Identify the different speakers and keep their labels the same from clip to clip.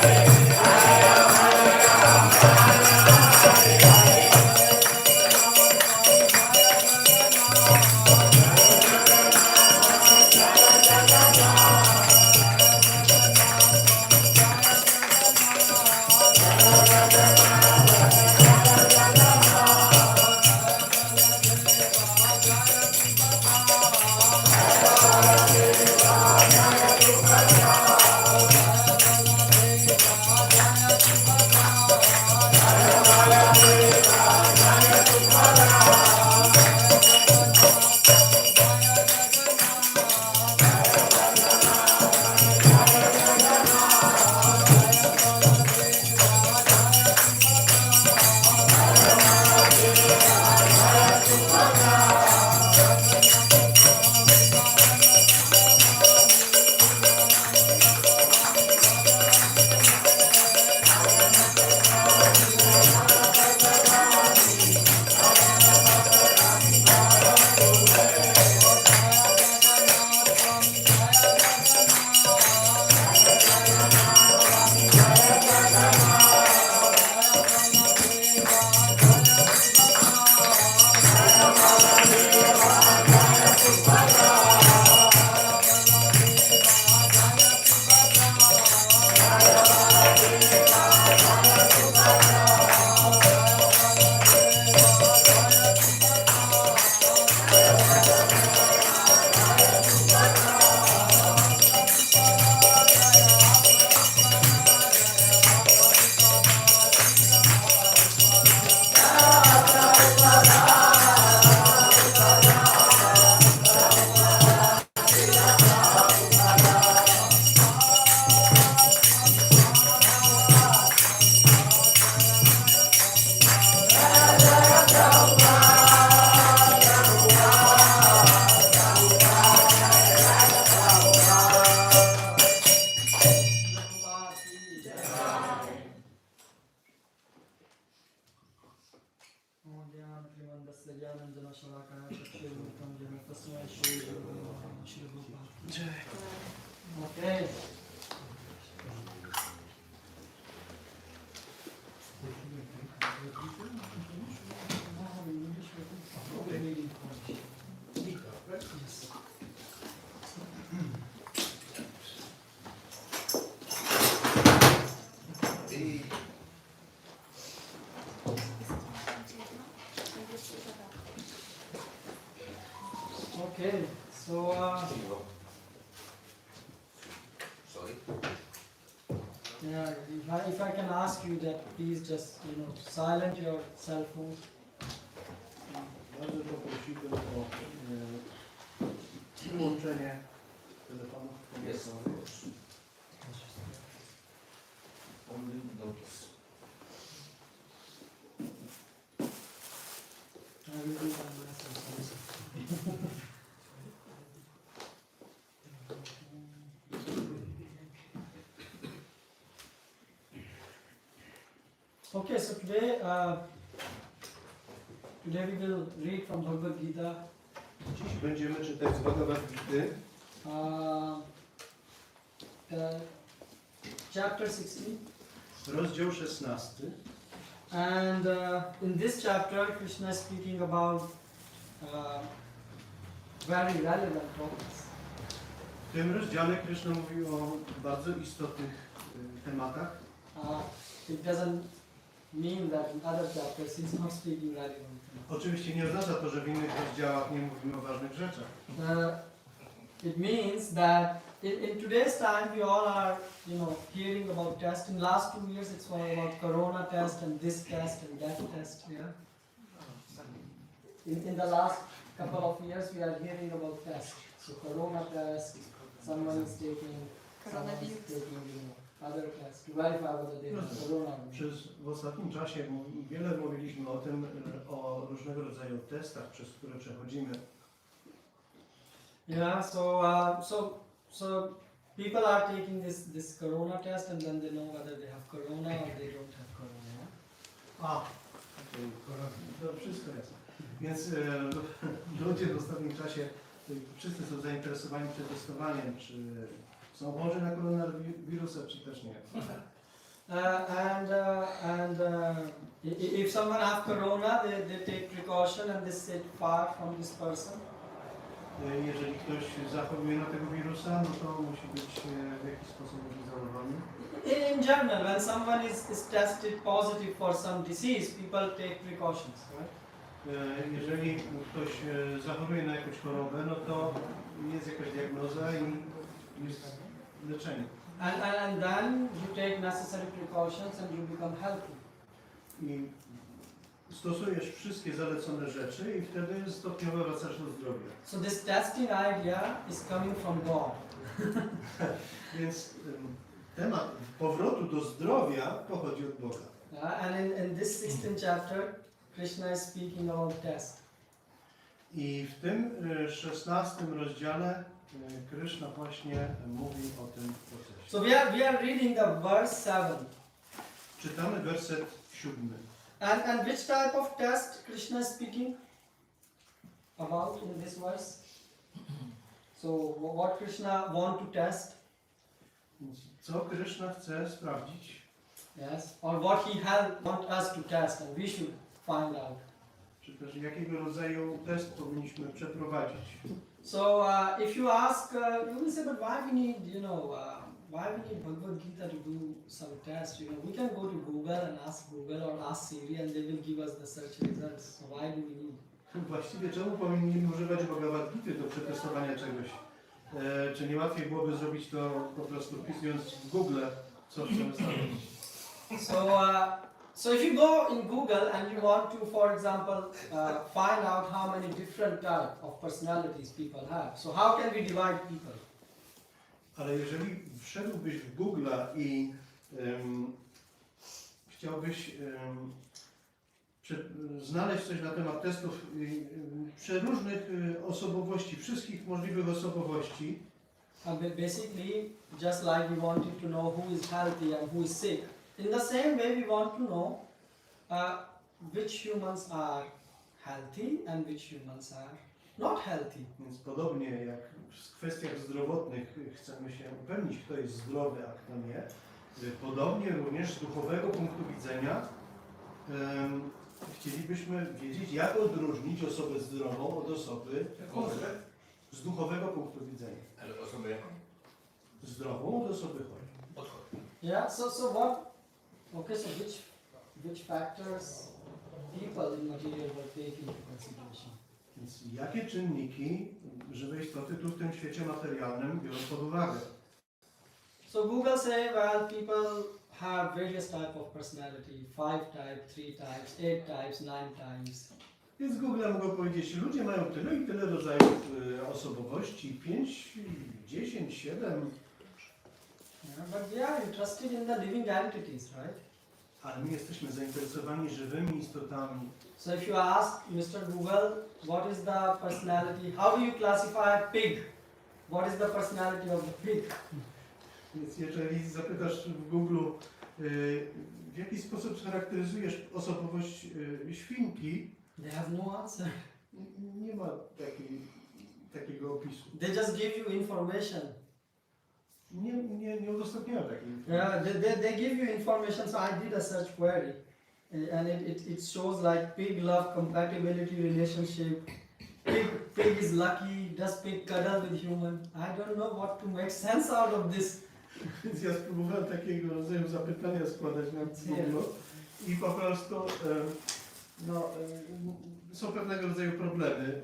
Speaker 1: Okay. Okay, so
Speaker 2: Sorry.
Speaker 1: yeah, if I can ask you that, please just silent your cell phone.
Speaker 3: Bardzo poprosiłbym o wyłączenie telefonu.
Speaker 2: Yes, of course. Only notice.
Speaker 1: I will do that myself. Okay, so today we will read from Bhagavad Gita,
Speaker 3: Dziś będziemy czytać z Bhagavad Gity,
Speaker 1: chapter 16,
Speaker 3: rozdział 16.
Speaker 1: and in this chapter Krishna is speaking about very relevant topics.
Speaker 3: W tym rozdziale Krishna mówił o bardzo istotnych tematach.
Speaker 1: It doesn't mean that in other chapters he's not speaking relevant.
Speaker 3: Oczywiście nie oznacza to, że w innych rozdziałach nie mówimy o ważnych rzeczach.
Speaker 1: It means that in today's time we all are, hearing about tests. In last 2 years it's all about corona test and this test and that test. Yeah. In the last couple of years we are hearing about tests. So corona test, someone is taking, other tests to verify whether they have corona.
Speaker 3: W ostatnim czasie wiele mówiliśmy o tym, o różnego rodzaju testach, przez które przechodzimy.
Speaker 1: Yeah, so people are taking this corona test and then they know whether they have corona or they don't have corona.
Speaker 3: To wszystko jest. Więc ludzie w ostatnim czasie wszyscy są zainteresowani przetestowaniem, czy są chorzy na koronawirusa, czy też nie.
Speaker 1: If someone has corona, they take precaution and they sit far from this person.
Speaker 3: Jeżeli ktoś zachoruje na tego wirusa, no to musi być w jakiś sposób izolowany.
Speaker 1: In general, when someone is tested positive for some disease, people take precautions, right?
Speaker 3: Jeżeli ktoś zachoruje na jakąś chorobę, no to jest jakaś diagnoza i jest leczenie.
Speaker 1: And then you take necessary precautions and you become healthy.
Speaker 3: I stosujesz wszystkie zalecone rzeczy i wtedy stopniowo wracasz do zdrowia.
Speaker 1: So this testing idea is coming from God.
Speaker 3: Więc temat powrotu do zdrowia pochodzi od Boga.
Speaker 1: And in this 16th chapter, Krishna is speaking about test.
Speaker 3: I w tym 16 rozdziale Krishna właśnie mówi o tym procesie.
Speaker 1: So we are reading the verse 7.
Speaker 3: Czytamy werset 7.
Speaker 1: And which type of test Krishna is speaking about in this verse? So what Krishna want to test?
Speaker 3: Więc co Krishna chce sprawdzić?
Speaker 1: Yes. Or what he want us to test and we should find out.
Speaker 3: Czy też jakiego rodzaju test powinniśmy przeprowadzić?
Speaker 1: So if you ask, you will say, but why we need, why we need Bhagavad Gita to do some test? We can go to Google and ask Google or ask Siri and they will give us the search results. So why do we need?
Speaker 3: Właściwie czemu powinniśmy używać Bhagavad Gity do przetestowania czegoś? Czy nie łatwiej byłoby zrobić to po prostu wpisując w Google, co chcemy znaleźć?
Speaker 1: So if you go in Google and you want to, for example, find out how many different types of personalities people have, so how can we divide people?
Speaker 3: Ale jeżeli wszedłbyś w Google i chciałbyś znaleźć coś na temat testów przeróżnych osobowości, wszystkich możliwych osobowości,
Speaker 1: Basically, just like we wanted to know who is healthy and who is sick, in the same way we want to know which humans are healthy and which humans are not healthy.
Speaker 3: Więc podobnie jak w kwestiach zdrowotnych chcemy się upewnić, kto jest zdrowy, a kto nie, podobnie również z duchowego punktu widzenia chcielibyśmy wiedzieć, jak odróżnić osobę zdrową od osoby chorej. Z duchowego punktu widzenia.
Speaker 2: Ale osobę jaką?
Speaker 3: Zdrową od osoby chorej.
Speaker 2: Od chorej.
Speaker 1: Yeah. So what? Okay. So which factors people in material world take into consideration?
Speaker 3: Więc jakie czynniki żywej istoty tu w tym świecie materialnym biorą pod uwagę?
Speaker 1: So Google say, well, people have various type of personality, 5 types, 3 types, 8 types, 9 types.
Speaker 3: Więc Google mogą powiedzieć, ludzie mają tyle i tyle rodzajów osobowości, 5, 10, 7.
Speaker 1: Yeah, but we are interested in the living entities, right?
Speaker 3: Ale my jesteśmy zainteresowani żywymi istotami.
Speaker 1: So if you ask Mr. Google, what is the personality, how do you classify a pig? What is the personality of the pig?
Speaker 3: Więc jeżeli zapytasz w Google, w jaki sposób charakteryzujesz osobowość świnki,
Speaker 1: They have no answer.
Speaker 3: nie ma takiego opisu.
Speaker 1: They just give you information.
Speaker 3: Nie udostępniają takiej informacji.
Speaker 1: Yeah, they give you information. So I did a search query, and it shows like pig love compatibility relationship. Pig is lucky. Does pig cuddle with human? I don't know what to make sense out of this.
Speaker 3: Więc ja spróbowałem takiego rodzaju zapytania składać na Google i po prostu są pewnego rodzaju problemy.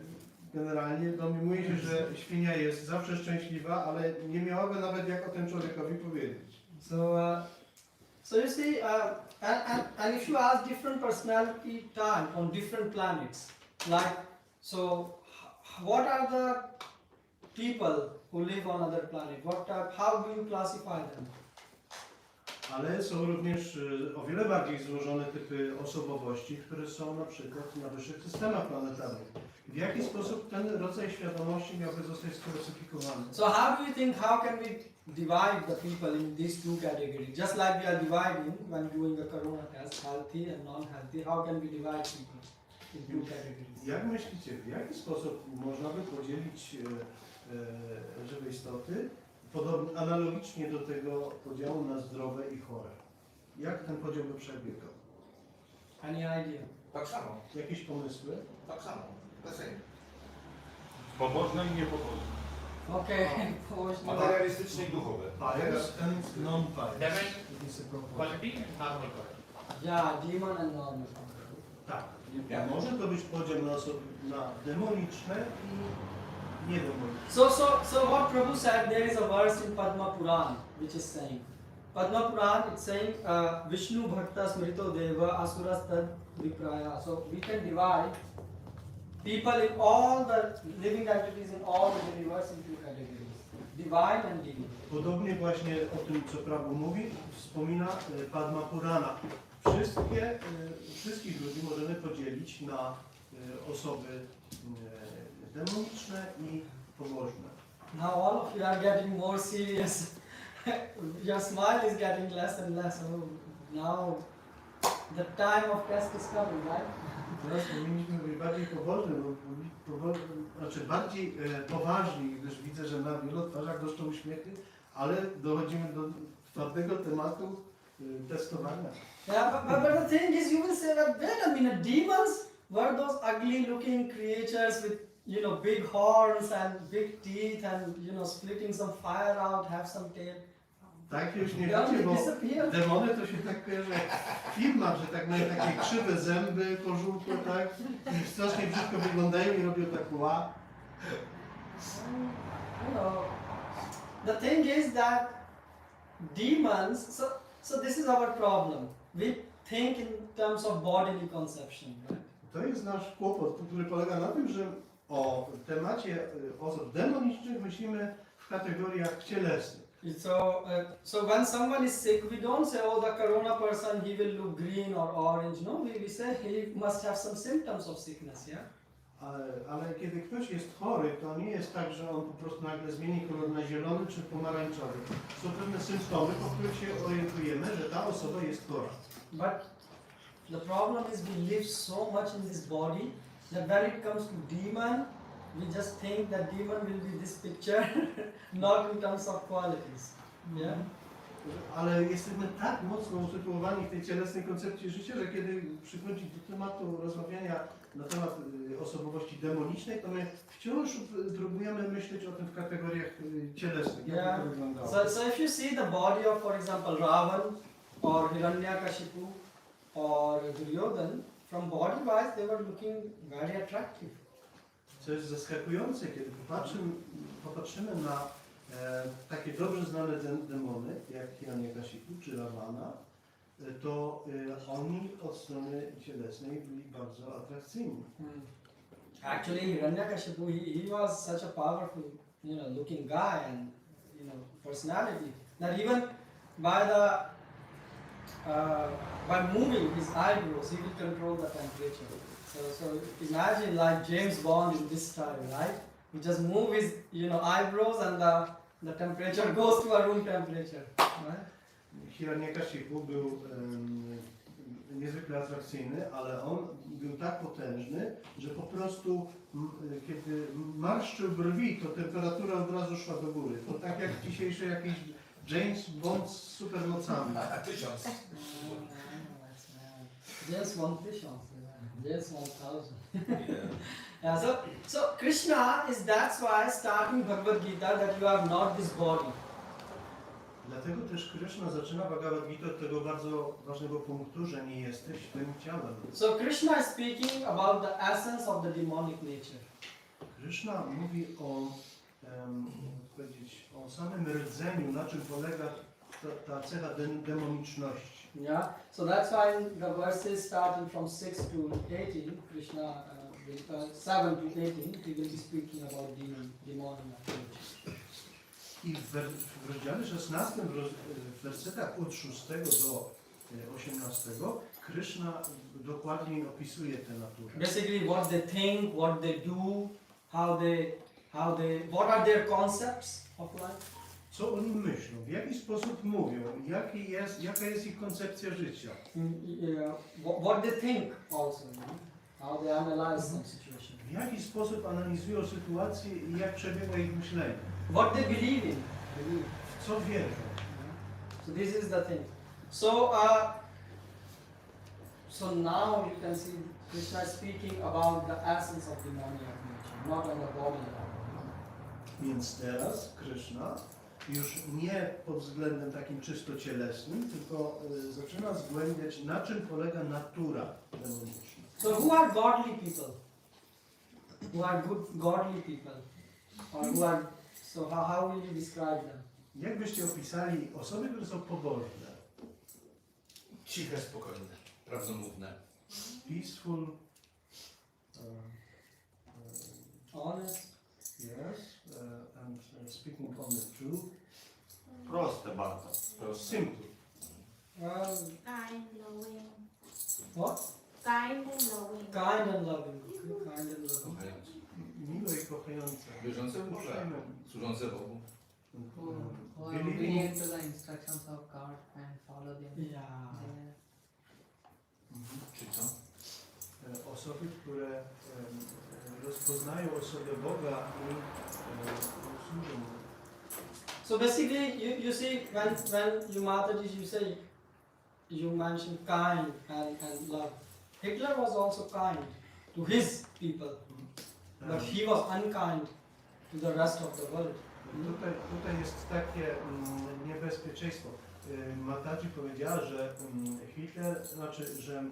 Speaker 3: Generalnie domniemuje się, że świnia jest zawsze szczęśliwa, ale nie miałaby nawet jak o tym człowiekowi powiedzieć.
Speaker 1: So you see, and if you ask different personality type on different planets, like, so what are the people who live on other planet? How do you classify them?
Speaker 3: Ale są również o wiele bardziej złożone typy osobowości, które są na przykład na wyższych systemach planetarnych. W jaki sposób ten rodzaj świadomości miałby zostać sklasyfikowany?
Speaker 1: So how do you think, how can we divide the people in these two categories? Just like we are dividing when doing a corona test, healthy and non-healthy, how can we divide people in two categories?
Speaker 3: Jak myślicie, w jaki sposób można by podzielić żywe istoty analogicznie do tego podziału na zdrowe i chore? Jak ten podział by przebiegał?
Speaker 1: Any idea?
Speaker 2: Tak samo.
Speaker 3: Jakieś pomysły?
Speaker 2: Tak samo. The same.
Speaker 4: Pobożne i niepobożne.
Speaker 1: Okay, położmy.
Speaker 2: Materialistyczne i duchowe.
Speaker 3: Pious and non-pious.
Speaker 5: Demon
Speaker 3: This is a proposal.
Speaker 5: quality and normal quality.
Speaker 1: Yeah, demon and normal.
Speaker 3: Tak. Może to być podział na osoby na demoniczne i niedemoniczne.
Speaker 1: So what Prabhu said, there is a verse in Padma Puran which is saying, Padma Puran, it's saying, Vishnu Bhakta Smrito Deva Asuras Tad Vipraya. So we can divide people in all the living entities in all the universe into categories, divine and demon.
Speaker 3: Podobnie właśnie o tym, co Prabhu mówi, wspomina Padma Purana. Wszystkich ludzi możemy podzielić na osoby demoniczne i pobożne.
Speaker 1: Now all of you are getting more serious. Your smile is getting less and less. Oh, now the time of test is coming, right?
Speaker 3: Teraz powinniśmy być bardziej pobożni, znaczy bardziej poważni, gdyż widzę, że na wielu twarzach goszczą uśmiechy, ale dochodzimy do twardego tematu testowania.
Speaker 1: Yeah, but the thing is, you will say that, wait a minute, demons were those ugly looking creatures with, big horns and big teeth and, splitting some fire out, have some tail.
Speaker 3: Tak już nie
Speaker 1: They only
Speaker 3: wiecie, bo
Speaker 1: disappear.
Speaker 3: demony to się tak kojarzy jak w filmach, że tak mają takie krzywe zęby, pożółkłe, tak? I strasznie brzydko wyglądają i robią tak ła.
Speaker 1: The thing is that demons, so this is our problem. We think in terms of bodily conception, right?
Speaker 3: To jest nasz kłopot, który polega na tym, że o temacie osób demonicznych myślimy w kategoriach cielesnych.
Speaker 1: So when someone is sick, we don't say, oh, the corona person, he will look green or orange. No, we say he must have some symptoms of sickness, yeah?
Speaker 3: Ale kiedy ktoś jest chory, to nie jest tak, że on po prostu nagle zmieni kolor na zielony czy pomarańczowy. Są pewne symptomy, po których się orientujemy, że ta osoba jest chora.
Speaker 1: But the problem is we live so much in this body that when it comes to demon, we just think that demon will be this picture, not in terms of qualities. Yeah?
Speaker 3: Ale jesteśmy tak mocno usytuowani w tej cielesnej koncepcji życia, że kiedy przychodzi do tematu rozmawiania na temat osobowości demonicznej, to my wciąż próbujemy myśleć o tym w kategoriach cielesnych. Jak
Speaker 1: Yeah.
Speaker 3: to wyglądało.
Speaker 1: So if you see the body of, for example, Ravan or Hiranyakashipu or Duryodhan, from body wise they were looking very attractive.
Speaker 3: Co jest zaskakujące, kiedy popatrzymy na takie dobrze znane demony, jak Hiranyakashipu czy Ravana, to oni od strony cielesnej byli bardzo atrakcyjni.
Speaker 1: Actually, Hiranyakashipu, he was such a powerful, looking guy and, personality that even by moving his eyebrows, he will control the temperature. So imagine like James Bond in this style, right? He just move his, eyebrows and the temperature goes to a room temperature, right?
Speaker 3: Hiranyakashipu był niezwykle atrakcyjny, ale on był tak potężny, że po prostu kiedy marszczył brwi, to temperatura od razu szła do góry. To tak jak dzisiejszy jakiś James Bond z supermocami.
Speaker 2: A 1000.
Speaker 1: James Bond 1000, James 1000. Yeah, so Krishna is, that's why starting Bhagavad Gita that you are not this body.
Speaker 3: Dlatego też Krishna zaczyna Bhagavad Gita od tego bardzo ważnego punktu, że nie jesteś tym ciałem.
Speaker 1: So Krishna is speaking about the essence of the demonic nature.
Speaker 3: Krishna mówi o samym rdzeniu, na czym polega ta cecha demoniczności.
Speaker 1: Yeah, so that's why the verses starting from 6 to 18, Krishna, 7 to 18, he will be speaking about demonic nature.
Speaker 3: I w rozdziale 16, w wersetach od 6 do 18, Krishna dokładniej opisuje tę naturę.
Speaker 1: Basically what they think, what they do, what are their concepts of life.
Speaker 3: Co oni myślą, w jaki sposób mówią, jaka jest ich koncepcja życia.
Speaker 1: What they think also, how they analyze some situation.
Speaker 3: W jaki sposób analizują sytuację i jak przebiega ich myślenie.
Speaker 1: What they believe in.
Speaker 3: W co wierzą.
Speaker 1: So this is the thing. So, so now you can see Krishna is speaking about the essence of the money of nature, not on the body.
Speaker 3: Więc teraz Krishna już nie pod względem takim czysto cielesnym, tylko zaczyna zgłębiać, na czym polega natura demoniczna.
Speaker 1: So who are godly people? Who are good godly people? Or who are, so how will you describe them?
Speaker 3: Jak byście opisali osoby, które są pobożne?
Speaker 2: Ciche, spokojne, prawdomówne.
Speaker 3: Peaceful,
Speaker 1: Honest.
Speaker 3: yes, and speaking only truth.
Speaker 2: Proste bardzo. Proste.
Speaker 3: Simple.
Speaker 5: Kind, loving.
Speaker 1: What?
Speaker 5: Kind and loving.
Speaker 1: Kind and loving. Okay, kind and loving.
Speaker 2: Kochające.
Speaker 3: Miłe i kochające.
Speaker 2: Wierzące w Boga. Służące Bogu.
Speaker 6: Who are obedient to the instructions of God and follow them.
Speaker 1: Yeah.
Speaker 2: Czy co?
Speaker 3: Osoby, które rozpoznają osobę Boga i służą mu.
Speaker 1: So basically, you see, when you Mataji, you say, you mention kind and love. Hitler was also kind to his people, but he was unkind to the rest of the world.
Speaker 3: Tutaj jest takie niebezpieczeństwo. Mataji powiedziała, że Hitler, znaczy, że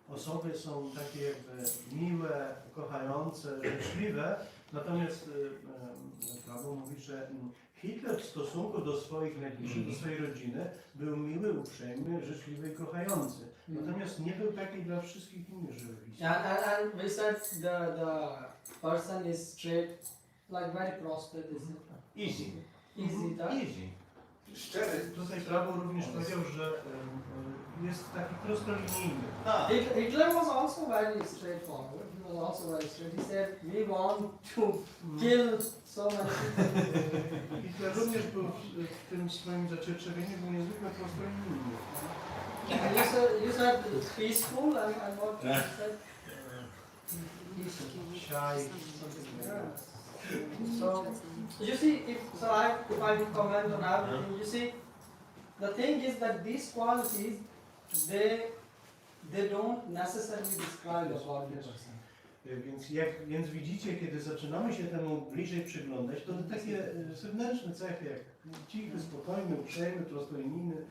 Speaker 3: osoby są takie jakby miłe, kochające, życzliwe, natomiast Prabhu mówi, że Hitler w stosunku do swoich najbliższych, do swojej rodziny był miły, uprzejmy, życzliwy i kochający. Natomiast nie był taki dla wszystkich innych żywych.
Speaker 1: And we said the person is straight, like very prostate, is
Speaker 2: Easy.
Speaker 1: easy, tak?
Speaker 2: Easy. Szczery.
Speaker 3: Tutaj Prabhu również powiedział, że jest taki prostolinijny.
Speaker 2: Tak.
Speaker 1: Hitler was also very straightforward. He was also very straight. He said, we want to kill so many people.
Speaker 3: Hitler również był w tym swoim zacietrzewieniu był niezwykle prostolinijny.
Speaker 1: And you said it's peaceful and what you said?
Speaker 3: Siaj.
Speaker 1: Yeah. So you see, if I would comment on everything, you see, the thing is that these qualities, they don't necessarily describe a godly person.
Speaker 3: Więc widzicie, kiedy zaczynamy się temu bliżej przyglądać, to takie zewnętrzne cechy, jak cichy, spokojny, uprzejmy, prostolinijny,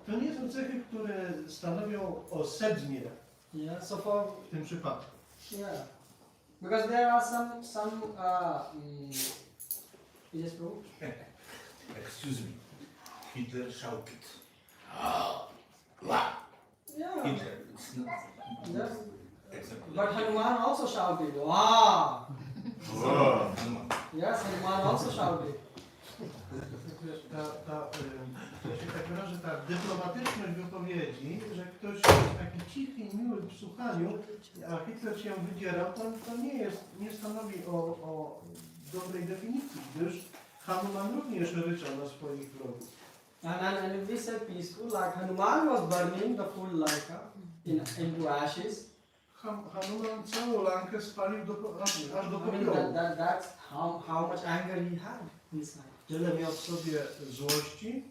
Speaker 3: to nie są cechy, które stanowią o sednie
Speaker 1: Yeah. So for
Speaker 3: w tym przypadku.
Speaker 1: yeah, because there are some yes, bro.
Speaker 2: Excuse me. Hitler shouted.
Speaker 1: Yeah.
Speaker 2: Hitler. It's not.
Speaker 1: Yes.
Speaker 2: Exactly.
Speaker 1: But Hanuman also shouted, wow!
Speaker 2: Wow.
Speaker 1: Yes, Hanuman also shouted.
Speaker 3: Ja się tak wyrażę, ta dyplomatyczność wypowiedzi, że ktoś jest taki cichy i miły w słuchaniu, a Hitler się wydzierał, to nie stanowi o dobrej definicji, gdyż Hanuman również ryczał na swoich wrogów.
Speaker 1: And if we say peaceful, like Hanuman was burning the full Lanka into ashes.
Speaker 3: Hanuman całą Lankę spalił aż do
Speaker 1: I mean,
Speaker 3: popiołu.
Speaker 1: that's how much anger he had inside.
Speaker 3: Tyle miał w sobie złości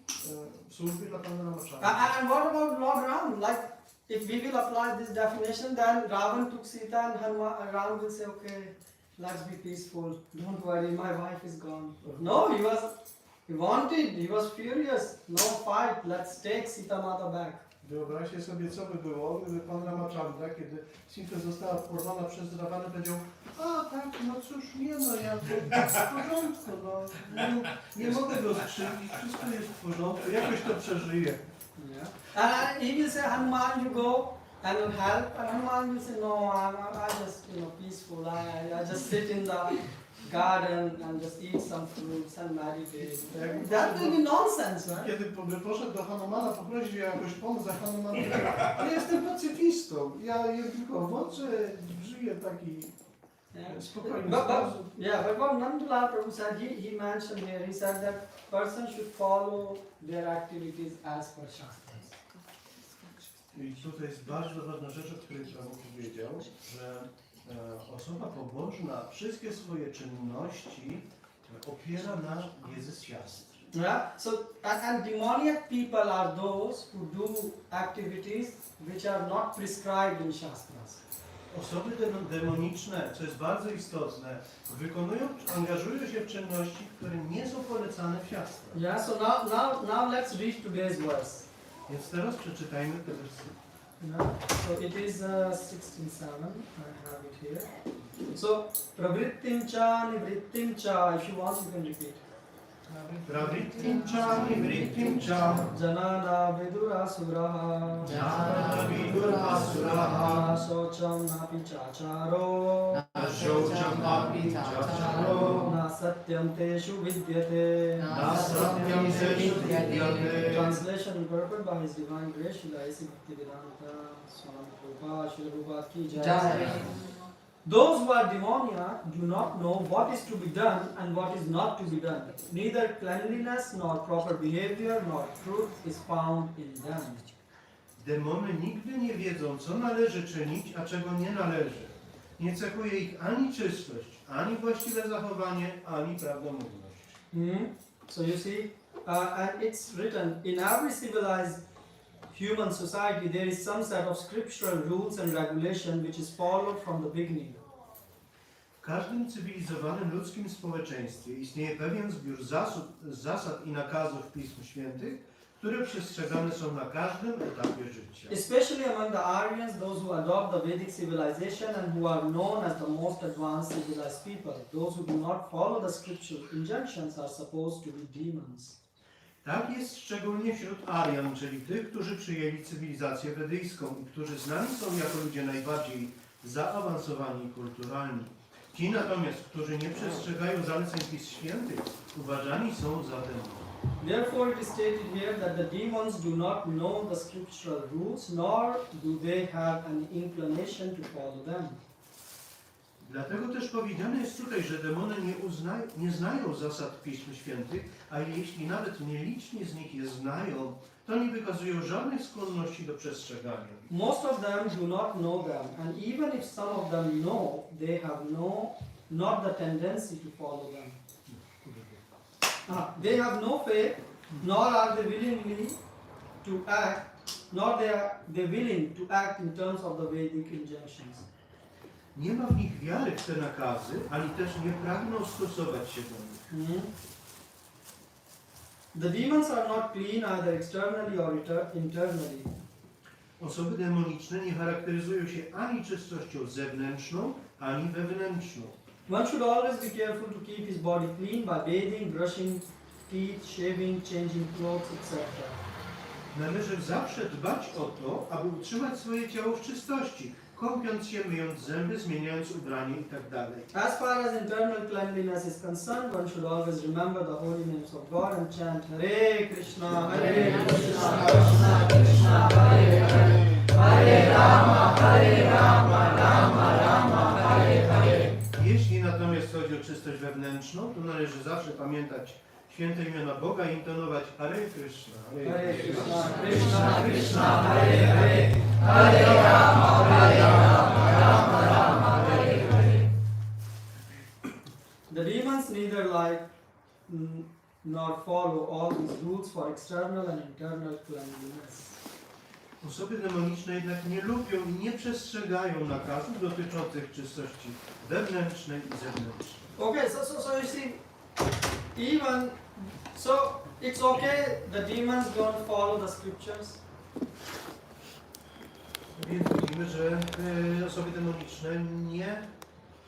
Speaker 3: w służbie dla Pana Ramachandra.
Speaker 1: And what about Lord Ram? Like, if we will apply this definition, then Ravan took Sita and Ram will say, okay, let's be peaceful. Don't worry, my wife is gone. No, he was furious. No fight, let's take Sita Mata back.
Speaker 3: Wyobraźcie sobie, co by było, gdyby Pan Ramachandra, kiedy Sita została porwana przez Ravana, powiedział: a tak, no cóż, nie no, ja to w porządku, no, nie mogę go skrzywdzić, wszystko jest w porządku, jakoś to przeżyję.
Speaker 1: Yeah. And he will say, Hanuman, you go and will help. And Hanuman will say, no, I just, peaceful. I just sit in the garden and just eat some fruits and meditate. That will be nonsense, right?
Speaker 3: Kiedy poszedł do Hanumana poprosić o jakąś pomoc, a Hanuman powiedział: ale jestem pacyfistą, ja jem tylko owoce, żyję taki spokojny sposób.
Speaker 1: But what Nityananda Prabhu said, he mentioned here, he said that person should follow their activities as per Shastras.
Speaker 3: I tutaj jest bardzo ważna rzecz, o której Prabhu powiedział, że osoba pobożna wszystkie swoje czynności opiera na wiedzy z siastr.
Speaker 1: Yeah. So and demoniac people are those who do activities which are not prescribed in Shastras.
Speaker 3: Osoby demoniczne, co jest bardzo istotne, angażują się w czynności, które nie są polecane w siostrach.
Speaker 1: Yeah. So now let's read today's verse.
Speaker 3: Więc teraz przeczytajmy te wersy.
Speaker 1: Yeah. So it is 16:7. I have it here. So pravrittim cha nivrittim cha. If you want, you can repeat.
Speaker 3: Pravrittim cha nivrittim cha
Speaker 1: Janana vidurasuraha.
Speaker 3: jnana vidurasuraha
Speaker 1: Socham napi chacharo.
Speaker 3: shaucham api chacharo
Speaker 1: Na satyam teshu vidyate.
Speaker 3: na satyam seshu vidyate.
Speaker 1: Translation and purport by His Divine Grace, Srila A.C. Bhaktivedanta Swami Prabhupada, Srila Prabhupada ki jai.
Speaker 6: Jai.
Speaker 1: Those who are demoniac do not know what is to be done and what is not to be done. Neither cleanliness nor proper behavior nor truth is found in them.
Speaker 3: Demony nigdy nie wiedzą, co należy czynić, a czego nie należy. Nie cechuje ich ani czystość, ani właściwe zachowanie, ani prawdomówność.
Speaker 1: So you see, and it's written, in every civilized human society there is some set of scriptural rules and regulation which is followed from the beginning.
Speaker 3: W każdym cywilizowanym ludzkim społeczeństwie istnieje pewien zbiór zasad i nakazów Pism Świętych, które przestrzegane są na każdym etapie życia.
Speaker 1: Especially among the Aryans, those who adopt the Vedic civilization and who are known as the most advanced civilized people. Those who do not follow the scriptural injunctions are supposed to be demons.
Speaker 3: Tak jest szczególnie wśród Aryan, czyli tych, którzy przyjęli cywilizację wedyjską i którzy znani są jako ludzie najbardziej zaawansowani kulturalni. Ci natomiast, którzy nie przestrzegają zaleceń Pism Świętych, uważani są za demonów.
Speaker 1: Therefore it is stated here that the demons do not know the scriptural rules, nor do they have an inclination to follow them.
Speaker 3: Dlatego też powiedziane jest tutaj, że demony nie znają zasad Pism Świętych, a jeśli nawet nielicznie z nich je znają, to nie wykazują żadnej skłonności do przestrzegania.
Speaker 1: Most of them do not know them, and even if some of them know, they have not the tendency to follow them. They have no faith, nor are they willingly to act, nor they are willing to act in terms of the Vedic injunctions.
Speaker 3: Nie ma w nich wiary w te nakazy, ani też nie pragną stosować się do nich.
Speaker 1: The demons are not clean either externally or internally.
Speaker 3: Osoby demoniczne nie charakteryzują się ani czystością zewnętrzną, ani wewnętrzną.
Speaker 1: One should always be careful to keep his body clean by bathing, brushing teeth, shaving, changing clothes, etc.
Speaker 3: Należy zawsze dbać o to, aby utrzymać swoje ciało w czystości, kąpiąc się, myjąc zęby, zmieniając ubranie itd.
Speaker 1: As far as internal cleanliness is concerned, one should always remember the holy names of God and chant Hare Krishna, Hare Krishna, Krishna Krishna, Hare Hare, Hare Rama, Rama Rama, Hare Hare.
Speaker 3: Jeśli natomiast chodzi o czystość wewnętrzną, to należy zawsze pamiętać święte imiona Boga i intonować Hare Krishna,
Speaker 1: Hare Krishna, Krishna Krishna, Hare Hare, Hare Rama, Rama Rama, Hare Hare. The demons neither like nor follow all these rules for external and internal cleanliness.
Speaker 3: Osoby demoniczne jednak nie lubią i nie przestrzegają nakazów dotyczących czystości wewnętrznej i zewnętrznej.
Speaker 1: Okay, so you see, even so, it's okay. The demons don't follow the scriptures.
Speaker 3: Więc widzimy, że osoby demoniczne nie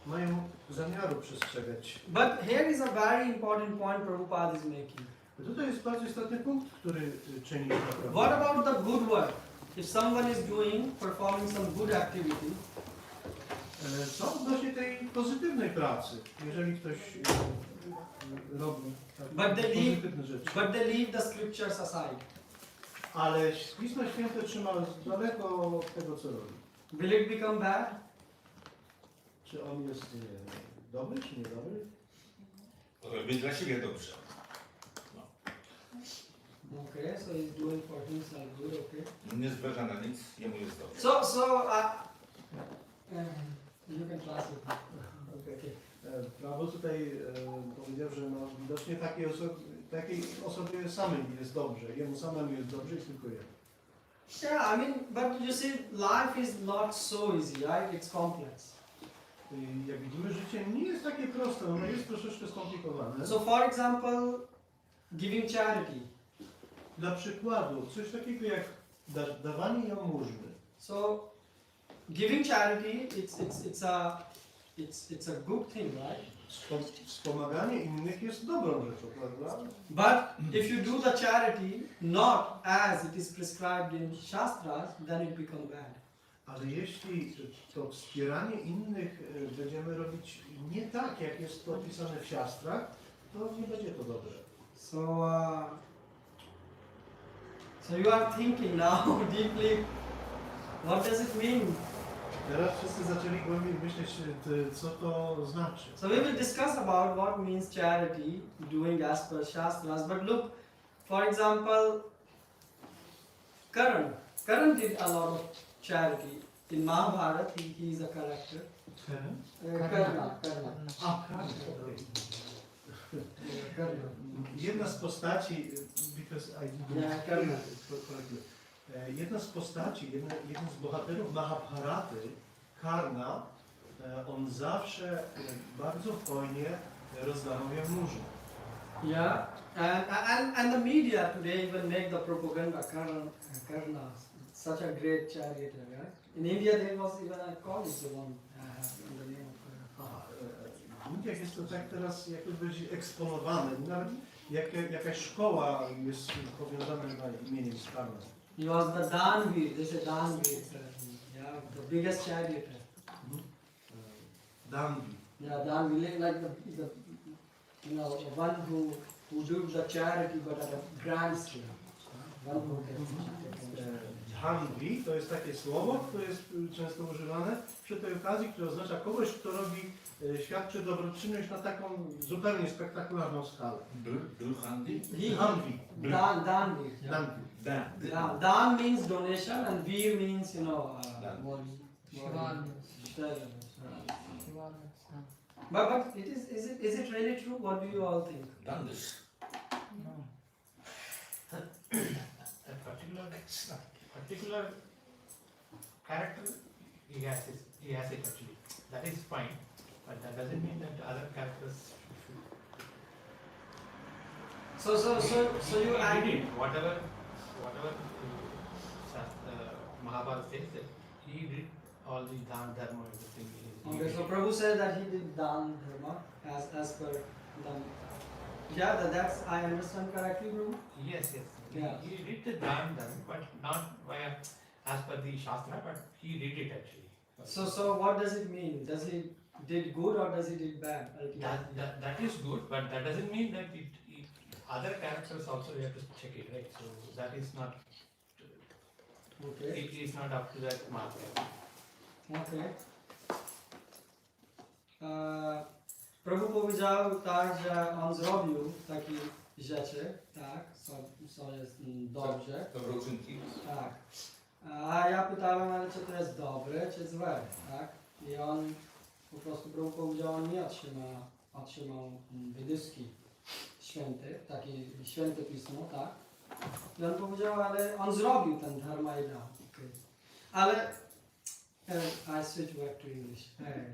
Speaker 3: mają zamiaru przestrzegać.
Speaker 1: But here is a very important point Prabhupada is making.
Speaker 3: Tutaj jest bardzo istotny punkt, który czyni naprawdę.
Speaker 1: What about the good work? If someone is performing some good activity,
Speaker 3: Co odnośnie tej pozytywnej pracy, jeżeli ktoś robi pozytywne rzeczy.
Speaker 1: but they leave the scriptures aside.
Speaker 3: Ale Pismo Święte trzyma daleko od tego, co robi.
Speaker 1: Will it become bad?
Speaker 3: Czy on jest dobry, czy niedobry?
Speaker 2: Robię dla siebie dobrze.
Speaker 1: Okay, so he's doing for himself good, okay.
Speaker 2: Nie zważa na nic, jemu jest dobrze.
Speaker 1: You can translate.
Speaker 3: Okay. Prawo tutaj powiedział, że widocznie takiej osobie samej jest dobrze, jemu samemu jest dobrze i tylko jemu.
Speaker 1: Yeah, I mean, but you see, life is not so easy, right? It's complex.
Speaker 3: Jak widzimy, życie nie jest takie proste, ono jest troszeczkę skomplikowane.
Speaker 1: So, for example, giving charity.
Speaker 3: Dla przykładu, coś takiego jak dawanie jałmużny.
Speaker 1: So, giving charity, it's a good thing, right?
Speaker 3: Wspomaganie innych jest dobrą rzeczą, prawda?
Speaker 1: But if you do the charity not as it is prescribed in Shastras, then it becomes bad.
Speaker 3: Ale jeśli to wspieranie innych będziemy robić nie tak, jak jest to opisane w siastrach, to nie będzie to dobre.
Speaker 1: So you are thinking now deeply, what does it mean?
Speaker 3: Teraz wszyscy zaczęli głębiej myśleć, co to znaczy.
Speaker 1: So we will discuss about what means charity, doing as per Shastras. But look, for example, Karan did a lot of charity. In Mahabharata, he is a character. Karna.
Speaker 3: Jedna z postaci, because I didn't
Speaker 1: Yeah, Karna.
Speaker 3: jedna z postaci, jeden z bohaterów Mahabharaty, Karna, on zawsze bardzo hojnie rozdawał jałmużnę.
Speaker 1: Yeah, and the media today even make the propaganda Karna, such a great charioteer, right? In India there was even a college one in the name of
Speaker 3: W Indiach jest to tak teraz jakoś eksponowane, nawet jakaś szkoła jest powiązana z imieniem Karna.
Speaker 1: He was the Danveer, they say Danveer, yeah, the biggest charioteer.
Speaker 3: Danvi.
Speaker 1: Yeah, Danveer, like the you know, one who do the charity but at a grand scale. One who
Speaker 3: Danvi to jest takie słowo, które jest często używane przy tej okazji, które oznacza kogoś, kto robi, świadczy dobroczynność na taką zupełnie spektakularną skalę.
Speaker 2: Handy?
Speaker 3: Danvi.
Speaker 1: Danveer.
Speaker 3: Danvi.
Speaker 1: Yeah, Dan means donation and Veer means, you know,
Speaker 6: Shiva.
Speaker 1: but is it really true? What do you all think?
Speaker 2: Done this.
Speaker 7: A particular character he has it actually. That is fine, but that doesn't mean that other characters should.
Speaker 1: So you
Speaker 7: He
Speaker 1: agree?
Speaker 7: did whatever Mahabharata says that he did all the dan dharma everything.
Speaker 1: Okay, so Prabhu said that he did Dan Dharma as per the. Yeah, that's I understand correctly, Prabhu.
Speaker 7: Yes.
Speaker 1: Yeah.
Speaker 7: He did the dan dharma, but not via as per the shastra, but he did it actually.
Speaker 1: So what does it mean? Does he did good or does he did bad? Ultimately?
Speaker 7: That is good, but that doesn't mean that other characters also you have to check it, right? So that is not.
Speaker 1: Okay.
Speaker 7: It is not up to that mark.
Speaker 1: Okay. Prabhu powiedział tak, że on zrobił takie rzeczy, tak, co jest dobrze,
Speaker 2: Dobre uczynki.
Speaker 1: tak. A ja pytałem, ale czy to jest dobre, czy złe, tak? I on po prostu Prabhu powiedział, on nie otrzymał Wedyjski święty, taki święte pismo, tak? I on powiedział, ale on zrobił ten dharma i dał. Okay. Ale I switch back to English.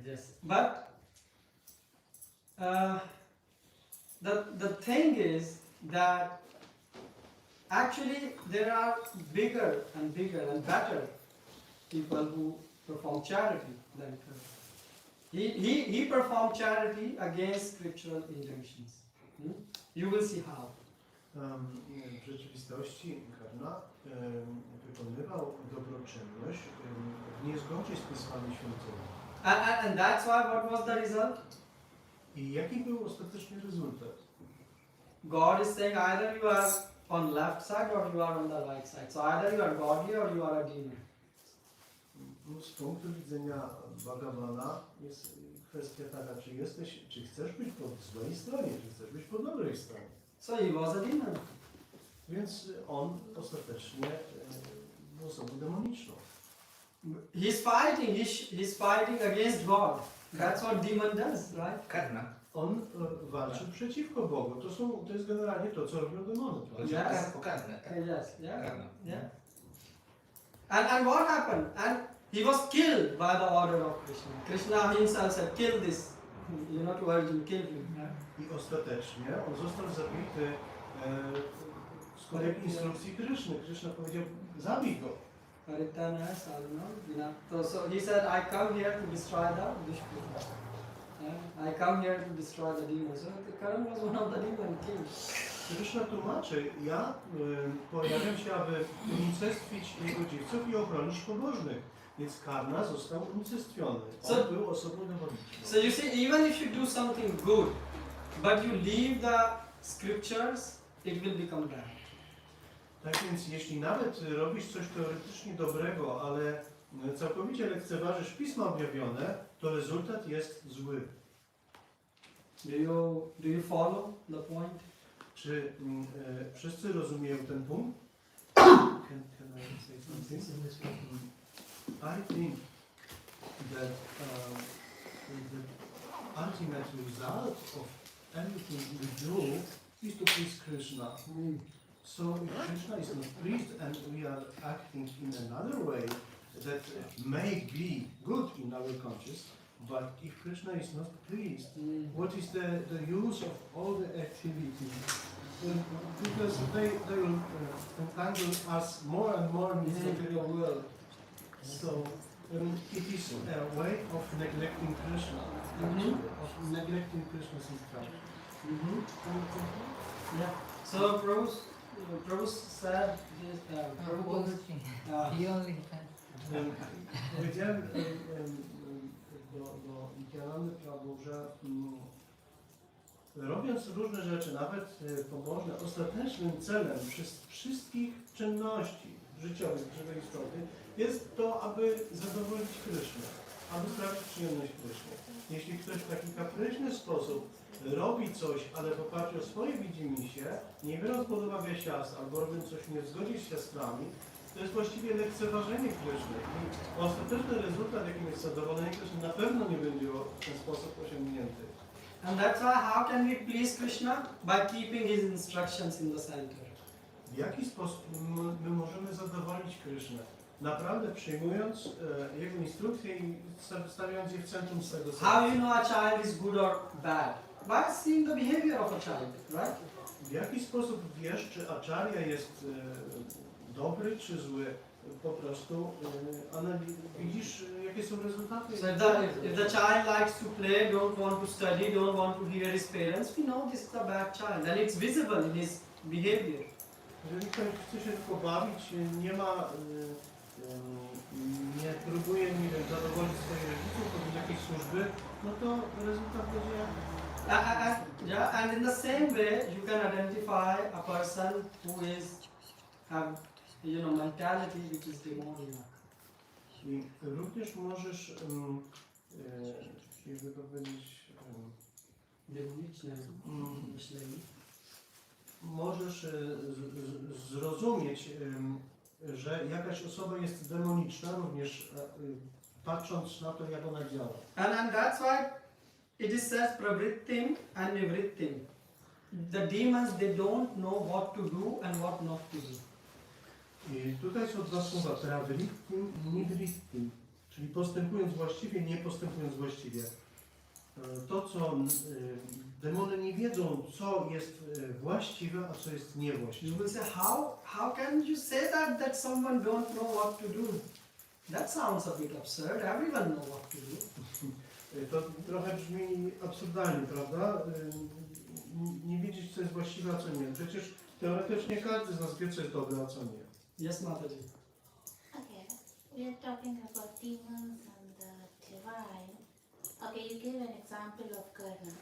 Speaker 1: Yes, but the thing is that actually there are bigger and better people who perform charity than Karna. He performed charity against scriptural injunctions. You will see how.
Speaker 3: W rzeczywistości Karna wykonywał dobroczynność w niezgodzie z Pismami Świętymi.
Speaker 1: And that's why what was the result?
Speaker 3: I jaki był ostateczny rezultat?
Speaker 1: God is saying either you are on left side or you are on the right side. So either you are godly or you are a demon.
Speaker 3: Z punktu widzenia Bhagavana jest kwestia taka, czy chcesz być po złej stronie, czy chcesz być po dobrej stronie.
Speaker 1: So he was a demon.
Speaker 3: Więc on ostatecznie był osobą demoniczną.
Speaker 1: He's fighting against God. That's what demon does, right?
Speaker 2: Karna
Speaker 3: on walczył przeciwko Bogu. To jest generalnie to, co robią demony.
Speaker 2: Ale
Speaker 1: Yes.
Speaker 2: pokarne, tak?
Speaker 1: Yes, yeah.
Speaker 2: Karne.
Speaker 1: Yeah. And what happened? And he was killed by the order of Krishna. Krishna himself said, kill this. You know, to Arjuna, kill him.
Speaker 3: I ostatecznie on został zabity wskutek instrukcji Kryszny. Kryszna powiedział, zabij go.
Speaker 1: Paritana, Sadhana, you know. So he said, I come here to destroy the Dushkita. I come here to destroy the demons. So the Karan was one of the demon kings.
Speaker 3: Kryszna tłumaczy, ja pojawiam się, aby unicestwić jego dziewców i ochronić pobożnych. Więc Karna został unicestwiony. On był osobą dowodniczą.
Speaker 1: So you see, even if you do something good, but you leave the scriptures, it will become bad.
Speaker 3: Tak więc jeśli nawet robisz coś teoretycznie dobrego, ale całkowicie lekceważysz Pisma objawione, to rezultat jest zły.
Speaker 1: Do you follow the point?
Speaker 3: Czy wszyscy rozumieją ten punkt? Can I say something? I think that the ultimate result of everything we do is to please Krishna. So if Krishna is not pleased and we are acting in another way that may be good in our conscience, but if Krishna is not pleased, what is the use of all the activity? Because they will entangle us more and more in this material world. So it is a way of neglecting Krishna, actually, of neglecting Krishna's instruction.
Speaker 1: Yeah. So Prabhu said this. Prabhu,
Speaker 6: He only can.
Speaker 3: Powiedziałem do Nityanandy Prabhu, że robiąc różne rzeczy, nawet pobożne, ostatecznym celem wszystkich czynności życiowych, żywej istoty jest to, aby zadowolić Krysznę, aby sprawić przyjemność Krysznie. Jeśli ktoś w taki kapryśny sposób robi coś, ale w oparciu o swoje widzimisię, nie biorąc pod uwagę siastr, albo robiąc coś nie w zgodzie z siastrami, to jest właściwie lekceważenie Kryszny. I ostateczny rezultat, jakim jest zadowolenie Kryszny, na pewno nie będzie w ten sposób osiągnięty.
Speaker 1: and that's why how can we please Krishna? By keeping his instructions in the center.
Speaker 3: W jaki sposób my możemy zadowolić Krysznę? Naprawdę przyjmując jego instrukcje i stawiając je w centrum swego serca.
Speaker 1: How you know a child is good or bad? By seeing the behavior of a child, right?
Speaker 3: W jaki sposób wiesz, czy acharya jest dobry czy zły? Po prostu widzisz, jakie są rezultaty.
Speaker 1: So if the child likes to play, don't want to study, don't want to hear his parents, we know this is a bad child, and it's visible in his behavior.
Speaker 3: Jeżeli ktoś chce się tylko bawić, nie próbuje, nie wiem, zadowolić swoich rodziców, podjąć jakiejś służby, no to rezultat będzie
Speaker 1: Yeah, and in the same way, you can identify a person who is have, mentality which is demoniac.
Speaker 3: I również możesz, jakby to powiedzieć,
Speaker 1: Demoniczne myślenie.
Speaker 3: możesz zrozumieć, że jakaś osoba jest demoniczna, również patrząc na to, jak ona działa.
Speaker 1: And that's why it is says pravrittim and nivrittim. The demons, they don't know what to do and what not to do.
Speaker 3: I tutaj są dwa słowa, pravrittim i nivrittim, czyli postępując właściwie, nie postępując właściwie. To, co demony nie wiedzą, co jest właściwe, a co jest niewłaściwe.
Speaker 1: You will say, how can you say that someone don't know what to do? That sounds a bit absurd. Everyone knows what to do.
Speaker 3: To trochę brzmi absurdalnie, prawda? Nie wiedzieć, co jest właściwe, a co nie. Przecież teoretycznie każdy z nas wie, co jest dobre, a co nie.
Speaker 1: Yes, Mataji.
Speaker 5: Okay, we are talking about demons and the divine. Okay, you gave an example of Karna.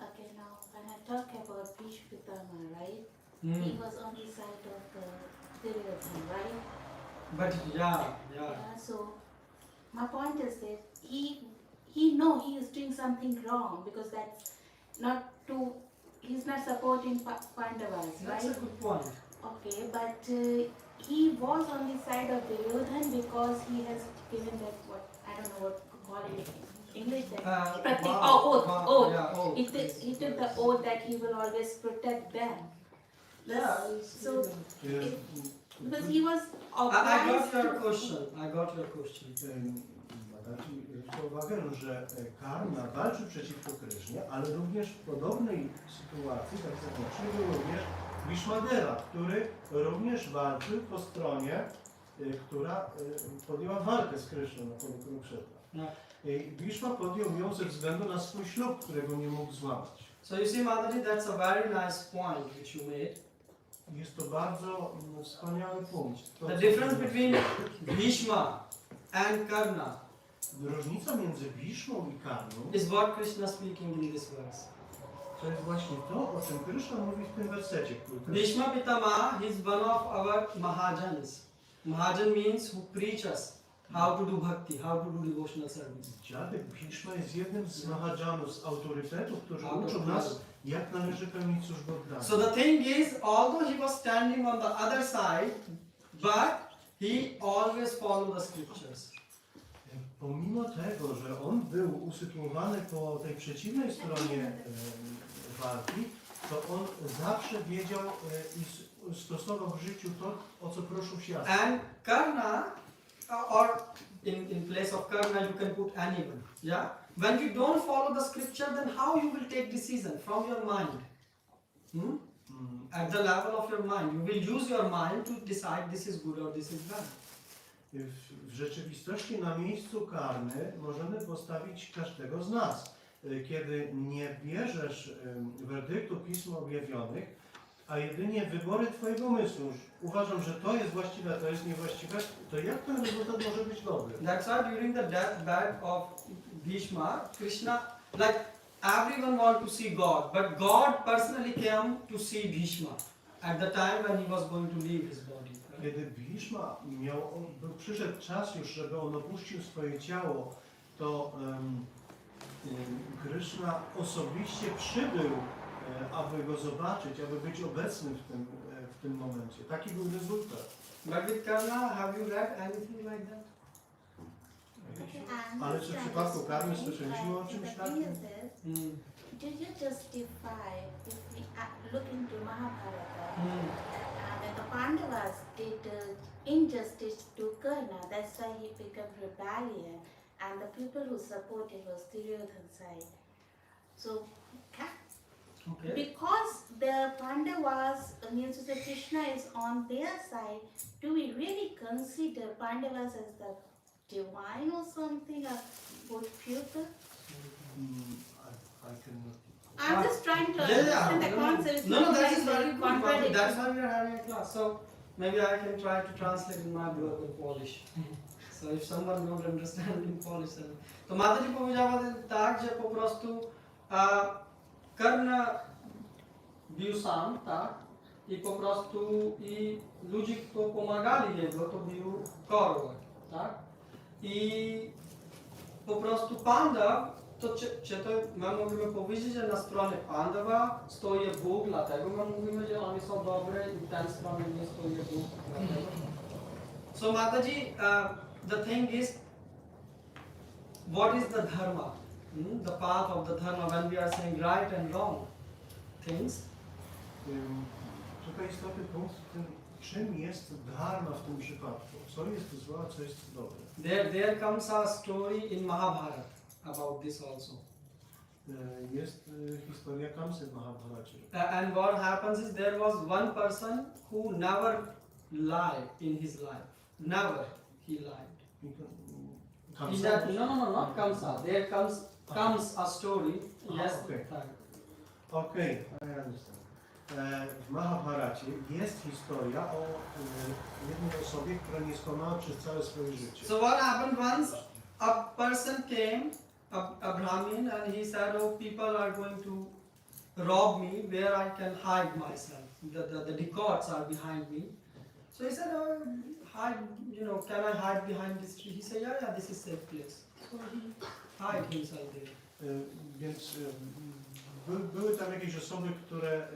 Speaker 5: Okay, now when I talk about Bhishma, right? He was on the side of the Duryodhana, right?
Speaker 1: But yeah.
Speaker 5: So my point is that he is doing something wrong because that's not to. He's not supporting Pandavas,
Speaker 1: That's
Speaker 5: right?
Speaker 1: a good point.
Speaker 5: Okay, but he was on the side of Duryodhana because he has given that, what I don't know what to call it English.
Speaker 1: Uh,
Speaker 5: Oath.
Speaker 1: Yeah, oath.
Speaker 5: He took the oath that he will always protect them.
Speaker 1: Yeah.
Speaker 5: So, because he was
Speaker 1: I
Speaker 5: obliged
Speaker 1: got your
Speaker 5: to.
Speaker 1: question. I got your question.
Speaker 3: Badaci zwrócą uwagę, że Karna walczył przeciwko Krysznie, ale również w podobnej sytuacji, tak zewnętrznej, był również Bhishmadeva, który również walczył po stronie, która podjęła walkę z Kryszną na polu Kurukshetra.
Speaker 1: No.
Speaker 3: Bhishma podjął ją ze względu na swój ślub, którego nie mógł złamać.
Speaker 1: So you see, Mataji, that's a very nice point which you made.
Speaker 3: Jest to bardzo wspaniały punkt. To,
Speaker 1: The
Speaker 3: co
Speaker 1: difference
Speaker 3: powiedziałeś.
Speaker 1: between Bhishma and Karna
Speaker 3: Różnica między Bhishmą i Karną
Speaker 1: is what Krishna speaking in this verse.
Speaker 3: to jest właśnie to, o czym Krishna mówi w tym wersecie, który
Speaker 1: Bhishma Pitama is one of our Mahajans. Mahajan means who preach us how to do bhakti, how to do devotional service.
Speaker 3: Dziadek Bhishma jest jednym z Mahajanów, z autorytetów, którzy uczą nas, jak należy pełnić służbę oddania.
Speaker 1: So the thing is, although he was standing on the other side, but he always followed the scriptures.
Speaker 3: Pomimo tego, że on był usytuowany po tej przeciwnej stronie walki, to on zawsze wiedział i stosował w życiu to, o co prosił się.
Speaker 1: And Karna, or in place of Karna you can put anyone. Yeah? When you don't follow the scripture, then how you will take decision from your mind? At the level of your mind, you will use your mind to decide this is good or this is bad.
Speaker 3: W rzeczywistości na miejscu Karny możemy postawić każdego z nas. Kiedy nie bierzesz werdyktu pism objawionych, a jedynie wybory Twojego umysłu, uważam, że to jest właściwe, to jest niewłaściwe, to jak ten rezultat może być dobry?
Speaker 1: That's why during the deathbed of Bhishma, Krishna, like everyone want to see God, but God personally came to see Bhishma at the time when he was going to leave his body.
Speaker 3: Kiedy Bhishma przyszedł czas już, żeby on opuścił swoje ciało, to Krishna osobiście przybył, aby go zobaczyć, aby być obecnym w tym momencie. Taki był rezultat.
Speaker 1: But with Karna, have you read anything like that?
Speaker 3: Ale czy w przypadku Karny słyszeliśmy o czymś takim?
Speaker 5: Do you justify, if we look into Mahabharata, when the Pandavas did injustice to Karna, that's why he became rebellion, and the people who supported was Duryodhana's side. So,
Speaker 1: Okay.
Speaker 5: because the Pandavas, means to say Krishna is on their side, do we really consider Pandavas as the divine or something, or good people?
Speaker 3: I cannot.
Speaker 5: I'm just trying to understand the concept.
Speaker 1: No, that is
Speaker 5: Like
Speaker 1: very good.
Speaker 5: contradiction.
Speaker 1: That's why we are having a class. So maybe I can try to translate in my book in Polish. So if someone don't understand in Polish, then... To Mataji powiedziała tak, że po prostu Karna bił sam, tak? I po prostu i ludzi, którzy pomagali jego, to bił Korwę, tak? I po prostu Pandaw, to czy to my możemy powiedzieć, że na stronie Pandawa stoi Bóg, dlatego my mówimy, że oni są dobre i w ten stronie nie stoi Bóg. So Mataji, the thing is, what is the dharma? The path of the dharma when we are saying right and wrong things.
Speaker 3: Tutaj istotny punkt w tym, czym jest dharma w tym przypadku. Co jest złe, a co jest dobre.
Speaker 1: There comes a story in Mahabharata about this also.
Speaker 3: Jest historia Kamsy w Mahabharacie.
Speaker 1: And what happens is there was one person who never lied in his life. Never he lied. Is that, no, not Kamsa. There comes a story. Yes.
Speaker 3: Okay.
Speaker 1: Tak.
Speaker 3: Okej, I understand. W Mahabharacie jest historia o jednej osobie, która nie skłamała przez całe swoje życie.
Speaker 1: So what happened once? A person came, a Brahmin, and he said, "Oh, people are going to rob me. Where I can hide myself? The decoys are behind me." So he said, "Oh, hide. Can I hide behind this tree?" He said, "Yeah, this is safe place." So he hid himself there.
Speaker 3: Więc były tam jakieś osoby, które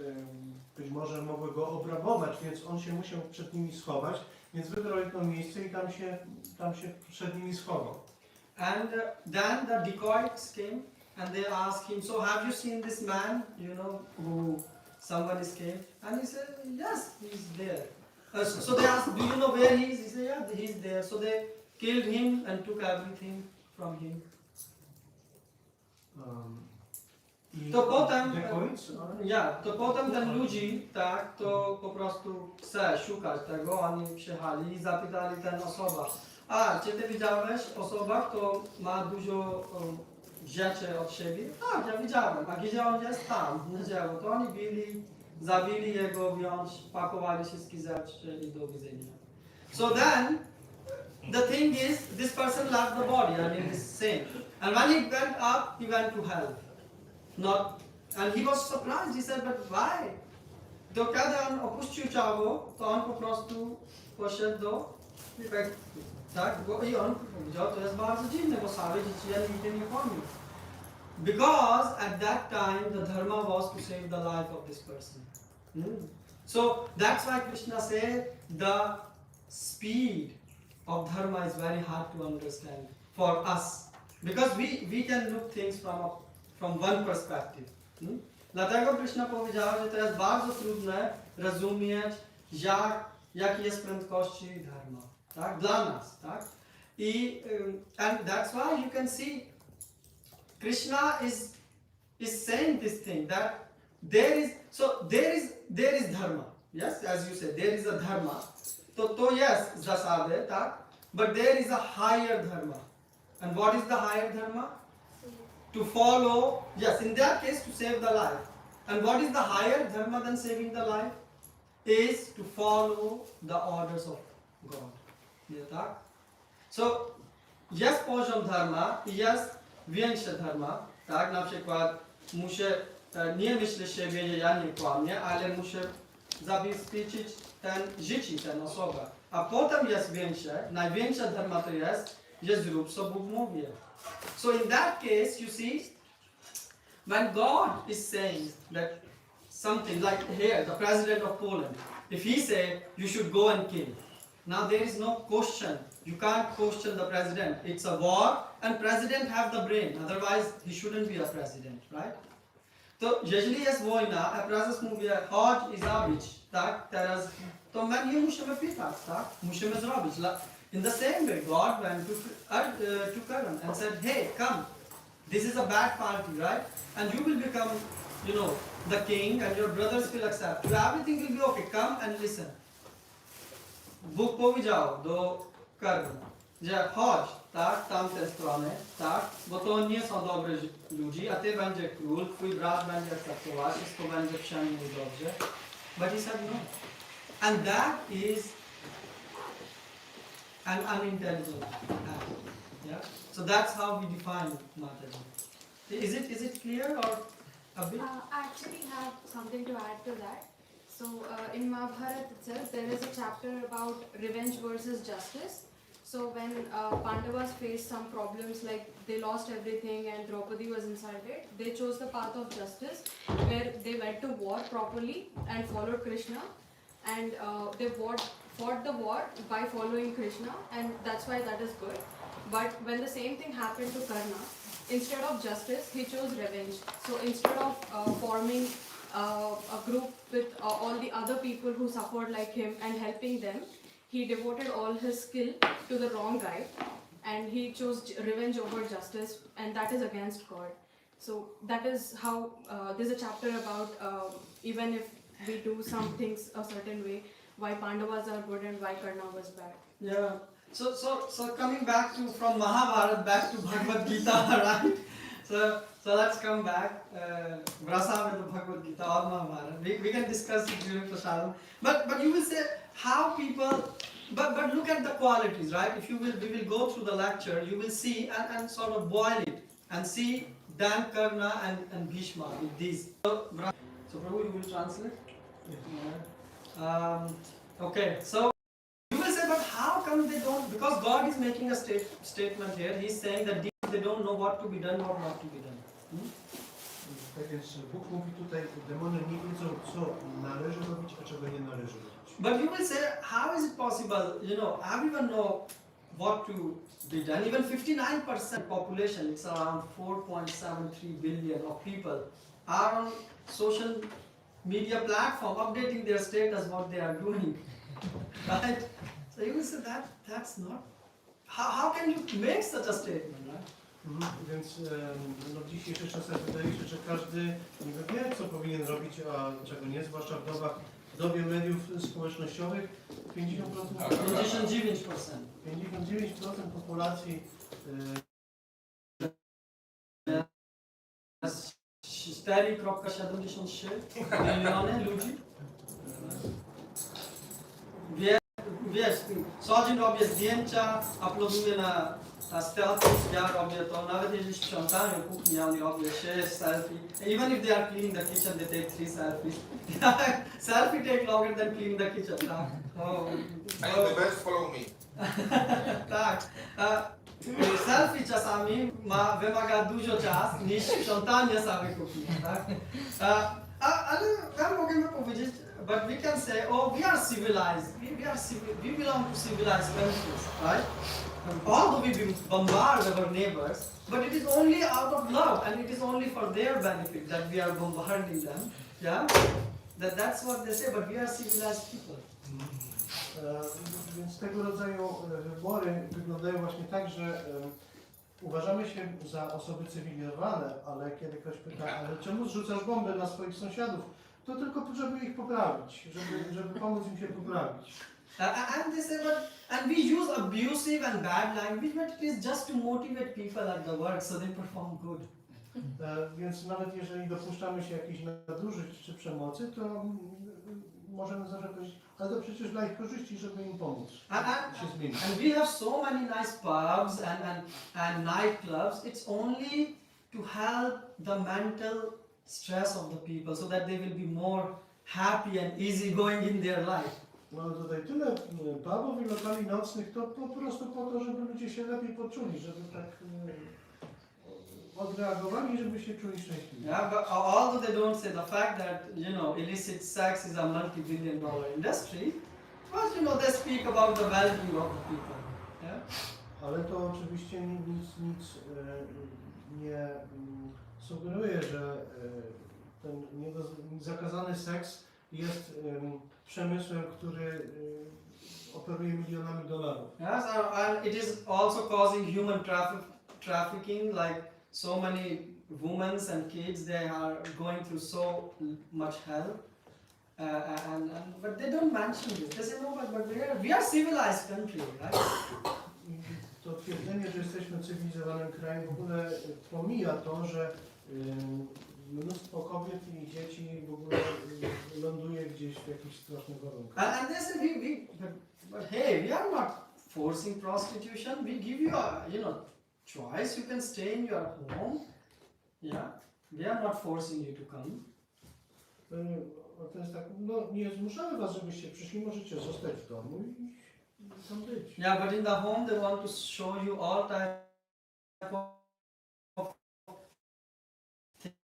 Speaker 3: być może mogły go obrabować, więc on się musiał przed nimi schować, więc wybrał jedno miejsce i tam się przed nimi schował.
Speaker 1: And then the dacoits came and they asked him, so have you seen this man, who someone escaped? And he said, yes, he's there. So they asked, do you know where he is? He said, yeah, he's there. So they killed him and took everything from him. To potem, to potem ten ludzi, tak, to po prostu chce szukać tego, oni przyjechali i zapytali ten osoba, a czy ty widziałeś osoba, kto ma dużo rzeczy od siebie? Tak, ja widziałem, a gdzie on jest? Tam, na dzieło. To oni zabili jego, pakowali wszystkie rzeczy i do widzenia. So then, the thing is, this person left the body, this saint. And when he went up, he went to hell. And he was surprised, he said, but why? To kiedy on opuścił ciało, to on po prostu poszedł do tak? I on powiedział, to jest bardzo dziwne, bo same dzieci nigdy nie pomnił. Because at that time the dharma was to save the life of this person. So that's why Krishna said the speed of dharma is very hard to understand for us. Because we can look things from one perspective. Dlatego Krishna powiedział, że to jest bardzo trudne rozumieć, jaki jest prędkości dharma, tak? Dla nas, tak? And that's why you can see Krishna is saying this thing that there is dharma. Yes, as you said, there is a dharma. To jest zasady, tak? But there is a higher dharma. And what is the higher dharma? To follow, yes, in that case to save the life. And what is the higher dharma than saving the life? Is to follow the orders of God. Nie tak? So, jest poziom dharma i jest większe dharma, tak? Na przykład muszę nie myśleć siebie, że ja nie kłamię, ale muszę zabezpieczyć życie tę osobę. A potem jest większe, największa dharma to jest, że zrób co Bóg mówi. So in that case, you see, when God is saying that something like here, the president of Poland, if he say you should go and kill, now there is no question. You can't question the president. It's a war, and president have the brain. Otherwise, he shouldn't be a president, right? To jeżeli jest wojna, a prezes mówi, chodź i zabić, tak? Teraz to my nie musimy pytać, tak? Musimy zrobić. In the same way, God went to Karan and said, hey, come, this is a bad party, right? And you will become, the king and your brothers will accept you. Everything will be okay. Come and listen. Bóg powiedział do Karna, że chodź, tak, tamte strony, tak, bo to nie są dobrzy ludzie, a ty będzie król, twój brat będzie akceptować, wszystko będzie przynajmniej dobrze. But he said no. And that is an unintelligent act. Yeah? So that's how we define Mataji. Is it clear or a bit?
Speaker 8: I actually have something to add to that. So in Mahabharata itself, there is a chapter about revenge versus justice. So when Pandavas faced some problems, like they lost everything and Draupadi was insulted, they chose the path of justice, where they went to war properly and followed Krishna, and they fought the war by following Krishna, and that's why that is good. But when the same thing happened to Karna, instead of justice, he chose revenge. So instead of forming a group with all the other people who suffered like him and helping them, he devoted all his skill to the wrong guy, and he chose revenge over justice, and that is against God. So that is how there's a chapter about even if we do some things a certain way, why Pandavas are good and why Karna was bad.
Speaker 1: Yeah. So coming back from Mahabharata back to Bhagavad Gita, right? So let's come back. Vrasa with the Bhagavad Gita or Mahabharata. We can discuss it during Prasadam. But you will say how people. But look at the qualities, right? If we will go through the lecture, you will see and sort of boil it and see Dan, Karna and Bhishma with these. So Prabhu, you will translate? Yeah. Okay, so you will say, but how come they don't? Because God is making a statement here. He is saying that they don't know what to be done or not to be done.
Speaker 3: Tak więc Bóg mówi tutaj, demony nie wiedzą, co należy robić, a czego nie należy robić.
Speaker 1: But you will say, how is it possible? Everyone know what to be done. Even 59% population, it's around 4.73 billion of people, are on social media platform updating their status, what they are doing. Right? So you will say that that's not. How can you make such a statement, right?
Speaker 3: Więc no, w dzisiejszych czasach wydaje się, że każdy niby wie, co powinien robić, a czego nie, zwłaszcza w dobie mediów społecznościowych. 50%, 59% populacji
Speaker 1: 4,73 miliony ludzi. Wiesz, codziennie robię zdjęcia, uploaduję na status, ja robię to, nawet jeżeli sprzątają kuchnię, ja robię 6 selfie. Even if they are cleaning the kitchen, they take 3 selfies. Selfie take longer than cleaning the kitchen. Tak.
Speaker 9: I'm the best, follow me.
Speaker 1: Tak. Selfie czasami wymaga dużo czasu niż sprzątanie samej kuchni. Tak? Ale możemy powiedzieć, but we can say, oh, we are civilized. We belong to civilized countries, right? Although we bombard our neighbors, but it is only out of love and it is only for their benefit that we are bombarding them. Yeah? That's what they say, but we are civilized people.
Speaker 3: Więc tego rodzaju wybory wyglądają właśnie tak, że uważamy się za osoby cywilizowane, ale kiedy ktoś pyta, ale czemu zrzucasz bombę na swoich sąsiadów, to tylko żeby ich poprawić, żeby pomóc im się poprawić.
Speaker 1: And they say, and we use abusive and bad language, but it is just to motivate people at the work so they perform good.
Speaker 3: Więc nawet jeżeli dopuszczamy się jakichś nadużyć czy przemocy, to możemy zawsze powiedzieć, ale to przecież dla ich korzyści, żeby im pomóc się zmienić.
Speaker 1: And we have so many nice pubs and nightclubs. It's only to help the mental stress of the people so that they will be more happy and easy going in their life.
Speaker 3: Mamy tutaj tyle pubów i lokali nocnych, to po prostu po to, żeby ludzie się lepiej poczuli, żeby tak odreagowali, żeby się czuli szczęśliwi.
Speaker 1: Yeah, but although they don't say the fact that, illicit sex is a multi-billion-dollar industry, but they speak about the well-being of the people. Yeah?
Speaker 3: Ale to oczywiście nic nie sugeruje, że ten zakazany seks jest przemysłem, który operuje milionami dolarów.
Speaker 1: Yes, and it is also causing human trafficking, like so many women and kids, they are going through so much hell. But they don't mention this. They say, no, but we are civilized country, right?
Speaker 3: To twierdzenie, że jesteśmy cywilizowanym krajem, w ogóle pomija to, że mnóstwo kobiet i dzieci w ogóle ląduje gdzieś w jakichś strasznych warunkach.
Speaker 1: And they say, but hey, we are not forcing prostitution. We give you a, choice. You can stay in your home. Yeah, we are not forcing you to come.
Speaker 3: To jest tak, nie zmuszamy was, żebyście przyszli, możecie zostać w domu i tam być.
Speaker 1: Yeah, but in the home they want to show you all type of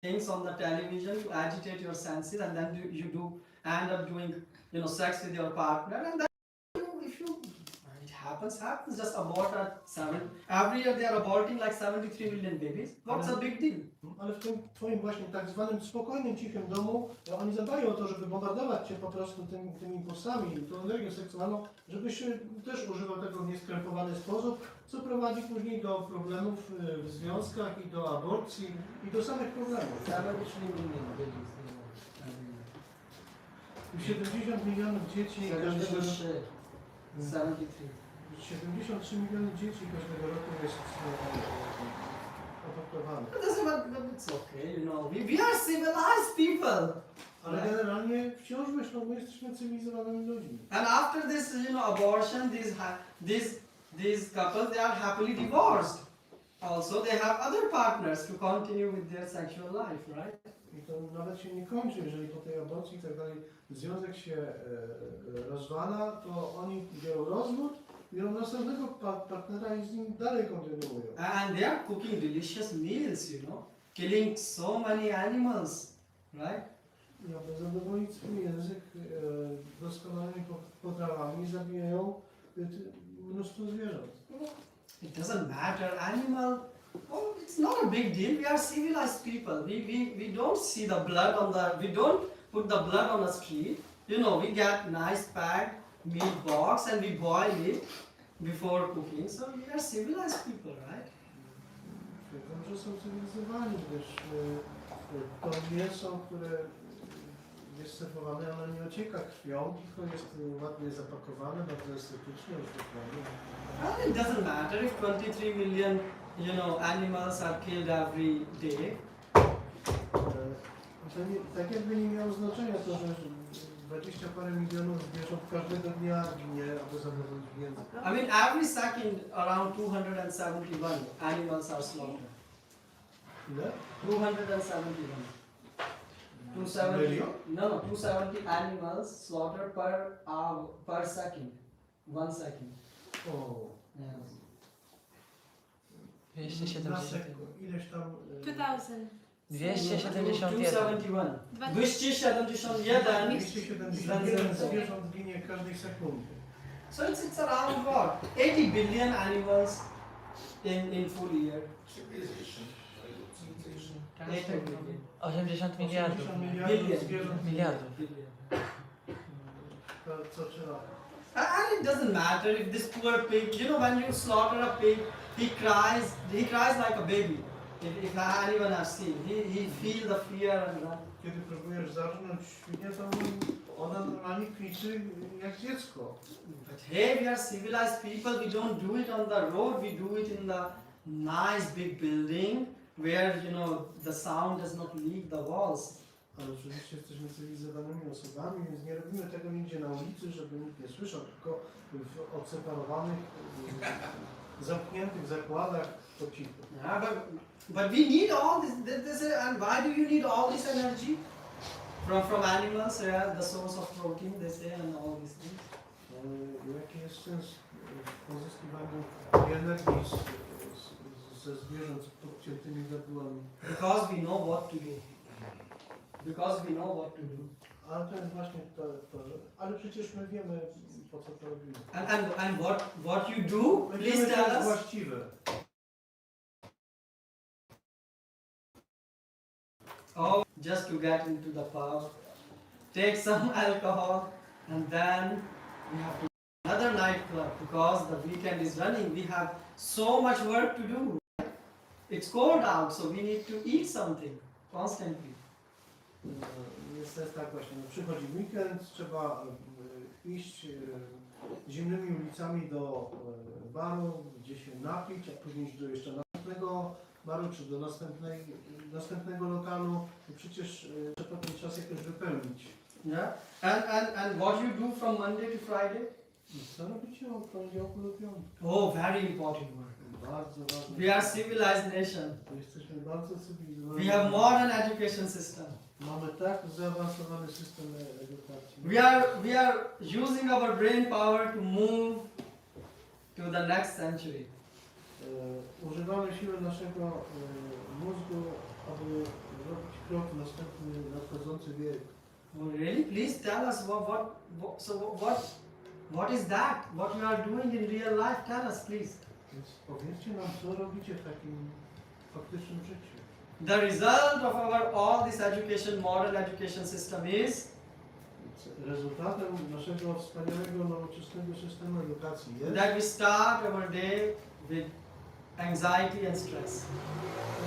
Speaker 1: things on the television to agitate your senses, and then you end up doing, sex with your partner, and then it happens, just abort at 7. Every year they are aborting like 73 million babies. What's a big deal?
Speaker 3: Ale w tym twoim właśnie tak zwanym spokojnym, cichym domu, oni zadbają o to, żeby bombardować cię po prostu tymi impulsami, tą energią seksualną, żebyś też używał tego w nieskrępowany sposób, co prowadzi później do problemów w związkach i do aborcji i do samych problemów. 70 milionów dzieci każdego roku. 73 miliony dzieci każdego roku jest adoptowanych.
Speaker 1: But it's okay, we are civilized people.
Speaker 3: Ale generalnie wciąż myślą, my jesteśmy cywilizowanymi ludźmi.
Speaker 1: And after this, abortion, these couples, they are happily divorced. Also, they have other partners to continue with their sexual life, right?
Speaker 3: I to nawet się nie kończy, jeżeli po tej aborcji i tak dalej związek się rozwala, to oni biorą rozwód, biorą następnego partnera i z nim dalej kontynuują.
Speaker 1: And they are cooking delicious meals, killing so many animals, right?
Speaker 3: I aby zadowolić swój język doskonałymi potrawami, zabijają mnóstwo zwierząt.
Speaker 1: It doesn't matter. Animal, oh, it's not a big deal. We are civilized people. We don't see the blood on the, we don't put the blood on the street. You know, we get nice packed meat box and we boil it before cooking. So we are civilized people, right?
Speaker 3: Twierdzą, że są cywilizowani, gdyż to mięso, które jest serwowane, ono nie ocieka krwią, tylko jest ładnie zapakowane, bardzo estetycznie oświetlone.
Speaker 1: And it doesn't matter if 23 million, animals are killed every day.
Speaker 3: To nie, tak jakby nie miało znaczenia to, że 20 parę milionów zwierząt każdego dnia ginie, aby zadowolić język.
Speaker 1: I mean, every second around 271 animals are slaughtered.
Speaker 3: Ile?
Speaker 1: 271. 270.
Speaker 3: Million?
Speaker 1: No, 270 animals slaughtered per hour, per second. 1 second.
Speaker 3: O.
Speaker 1: Yeah.
Speaker 6: 270.
Speaker 3: Ileś tam...
Speaker 8: 2000.
Speaker 6: 271.
Speaker 1: 271. 271.
Speaker 3: 271 zwierząt ginie każdej sekundy.
Speaker 1: So it's around what? 80 billion animals in full year.
Speaker 2: Civilization. Civilization.
Speaker 1: 80 billion.
Speaker 6: 80 miliardów.
Speaker 3: 80 miliardów zwierząt.
Speaker 6: Miliardów.
Speaker 3: To co trzeba?
Speaker 1: And it doesn't matter if this poor pig, when you slaughter a pig, he cries like a baby. If anyone has seen, he feels the fear and that.
Speaker 3: Kiedy próbujesz zarżnąć świnię, to ona normalnie kwiczy jak dziecko.
Speaker 1: But hey, we are civilized people, we don't do it on the road, we do it in the nice big building where, the sound does not leak the walls.
Speaker 3: Ale oczywiście jesteśmy cywilizowanymi osobami, więc nie robimy tego nigdzie na ulicy, żeby nikt nie słyszał, tylko w odseparowanych, zamkniętych zakładach po cichu.
Speaker 1: Yeah, but we need all this and why do you need all this energy? From animals, the source of protein, they say, and all these things.
Speaker 3: Jaki jest sens w pozyskiwaniu energii ze zwierząt z podciętymi gardłami?
Speaker 1: Because we know what to do. Because we know what to do.
Speaker 3: Ale to jest właśnie to, ale przecież my wiemy, po co to robimy.
Speaker 1: And what you do, please
Speaker 3: To
Speaker 1: tell
Speaker 3: jest
Speaker 1: us.
Speaker 3: właściwe.
Speaker 1: Oh, just to get into the pub, take some alcohol, and then we have to another nightclub because the weekend is running. We have so much work to do. It's cold out, so we need to eat something constantly.
Speaker 3: Jest tak właśnie, przychodzi weekend, trzeba iść zimnymi ulicami do baru, gdzie się napić, a później iść do jeszcze następnego baru, czy do następnego lokalu, i przecież trzeba ten czas jakoś wypełnić.
Speaker 1: Yeah. And what you do from Monday to Friday?
Speaker 3: Co robicie od poniedziałku do piątku?
Speaker 1: Oh, very important work.
Speaker 3: Bardzo ważne.
Speaker 1: We are civilized nation.
Speaker 3: Jesteśmy bardzo cywilizowani.
Speaker 1: We have modern education system.
Speaker 3: Mamy tak zaawansowany system edukacji.
Speaker 1: We are using our brain power to move to the next century.
Speaker 3: Używamy siły naszego mózgu, aby robić krok w następny, nadchodzący wiek.
Speaker 1: Oh, really? Please tell us what is that? What you are doing in real life? Tell us, please.
Speaker 3: Więc powiedzcie nam, co robicie w takim faktycznym życiu.
Speaker 1: The result of all this education, modern education system is
Speaker 3: Rezultatem naszego wspaniałego, nowoczesnego systemu edukacji jest,
Speaker 1: that we start our day with anxiety and stress.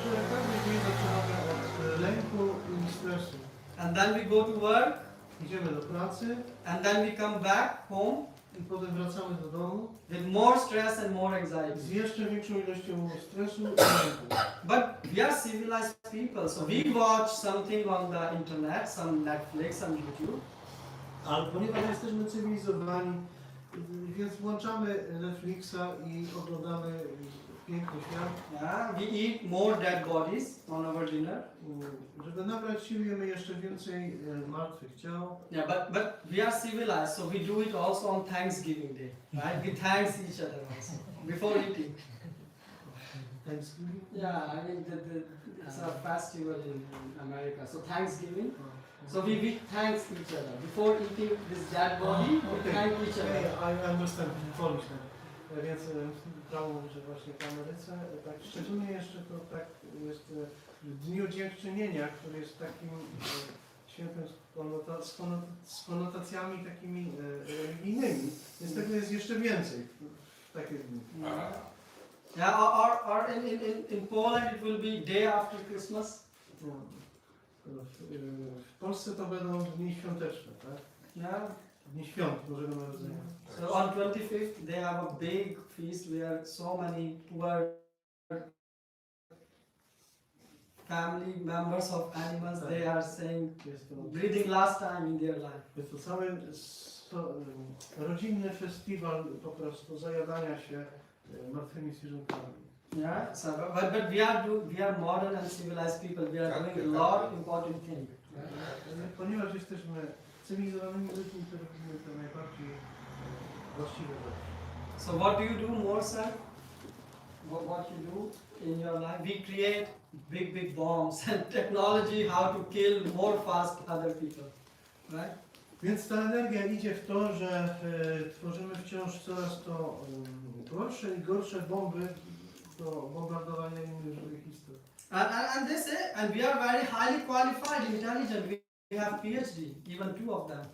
Speaker 3: że każdy dzień zaczynamy od lęku i stresu.
Speaker 1: And then we go to work,
Speaker 3: Idziemy do pracy
Speaker 1: and then we come back home
Speaker 3: i potem wracamy do domu
Speaker 1: with more stress and more
Speaker 3: z
Speaker 1: anxiety.
Speaker 3: jeszcze większą ilością stresu i lęku.
Speaker 1: But we are civilized people, so we watch something on the internet, some Netflix, some YouTube.
Speaker 3: Ale ponieważ jesteśmy cywilizowani, więc włączamy Netflixa i oglądamy piękny świat.
Speaker 1: Yeah, we eat more dead bodies on our dinner.
Speaker 3: Żeby nabrać sił, jemy jeszcze więcej martwych ciał.
Speaker 1: Yeah, but we are civilized, so we do it also on Thanksgiving Day, right? We thanks each other also before eating.
Speaker 3: Thanksgiving?
Speaker 1: Yeah, I mean it's a festival in America, so Thanksgiving. So we thanks each other before eating this dead body. We
Speaker 3: Okay.
Speaker 1: thank each other.
Speaker 3: Okay, I understand Polish now. Więc prawo mówi, że właśnie w Ameryce, tak szczególnie jeszcze to tak jest w Dniu Dziękczynienia, który jest takim świętem z konotacjami takimi religijnymi, więc tego jest jeszcze więcej w takie dni.
Speaker 1: Yeah, or in Poland it will be day after Christmas.
Speaker 3: W Polsce to będą dni świąteczne, tak?
Speaker 1: Yeah.
Speaker 3: Dni świąt Bożego Narodzenia.
Speaker 1: So on 25th they have a big feast where so many poor family members of animals they are saying
Speaker 3: Jest to,
Speaker 1: breathing last time in their life.
Speaker 3: jest to cały rodzinny festiwal po prostu zajadania się martwymi zwierzętami.
Speaker 1: Yeah. So but we are modern and civilized people. We are doing a lot of important things.
Speaker 3: Ponieważ jesteśmy cywilizowanymi ludźmi, to robimy to najbardziej właściwe rzeczy.
Speaker 1: So what do you do more, sir? What you do in your life? We create big bombs and technology how to kill more fast other people, right?
Speaker 3: Więc ta energia idzie w to, że tworzymy wciąż coraz to gorsze i gorsze bomby do bombardowania innych żywych istot.
Speaker 1: And they say, and we are very highly qualified, intelligent. We have PhD, even 2 of them.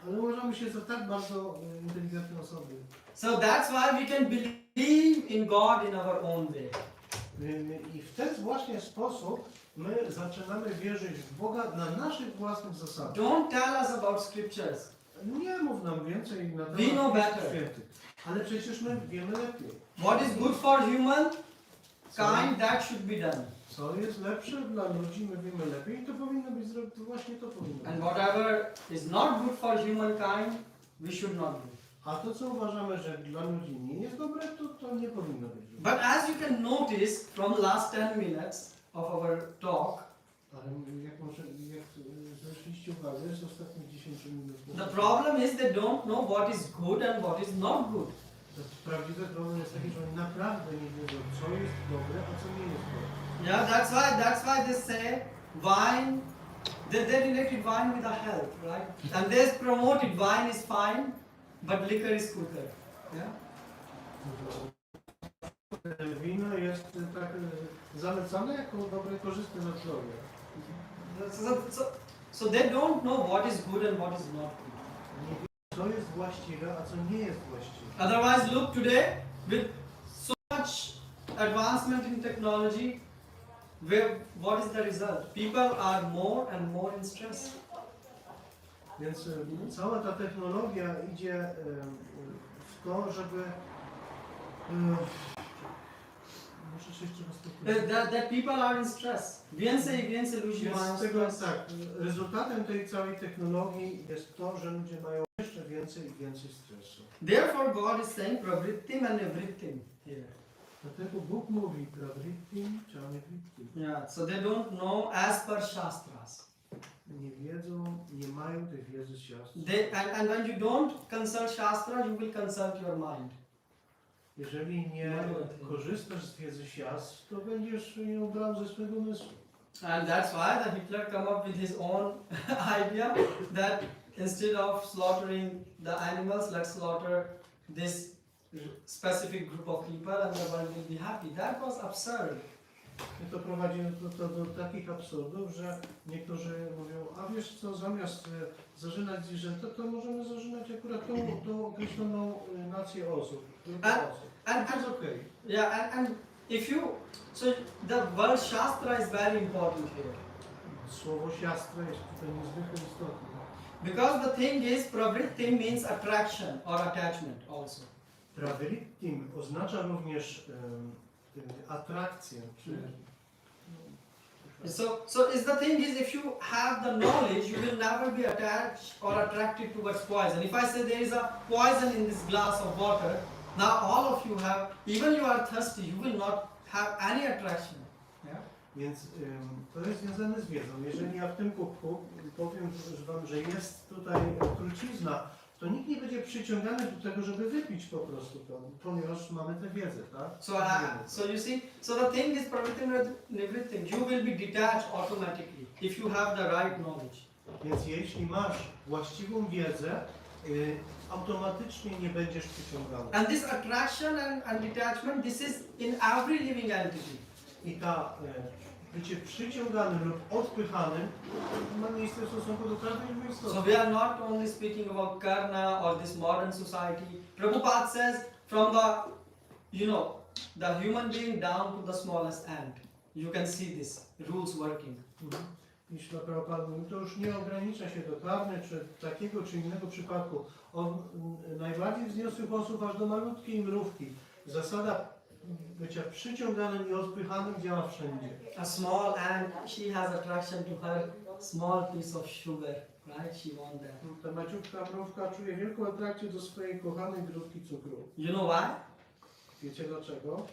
Speaker 3: Ale uważamy się za tak bardzo inteligentne osoby.
Speaker 1: So that's why we can believe in God in our own way.
Speaker 3: I w ten właśnie sposób my zaczynamy wierzyć w Boga na naszych własnych zasadach.
Speaker 1: Don't tell us about scriptures.
Speaker 3: Nie mów nam więcej na
Speaker 1: We know
Speaker 3: temat
Speaker 1: better.
Speaker 3: Pism Świętych, ale przecież my wiemy lepiej.
Speaker 1: What is good for human kind, that should be done.
Speaker 3: Co jest lepsze dla ludzi, my wiemy lepiej i to powinno być zrobione, to właśnie to powinno być.
Speaker 1: And whatever is not good for humankind, we should not do.
Speaker 3: A to, co uważamy, że dla ludzi nie jest dobre, to nie powinno być dobre.
Speaker 1: But as you can notice from last 10 minutes of our talk,
Speaker 3: Ale jak zwróciliście uwagę z ostatnich 10 minut,
Speaker 1: the problem is they don't know what is good and what is not good.
Speaker 3: to prawdziwy problem jest taki, że oni naprawdę nie wiedzą, co jest dobre, a co nie jest dobre.
Speaker 1: Yeah, that's why they say wine, they related wine with our health, right? And they promoted wine is fine, but liquor is quicker. Yeah?
Speaker 3: Wino jest tak zalecane jako dobre, korzystne dla zdrowia.
Speaker 1: So they don't know what is good and what is not good.
Speaker 3: Nie wiedzą, co jest właściwe, a co nie jest właściwe.
Speaker 1: Otherwise, look today, with so much advancement in technology, what is the result? People are more and more in stress.
Speaker 3: Więc cała ta technologia idzie w to, żeby muszę się jeszcze raz powtórzyć.
Speaker 1: That people are in stress. Więcej i więcej ludzi mają
Speaker 3: Więc tego,
Speaker 1: stres.
Speaker 3: tak, rezultatem tej całej technologii jest to, że ludzie mają jeszcze więcej i więcej stresu.
Speaker 1: Therefore, God is saying pravrittim and everything here.
Speaker 3: Dlatego Bóg mówi pravrittim czy anivrittim.
Speaker 1: Yeah, so they don't know as per Shastras.
Speaker 3: Nie wiedzą, nie mają tej wiedzy z siastr.
Speaker 1: And when you don't consult Shastra, you will consult your mind.
Speaker 3: Jeżeli nie korzystasz z wiedzy siastr, to będziesz ją brał ze swego umysłu.
Speaker 1: And that's why the Hitler come up with his own idea that instead of slaughtering the animals, let's slaughter this specific group of people and the world will be happy. That was absurd.
Speaker 3: I to prowadzi do takich absurdów, że niektórzy mówią, a wiesz co, zamiast zażynać zwierzęta, to możemy zażynać akurat tą określoną nację osób.
Speaker 1: And
Speaker 3: To jest okej.
Speaker 1: Yeah, and if you, so the word Shastra is very important here.
Speaker 3: Słowo siastra jest tutaj niezwykle istotne.
Speaker 1: Because the thing is, pravrittim means attraction or attachment also.
Speaker 3: Pravrittim oznacza również atrakcję.
Speaker 1: So is the thing is, if you have the knowledge, you will never be attached or attracted towards poison. If I say there is a poison in this glass of water, now all of you have, even you are thirsty, you will not have any attraction. Yeah?
Speaker 3: Więc to jest związane z wiedzą. Jeżeli ja w tym kubku powiem wam, że jest tutaj trucizna, to nikt nie będzie przyciągany do tego, żeby wypić po prostu to, ponieważ mamy tę wiedzę, tak?
Speaker 1: So you see, so the thing is pravrittim and everything. You will be detached automatically if you have the right knowledge.
Speaker 3: Więc jeśli masz właściwą wiedzę, automatycznie nie będziesz przyciągany.
Speaker 1: And this attraction and detachment, this is in every living entity.
Speaker 3: I ta bycie przyciąganym lub odpychanym ma miejsce w stosunku do każdej żywej
Speaker 1: So
Speaker 3: istoty.
Speaker 1: we are not only speaking about karma or this modern society. Prabhupada says from the, the human being down to the smallest ant. You can see this rules working.
Speaker 3: Jeśli Prabhupada mówi, to już nie ogranicza się do karmy, czy takiego czy innego przypadku. Od najbardziej wzniosłych osób aż do malutkiej mrówki. Zasada bycia przyciąganym i odpychanym działa wszędzie.
Speaker 1: A small ant, she has attraction to her small piece of sugar, right? She wants that.
Speaker 3: Ta maciutka mrówka czuje wielką atrakcję do swojej kochanej grudki cukru.
Speaker 1: You know why?
Speaker 3: Wiecie dlaczego?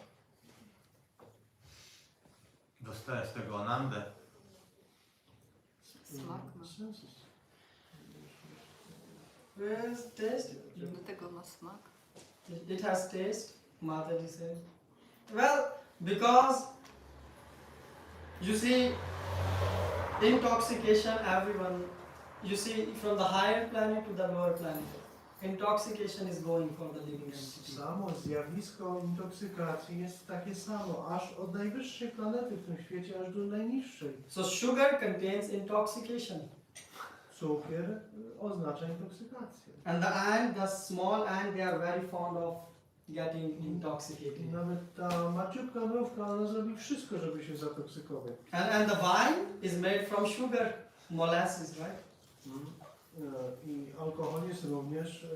Speaker 2: Dostaję z tego Anandę.
Speaker 6: Smak ma.
Speaker 1: Where is taste?
Speaker 6: Do tego ma smak.
Speaker 1: It has taste, Mataji said. Well, because you see, intoxication, everyone, you see from the higher planet to the lower planet, intoxication is going for the living entity.
Speaker 3: Samo zjawisko intoksykacji jest takie samo, aż od najwyższej planety w tym świecie, aż do najniższej.
Speaker 1: So sugar contains intoxication.
Speaker 3: Cukier oznacza intoksykację.
Speaker 1: And the ant, the small ant, they are very fond of getting
Speaker 3: I
Speaker 1: intoxicated.
Speaker 3: nawet ta maciutka mrówka, ona zrobi wszystko, żeby się zatoksykować.
Speaker 1: And the wine is made from sugar, molasses, right?
Speaker 3: I alkohol jest również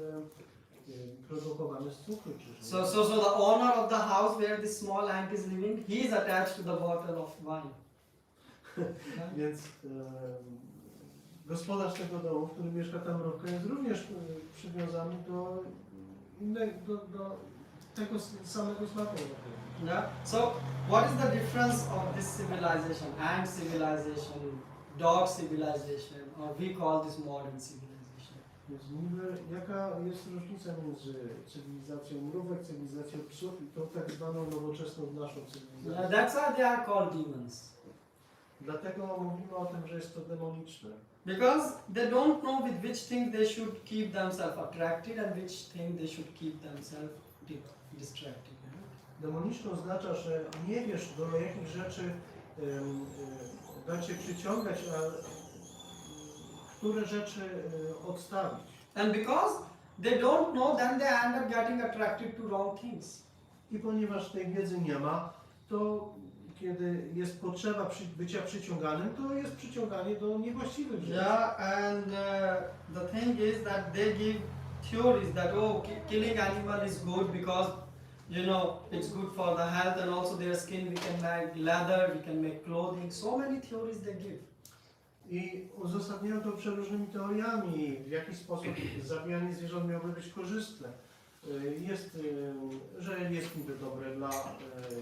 Speaker 3: produkowany z cukru.
Speaker 1: So the owner of the house where this small ant is living, he is attached to the bottle of wine.
Speaker 3: Więc gospodarz tego domu, w którym mieszka ta mrówka, jest również przywiązany do tego samego smaku.
Speaker 1: Yeah. So what is the difference of this civilization, ant civilization, dog civilization, or we call this modern civilization?
Speaker 3: Więc niby jaka jest różnica między cywilizacją mrówek, cywilizacją psów i tą tak zwaną nowoczesną naszą cywilizacją?
Speaker 1: Yeah, that's why they are called demons.
Speaker 3: Dlatego mówimy o tym, że jest to demoniczne.
Speaker 1: Because they don't know with which thing they should keep themselves attracted and which thing they should keep themselves distracted.
Speaker 3: Demoniczne oznacza, że nie wiesz, do jakich rzeczy da cię przyciągać, a które rzeczy odstawić.
Speaker 1: And because they don't know, then they end up getting attracted to wrong things.
Speaker 3: I ponieważ tej wiedzy nie ma, to kiedy jest potrzeba bycia przyciąganym, to jest przyciąganie do niewłaściwych rzeczy.
Speaker 1: Yeah, and the thing is that they give theories that killing animal is good because it's good for the health and also their skin we can make leather, we can make clothing. So many theories they give.
Speaker 3: I uzasadniają to przeróżnymi teoriami, w jaki sposób zabijanie zwierząt miałoby być korzystne. Że jest niby dobre dla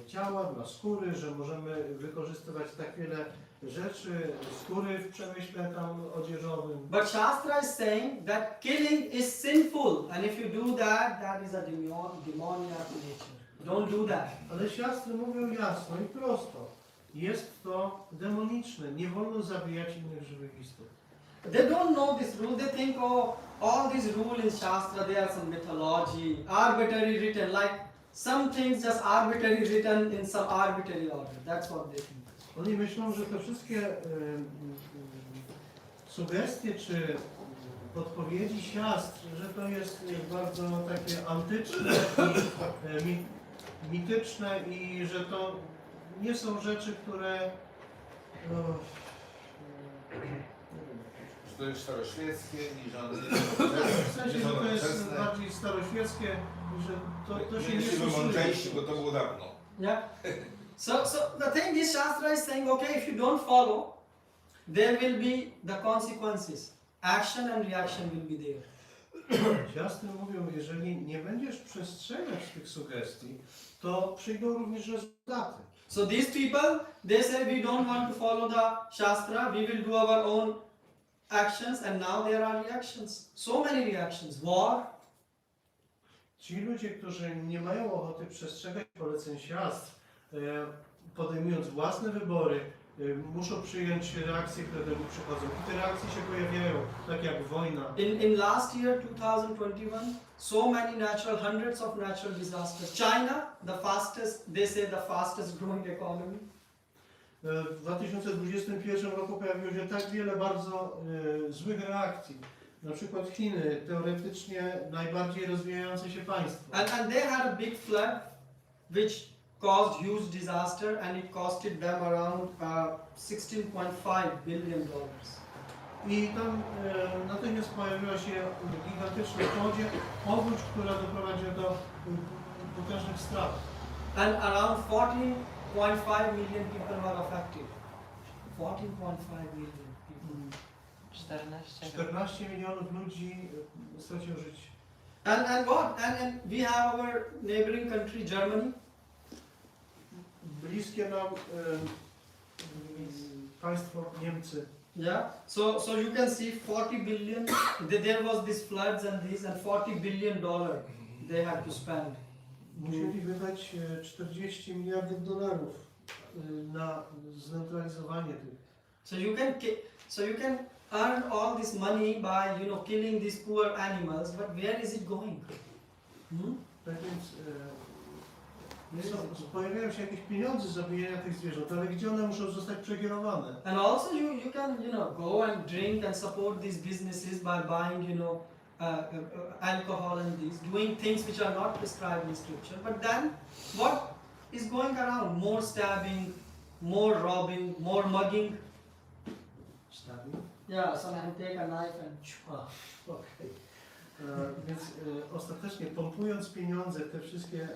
Speaker 3: ciała, dla skóry, że możemy wykorzystywać tak wiele rzeczy, skóry w przemyśle tam odzieżowym.
Speaker 1: But Shastra is saying that killing is sinful, and if you do that, that is a demoniac nature. Don't do that.
Speaker 3: Ale siastry mówią jasno i prosto. Jest to demoniczne, nie wolno zabijać innych żywych istot.
Speaker 1: They don't know this rule. They think, all these rules in Shastra, they are some mythology, arbitrary written, like some things just arbitrary written in some arbitrary order. That's what they think.
Speaker 3: Oni myślą, że te wszystkie sugestie czy podpowiedzi siastr, że to jest bardzo takie antyczne i mityczne i że to nie są rzeczy, które
Speaker 2: Że to jest staroświeckie i że one
Speaker 3: w sensie, że to jest bardziej staroświeckie i że to się nie
Speaker 2: byliśmy
Speaker 3: stosuje.
Speaker 2: mądrzejsi, bo to było dawno.
Speaker 1: Yeah. So the thing is, Shastra is saying, okay, if you don't follow, there will be the consequences. Action and reaction will be there.
Speaker 3: Siastry mówią, jeżeli nie będziesz przestrzegać tych sugestii, to przyjdą również rezultaty.
Speaker 1: So these people, they say we don't want to follow the Shastra, we will do our own actions, and now there are reactions. So many reactions. War.
Speaker 3: Ci ludzie, którzy nie mają ochoty przestrzegać poleceń siastr, podejmując własne wybory, muszą przyjąć reakcje, które do nich przychodzą. I te reakcje się pojawiają, tak jak wojna.
Speaker 1: In last year, 2021, so many hundreds of natural disasters. China, the fastest, they say the fastest growing economy.
Speaker 3: W 2021 roku pojawiło się tak wiele bardzo złych reakcji. Na przykład Chiny, teoretycznie najbardziej rozwijające się państwo.
Speaker 1: And they had a big flood which caused huge disaster, and it costed them around $16.5 billion.
Speaker 3: I tam natychmiast pojawiła się gigantyczna powódź, która doprowadziła do potężnych strat.
Speaker 1: And around 14.5 million people were affected. 14.5 million people.
Speaker 3: 14 milionów ludzi straciło życie.
Speaker 1: And what? And we have our neighboring country, Germany.
Speaker 3: Bliskie nam państwo Niemcy.
Speaker 1: Yeah. So you can see 40 billion. There was this floods and this, and $40 billion they had to spend.
Speaker 3: Musieli wydać 40 miliardów dolarów na zneutralizowanie tych.
Speaker 1: So you can earn all this money by killing these poor animals, but where is it going?
Speaker 3: Tak więc pojawiają się jakieś pieniądze z zabijania tych zwierząt, ale gdzie one muszą zostać przekierowane?
Speaker 1: And also you can go and drink and support these businesses by buying alcohol and these, doing things which are not prescribed in scripture. But then what is going around? More stabbing, more robbing, more mugging.
Speaker 3: Stabbing?
Speaker 1: Yeah, someone take a knife and
Speaker 3: Okay. Więc ostatecznie pompując pieniądze, te wszystkie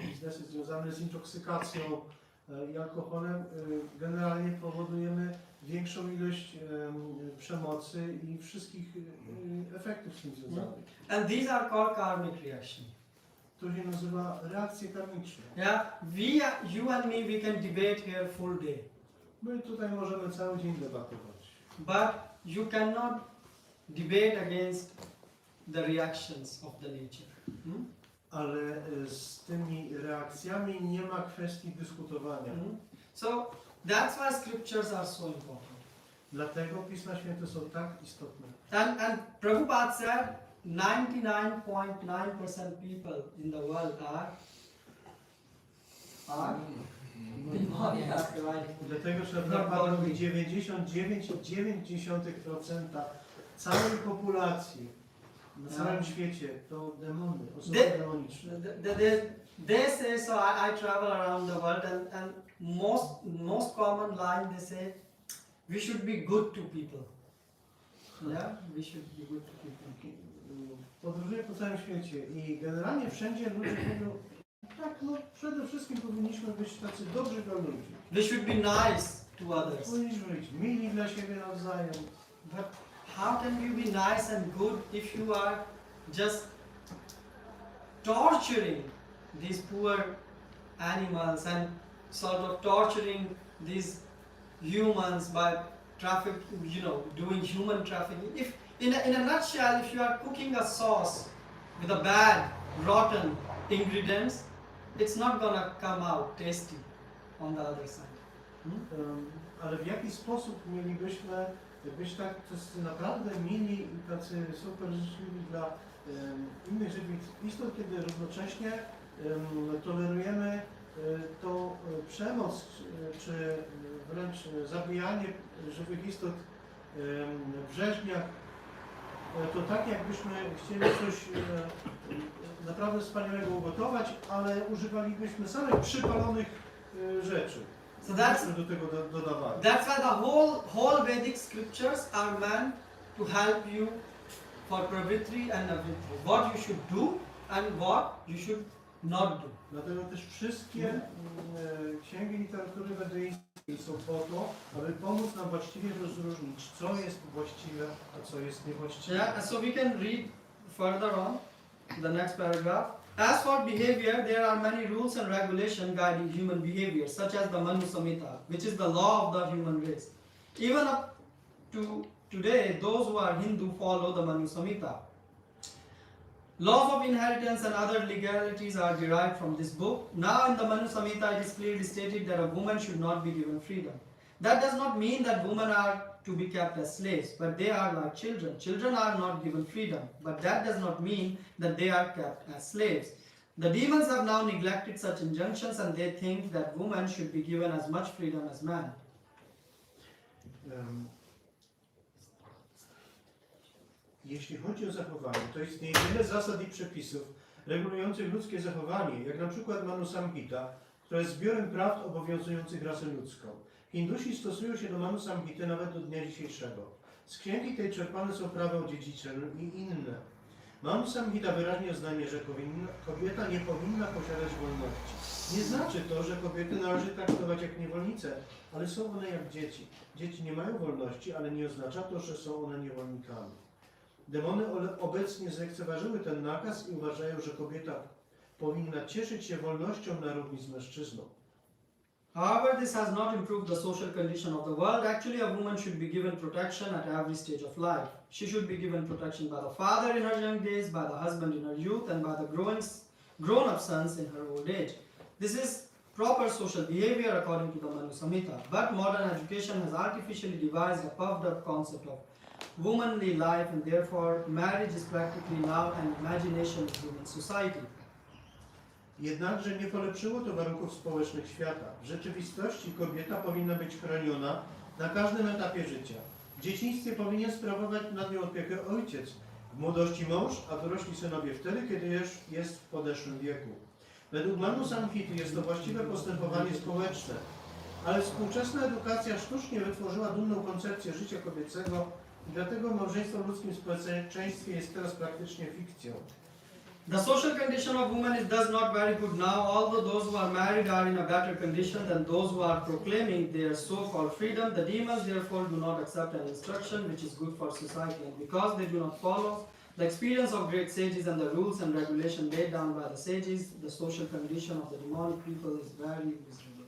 Speaker 3: biznesy związane z intoksykacją i alkoholem, generalnie powodujemy większą ilość przemocy i wszystkich efektów z tym związanych.
Speaker 1: And these are called karmic reactions.
Speaker 3: To się nazywa reakcje karmiczne.
Speaker 1: Yeah, you and me, we can debate here full day.
Speaker 3: My tutaj możemy cały dzień debatować.
Speaker 1: But you cannot debate against the reactions of the nature.
Speaker 3: Ale z tymi reakcjami nie ma kwestii dyskutowania.
Speaker 1: So that's why scriptures are so important.
Speaker 3: Dlatego Pisma Święte są tak istotne.
Speaker 1: And Prabhupada said 99.9% people in the world are demoniac, right?
Speaker 3: Dlatego, że Prabhupada mówi 99,9% całej populacji na całym świecie to demony, osoby demoniczne.
Speaker 1: They say, so I travel around the world, and most common line they say, we should be good to people. Yeah, we should be good to people.
Speaker 3: Podróżuję po całym świecie i generalnie wszędzie ludzie mówią, tak, no przede wszystkim powinniśmy być tacy dobrzy dla ludzi.
Speaker 1: We should be nice to others.
Speaker 3: Powinniśmy być mili dla siebie nawzajem.
Speaker 1: But how can you be nice and good if you are just torturing these poor animals and sort of torturing these humans by doing human trafficking? If in a nutshell, if you are cooking a sauce with a bad, rotten ingredients, it's not gonna come out tasty on the other side.
Speaker 3: Ale w jaki sposób mielibyśmy być tak naprawdę mili i tacy super życzliwi dla innych żywych istot, kiedy równocześnie tolerujemy tą przemoc czy wręcz zabijanie żywych istot w rzeźniach, to tak jakbyśmy chcieli coś naprawdę wspaniałego ugotować, ale używalibyśmy samych przypalonych rzeczy.
Speaker 1: So
Speaker 3: do tego dodawali.
Speaker 1: that's why the whole Vedic scriptures are meant to help you for pravritri and navritri. What you should do and what you should not do.
Speaker 3: Dlatego też wszystkie księgi literatury wedyjskiej są po to, aby pomóc nam właściwie rozróżnić, co jest właściwe, a co jest niewłaściwe.
Speaker 1: Yeah, so we can read further on the next paragraph. As for behavior, there are many rules and regulations guiding human behavior, such as the Manu Samhita, which is the law of the human race. Even up to today, those who are Hindu follow the Manu Samhita. Laws of inheritance and other legalities are derived from this book. Now in the Manu Samhita, it is clearly stated that a woman should not be given freedom. That does not mean that women are to be kept as slaves, but they are like children. Children are not given freedom, but that does not mean that they are kept as slaves. The demons have now neglected such injunctions and they think that women should be given as much freedom as men.
Speaker 3: Jeśli chodzi o zachowanie, to istnieje wiele zasad i przepisów regulujących ludzkie zachowanie, jak na przykład Manu Samhita, która jest zbiorem prawd obowiązujących rasę ludzką. Hindusi stosują się do Manu Samhity nawet do dnia dzisiejszego. Z księgi tej czerpane są prawa odziedziczone i inne. Manu Samhita wyraźnie oznajmia, że kobieta nie powinna posiadać wolności. Nie znaczy to, że kobiety należy traktować jak niewolnice, ale są one jak dzieci. Dzieci nie mają wolności, ale nie oznacza to, że są one niewolnikami. Demony obecnie zlekceważyły ten nakaz i uważają, że kobieta powinna cieszyć się wolnością na równi z mężczyzną.
Speaker 1: However, this has not improved the social condition of the world. Actually, a woman should be given protection at every stage of life. She should be given protection by the father in her young days, by the husband in her youth, and by the grown-up sons in her old age. This is proper social behavior according to the Manu Samhita. But modern education has artificially devised a puffed-up concept of womanly life, and therefore marriage is practically now an imagination of human society.
Speaker 3: Jednakże nie polepszyło to warunków społecznych świata. W rzeczywistości kobieta powinna być chroniona na każdym etapie życia. W dzieciństwie powinien sprawować nad nią opiekę ojciec, w młodości mąż, a dorośli synowie wtedy, kiedy już jest w podeszłym wieku. Według Manu Samhity jest to właściwe postępowanie społeczne, ale współczesna edukacja sztucznie wytworzyła dumną koncepcję życia kobiecego i dlatego małżeństwo w ludzkim społeczeństwie jest teraz praktycznie fikcją.
Speaker 1: The social condition of women is thus not very good now, although those who are married are in a better condition than those who are proclaiming their so-called freedom. The demons therefore do not accept an instruction which is good for society, and because they do not follow the experience of great sages and the rules and regulations laid down by the sages, the social condition of the demonic people is very miserable.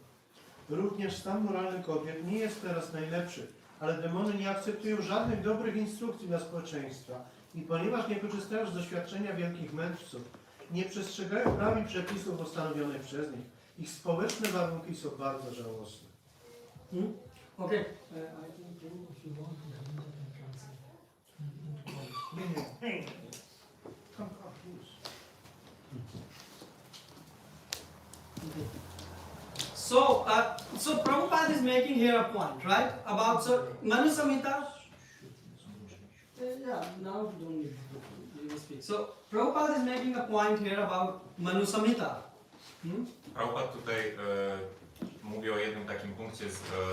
Speaker 3: Również stan moralny kobiet nie jest teraz najlepszy, ale demony nie akceptują żadnych dobrych instrukcji dla społeczeństwa. I ponieważ nie korzystają z doświadczenia wielkich mędrców, nie przestrzegają praw i przepisów ustanowionych przez nich, ich społeczne warunki są bardzo żałosne.
Speaker 1: Okay.
Speaker 6: I think if you want to translate.
Speaker 1: So Prabhupada is making here a point, right? About Manu Samhita. Yeah, now you don't need to speak. So Prabhupada is making a point here about Manu Samhita.
Speaker 10: Prabhupada tutaj mówi o jednym takim punkcie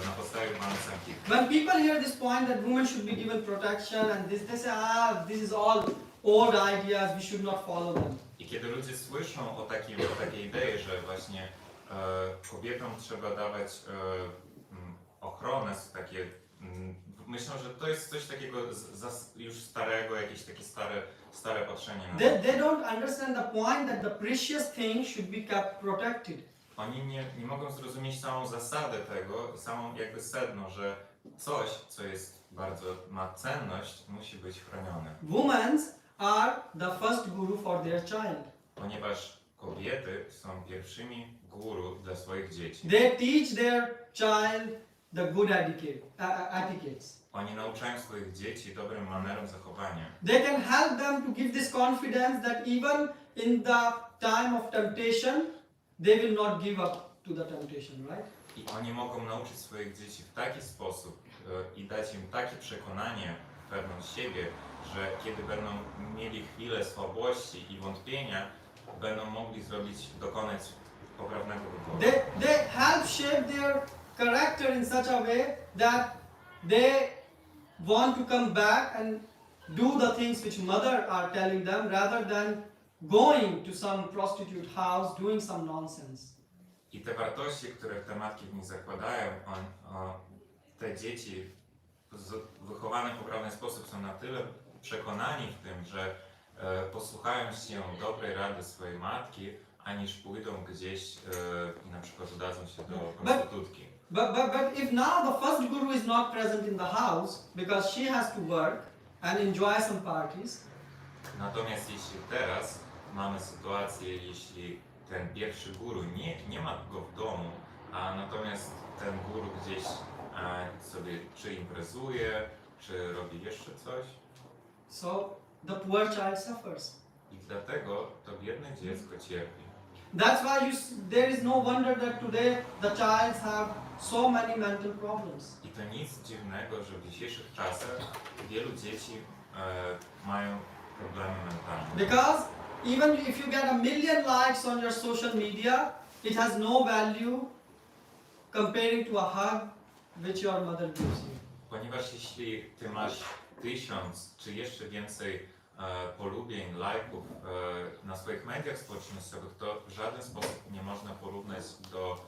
Speaker 10: na podstawie Manu Samhity.
Speaker 1: When people hear this point that women should be given protection and they say, this is all old ideas, we should not follow them.
Speaker 10: I kiedy ludzie słyszą o takiej idei, że właśnie kobietom trzeba dawać ochronę, takie, myślą, że to jest coś takiego już starego, jakieś takie stare patrzenie na to.
Speaker 1: They don't understand the point that the precious things should be kept protected.
Speaker 10: Oni nie mogą zrozumieć samą zasadę tego, samą jakby sedno, że coś, co jest ma cenność, musi być chronione.
Speaker 1: Women are the first guru for their child.
Speaker 10: Ponieważ kobiety są pierwszymi guru dla swoich dzieci.
Speaker 1: They teach their child the good etiquettes.
Speaker 10: Oni nauczają swoich dzieci dobrym manerom zachowania.
Speaker 1: They can help them to give this confidence that even in the time of temptation, they will not give up to the temptation, right?
Speaker 10: I oni mogą nauczyć swoich dzieci w taki sposób i dać im takie przekonanie wewnątrz siebie, że kiedy będą mieli chwilę słabości i wątpienia, będą mogli dokonać poprawnego wyboru.
Speaker 1: They help shape their character in such a way that they want to come back and do the things which mother are telling them rather than going to some prostitute house doing some nonsense.
Speaker 10: I te wartości, które te matki w nich zakładają, te dzieci wychowane w poprawny sposób są na tyle przekonani w tym, że posłuchają się dobrej rady swojej matki, aniż pójdą gdzieś i na przykład udadzą się do prostytutki.
Speaker 1: But if now the first guru is not present in the house because she has to work and enjoy some parties.
Speaker 10: Natomiast jeśli teraz mamy sytuację, jeśli ten pierwszy guru nie ma go w domu, a natomiast ten guru gdzieś sobie czy imprezuje, czy robi jeszcze coś.
Speaker 1: So the poor child suffers.
Speaker 10: I dlatego to biedne dziecko cierpi.
Speaker 1: That's why there is no wonder that today the childs have so many mental problems.
Speaker 10: I to nic dziwnego, że w dzisiejszych czasach wielu dzieci mają problemy mentalne.
Speaker 1: Because even if you get 1 million likes on your social media, it has no value comparing to a hug which your mother gives you.
Speaker 10: Ponieważ jeśli ty masz 1000 czy jeszcze więcej polubień, lajków na swoich mediach społecznościowych, to w żaden sposób nie można porównać do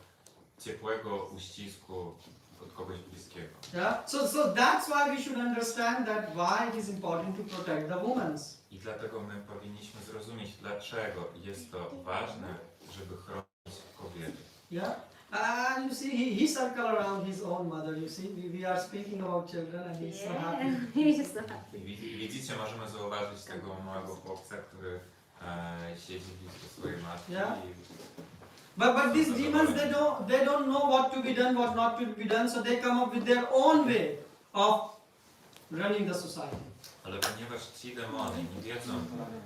Speaker 10: ciepłego uścisku od kogoś bliskiego.
Speaker 1: Yeah. So that's why we should understand that why it is important to protect the women.
Speaker 10: I dlatego my powinniśmy zrozumieć, dlaczego jest to ważne, żeby chronić kobiety.
Speaker 1: Yeah. And you see, he circle around his own mother. You see, we are speaking about children, and he's so happy.
Speaker 5: He's so happy.
Speaker 10: Widzicie, możemy zauważyć tego małego chłopca, który siedzi blisko swojej matki.
Speaker 1: Yeah.
Speaker 10: I
Speaker 1: But these demons, they don't know what to be done, what not to be done, so they come up with their own way of running the society.
Speaker 10: Ale ponieważ ci demony nie wiedzą,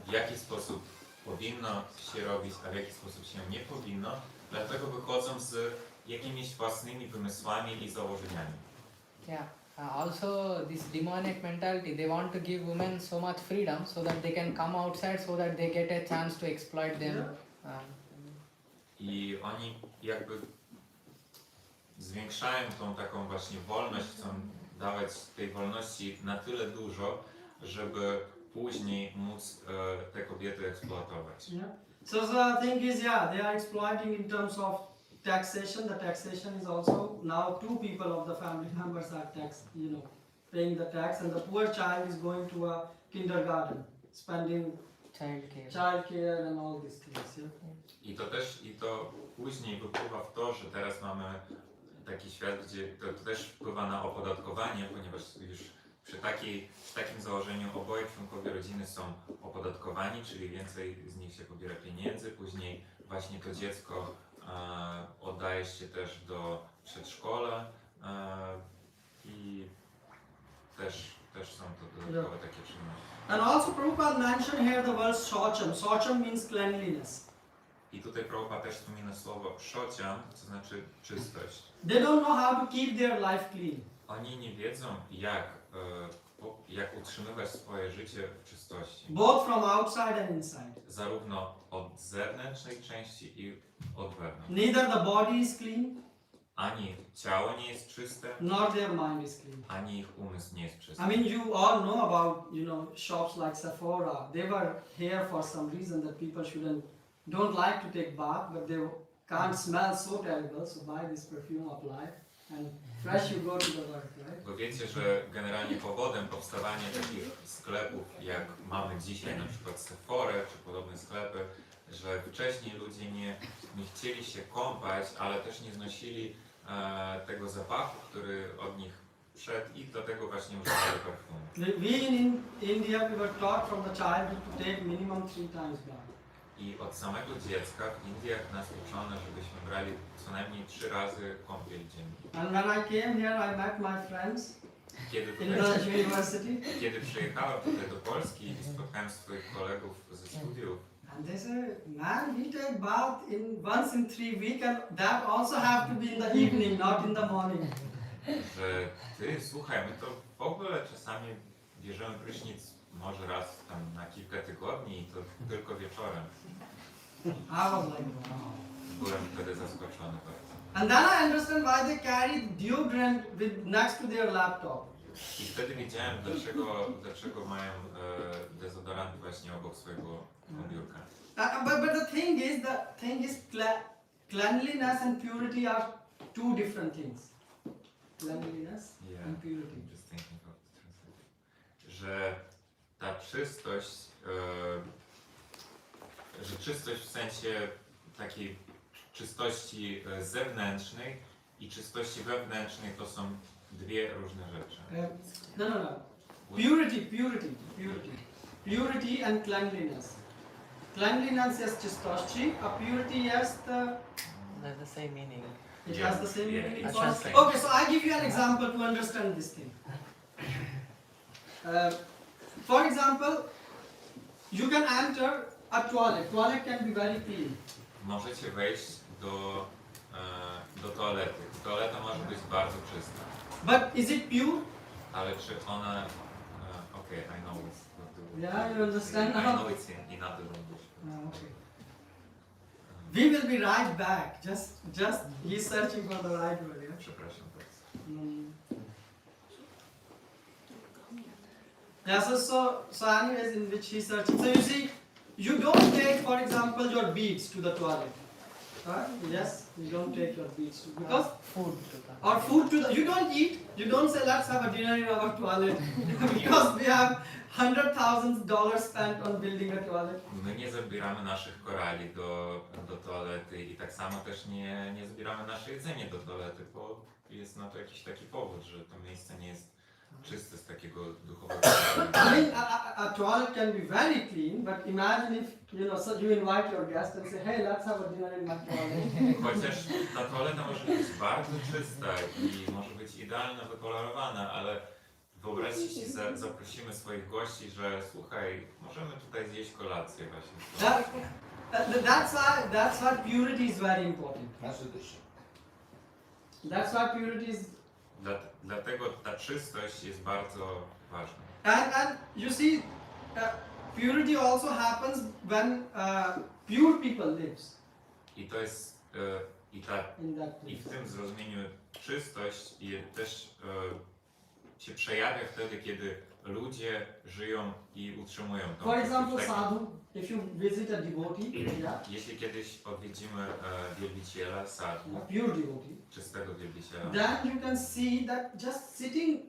Speaker 10: w jaki sposób powinno się robić, a w jaki sposób się nie powinno, dlatego wychodzą z jakimiś własnymi wymysłami i założeniami.
Speaker 6: Yeah. Also, this demonic mentality, they want to give women so much freedom so that they can come outside, so that they get a chance to exploit them.
Speaker 10: I oni jakby zwiększają tą taką właśnie wolność, chcą dawać tej wolności na tyle dużo, żeby później móc te kobiety eksploatować.
Speaker 1: Yeah. So the thing is, yeah, they are exploiting in terms of taxation. The taxation is also now 2 people of the family members are paying the tax, and the poor child is going to a kindergarten, spending childcare and all these things. Yeah.
Speaker 10: I to później wypływa w to, że teraz mamy taki świat, gdzie to też wpływa na opodatkowanie, ponieważ już przy takim założeniu oboje członkowie rodziny są opodatkowani, czyli więcej z nich się pobiera pieniędzy, później właśnie to dziecko oddaje się też do przedszkola i też są to dodatkowe takie czynności.
Speaker 1: And also Prabhupada mentioned here the word shaucham. Shaucham means cleanliness.
Speaker 10: I tutaj Prabhupada też wspomina słowo szociam, co znaczy czystość.
Speaker 1: They don't know how to keep their life clean.
Speaker 10: Oni nie wiedzą jak utrzymywać swoje życie w czystości.
Speaker 1: Both from outside and inside.
Speaker 10: Zarówno od zewnętrznej części i od wewnątrz.
Speaker 1: Neither the body is clean,
Speaker 10: Ani ciało nie jest czyste,
Speaker 1: nor their mind is clean.
Speaker 10: ani ich umysł nie jest czysty.
Speaker 1: I mean, you all know about, shops like Sephora. They were here for some reason that people don't like to take bath, but they can't smell so terrible, so buy this perfume, apply, and fresh you go to the work, right?
Speaker 10: Bo wiecie, że generalnie powodem powstawania takich sklepów, jak mamy dzisiaj, na przykład Sephora czy podobne sklepy, że wcześniej ludzie nie chcieli się kąpać, ale też nie znosili tego zapachu, który od nich szedł, i dlatego właśnie używali perfumu.
Speaker 1: We in India, we were taught from the childhood to take minimum 3 times bath.
Speaker 10: I od samego dziecka w Indiach nas uczono, żebyśmy brali co najmniej 3 razy kąpiel dziennie.
Speaker 1: And when I came here, I met my friends
Speaker 10: Kiedy
Speaker 1: in the university.
Speaker 10: Kiedy przyjechałem tutaj do Polski i spotkałem swoich kolegów ze studiów,
Speaker 1: And they said, man, we take bath once in 3 weeks, and that also have to be in the evening, not in the morning.
Speaker 10: że słuchaj, my to w ogóle czasami bierzemy prysznic może raz tam na kilka tygodni i to tylko wieczorem.
Speaker 1: I was like, wow.
Speaker 10: Byłem wtedy zaskoczony bardzo.
Speaker 1: And then I understand why they carry deodorant next to their laptop.
Speaker 10: I wtedy wiedziałem, dlaczego mają dezodorant właśnie obok swojego kombiurka.
Speaker 1: But the thing is, cleanliness and purity are 2 different things. Cleanliness and purity.
Speaker 10: Just thinking of the translation. Że ta czystość, że czystość w sensie takiej czystości zewnętrznej i czystości wewnętrznej to są 2 różne rzeczy.
Speaker 1: No. Purity and cleanliness. Cleanliness jest czystości, a purity jest
Speaker 6: the same meaning.
Speaker 1: It
Speaker 10: Yeah.
Speaker 1: has the same
Speaker 10: Yeah,
Speaker 1: meaning.
Speaker 10: it's
Speaker 1: for-
Speaker 10: the same.
Speaker 1: Okay, so I give you an example to understand this thing. For example, you can enter a toilet. Toilet can be very clean.
Speaker 10: Możecie wejść do toalety. Toaleta może być bardzo czysta,
Speaker 1: But is it pure?
Speaker 10: ale czy ona... Okay, I know it's what the word.
Speaker 1: Yeah, you understand
Speaker 10: I
Speaker 1: now?
Speaker 10: know it's in other language.
Speaker 1: Okay. We will be right back. Just he's searching for the right word. Yeah?
Speaker 10: Przepraszam bardzo.
Speaker 1: Yeah. So anyways, in which he's searching. So you see, you don't take, for example, your beads to the toilet. Right? Yes, you don't take your beads to, because
Speaker 6: Food.
Speaker 1: or food to the, you don't eat. You don't say let's have a dinner in our toilet because we have $100,000 spent on building a toilet.
Speaker 10: My nie zabieramy naszych korali do toalety i tak samo też nie zabieramy nasze jedzenie do toalety, bo jest na to jakiś taki powód, że to miejsce nie jest czyste z takiego duchowego
Speaker 1: I mean, a toilet can be very clean, but imagine if so you invite your guest and say, hey, let's have a dinner in my toilet.
Speaker 10: Chociaż ta toaleta może być bardzo czysta i może być idealnie wykolorowana, ale wyobraźcie się, zaprosimy swoich gości, że słuchaj, możemy tutaj zjeść kolację właśnie.
Speaker 1: That's why purity is very important. That's why purity is.
Speaker 10: Dlatego ta czystość jest bardzo ważna.
Speaker 1: And you see, purity also happens when pure people lives
Speaker 10: I to jest
Speaker 1: in that
Speaker 10: i w
Speaker 1: place.
Speaker 10: tym zrozumieniu czystość też się przejawia wtedy, kiedy ludzie żyją i utrzymują tą
Speaker 1: For
Speaker 10: czystość.
Speaker 1: example, sadhu, if you visit a devotee, yeah,
Speaker 10: Jeśli kiedyś odwiedzimy wielbiciela, sadhu,
Speaker 1: a pure devotee,
Speaker 10: czystego wielbiciela,
Speaker 1: then you can see that just sitting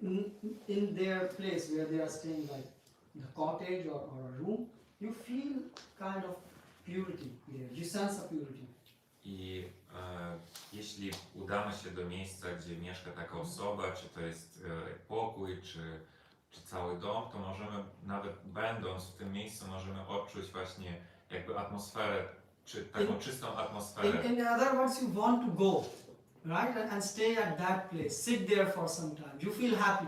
Speaker 1: in their place where they are staying, like the cottage or a room, you feel kind of purity there. You sense a purity.
Speaker 10: i jeśli udamy się do miejsca, gdzie mieszka taka osoba, czy to jest pokój, czy cały dom, to możemy, nawet będąc w tym miejscu, możemy odczuć właśnie jakby atmosferę, czy taką czystą atmosferę.
Speaker 1: In other words, you want to go, right, and stay at that place, sit there for some time. You feel happy.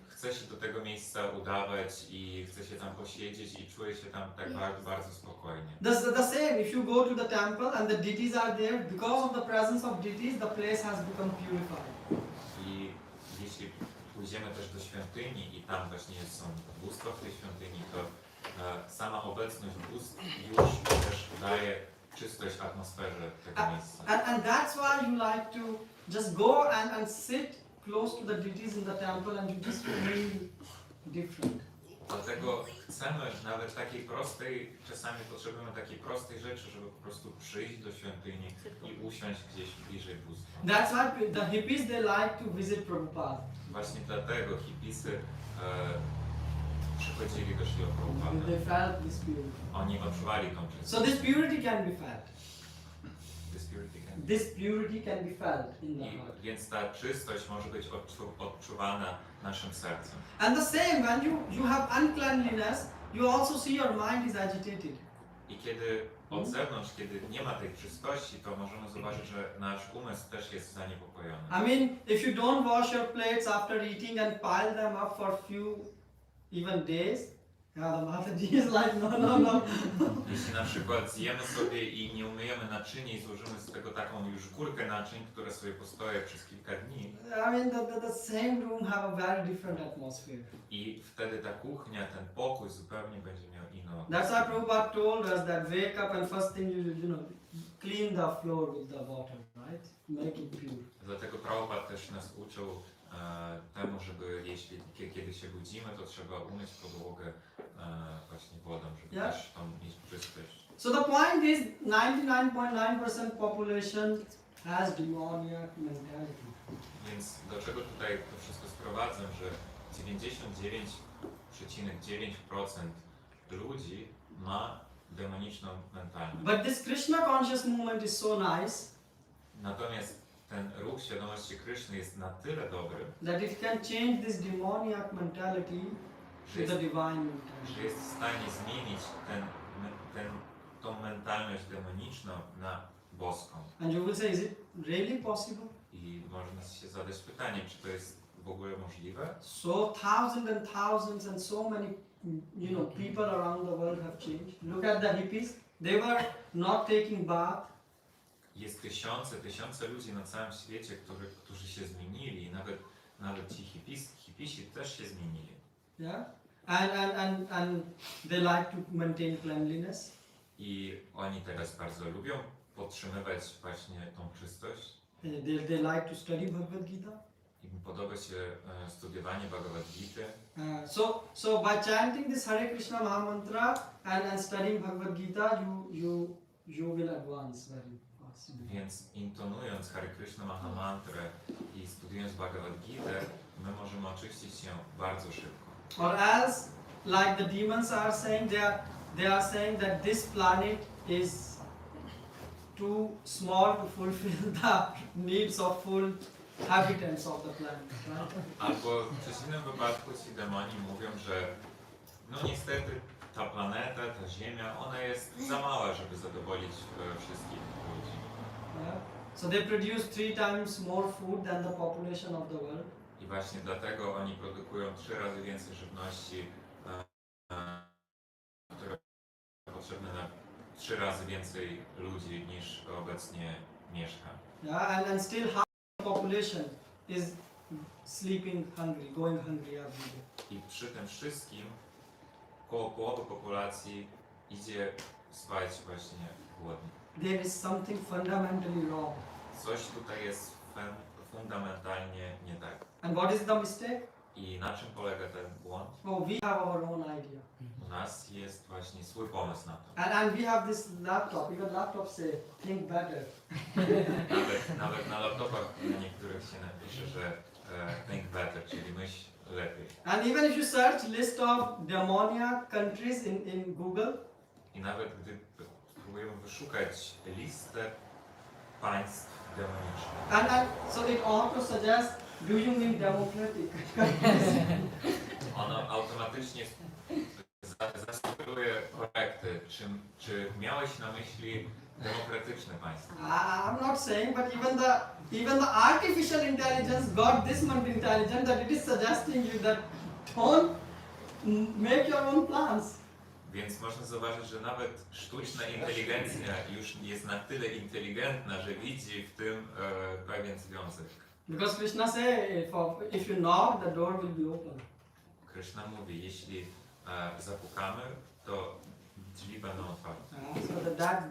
Speaker 10: Chce się do tego miejsca udawać i chce się tam posiedzieć i czuje się tam tak bardzo, bardzo spokojnie.
Speaker 1: The same, if you go to the temple and the deities are there, because of the presence of deities, the place has become purified.
Speaker 10: I jeśli pójdziemy też do świątyni i tam właśnie są bóstwa w tej świątyni, to sama obecność bóstw już też daje czystość atmosferze tego miejsca.
Speaker 1: And that's why you like to just go and sit close to the deities in the temple and you just feel different.
Speaker 10: Dlatego chcemy nawet takiej prostej, czasami potrzebujemy takiej prostej rzeczy, żeby po prostu przyjść do świątyni i usiąść gdzieś bliżej bóstwa.
Speaker 1: That's why the hippies, they like to visit Prabhupada.
Speaker 10: Właśnie dlatego hipisy przychodzili do Śrila Prabhupada.
Speaker 1: They felt this purity.
Speaker 10: Oni odczuwali tą czystość.
Speaker 1: So this purity can be felt.
Speaker 10: This
Speaker 1: This
Speaker 10: purity can
Speaker 1: purity can be felt in the
Speaker 10: I
Speaker 1: heart.
Speaker 10: więc ta czystość może być odczuwana naszym sercem.
Speaker 1: And the same, when you have uncleanliness, you also see your mind is agitated.
Speaker 10: I kiedy od zewnątrz, kiedy nie ma tej czystości, to możemy zobaczyć, że nasz umysł też jest zaniepokojony.
Speaker 1: I mean, if you don't wash your plates after eating and pile them up for few even days, yeah, the Mataji is like, no.
Speaker 10: Jeśli na przykład zjemy sobie i nie umyjemy naczyń i złożymy z tego taką już górkę naczyń, które sobie postoją przez kilka dni,
Speaker 1: I mean, the same room have a very different atmosphere.
Speaker 10: i wtedy ta kuchnia, ten pokój zupełnie będzie miał inną.
Speaker 1: That's why Prabhupada told us that wake up and first thing you clean the floor with the water, right? Make it pure.
Speaker 10: Dlatego Prabhupada też nas uczył temu, żeby kiedy się budzimy, to trzeba umyć podłogę właśnie wodą, żeby
Speaker 1: Yeah.
Speaker 10: też tam mieć czystość.
Speaker 1: So the point is 99.9% population has demoniac mentality.
Speaker 10: Więc do czego tutaj to wszystko sprowadzam, że 99,9% ludzi ma demoniczną mentalność.
Speaker 1: But this Krishna conscious movement is so nice
Speaker 10: Natomiast ten ruch świadomości Kryszny jest na tyle dobry,
Speaker 1: that it can change this demoniac mentality to the divine
Speaker 10: że
Speaker 1: mentality.
Speaker 10: jest w stanie zmienić tą mentalność demoniczną na boską.
Speaker 1: And you will say, is it really possible?
Speaker 10: I można się zadać pytanie, czy to jest w ogóle możliwe?
Speaker 1: So thousands and so many, people around the world have changed. Look at the hippies. They were not taking bath.
Speaker 10: Jest tysiące ludzi na całym świecie, którzy się zmienili. Nawet ci hipisi też się zmienili.
Speaker 1: Yeah. And they like to maintain cleanliness.
Speaker 10: I oni teraz bardzo lubią podtrzymywać właśnie tą czystość.
Speaker 1: They like to study Bhagavad Gita.
Speaker 10: Im podoba się studiowanie Bhagavad Gita.
Speaker 1: So by chanting this Hare Krishna Maha Mantra and studying Bhagavad Gita, you will advance very fast.
Speaker 10: Więc intonując Hare Krishna Maha Mantrę i studiując Bhagavad Gita, my możemy oczyścić się bardzo szybko.
Speaker 1: Or as like the demons are saying, they are saying that this planet is too small to fulfill the needs of full habitants of the planet. Right?
Speaker 10: Albo w przeciwnym wypadku ci demoni mówią, że no niestety ta planeta, ta Ziemia, ona jest za mała, żeby zadowolić wszystkich ludzi.
Speaker 1: Yeah. So they produce 3 times more food than the population of the world.
Speaker 10: I właśnie dlatego oni produkują 3 razy więcej żywności, które potrzebne na 3 razy więcej ludzi niż obecnie mieszka.
Speaker 1: Yeah, and still half the population is sleeping hungry, going hungry every day.
Speaker 10: I przy tym wszystkim koło połowy populacji idzie spać właśnie głodny.
Speaker 1: There is something fundamentally wrong.
Speaker 10: Coś tutaj jest fundamentalnie nie tak.
Speaker 1: And what is the mistake?
Speaker 10: I na czym polega ten błąd?
Speaker 1: Oh, we have our own idea.
Speaker 10: U nas jest właśnie swój pomysł na to.
Speaker 1: And we have this laptop. Even laptops say, think better.
Speaker 10: Nawet na laptopach niektórych się napisze, że think better, czyli myśl lepiej.
Speaker 1: And even if you search list of demoniac countries in Google,
Speaker 10: I nawet gdy próbujemy wyszukać listę państw demonicznych,
Speaker 1: and so it auto suggests, do you mean democratic countries?
Speaker 10: ono automatycznie zasugeruje korekty. Czy miałeś na myśli demokratyczne państwo?
Speaker 1: I'm not saying, but even the artificial intelligence got this much intelligent that it is suggesting you that don't make your own plans.
Speaker 10: Więc można zauważyć, że nawet sztuczna inteligencja już jest na tyle inteligentna, że widzi w tym pewien związek.
Speaker 1: Because Krishna say, if you knock, the door will be open.
Speaker 10: Krishna mówi, jeśli zapukamy, to drzwi będą otwarte.
Speaker 1: So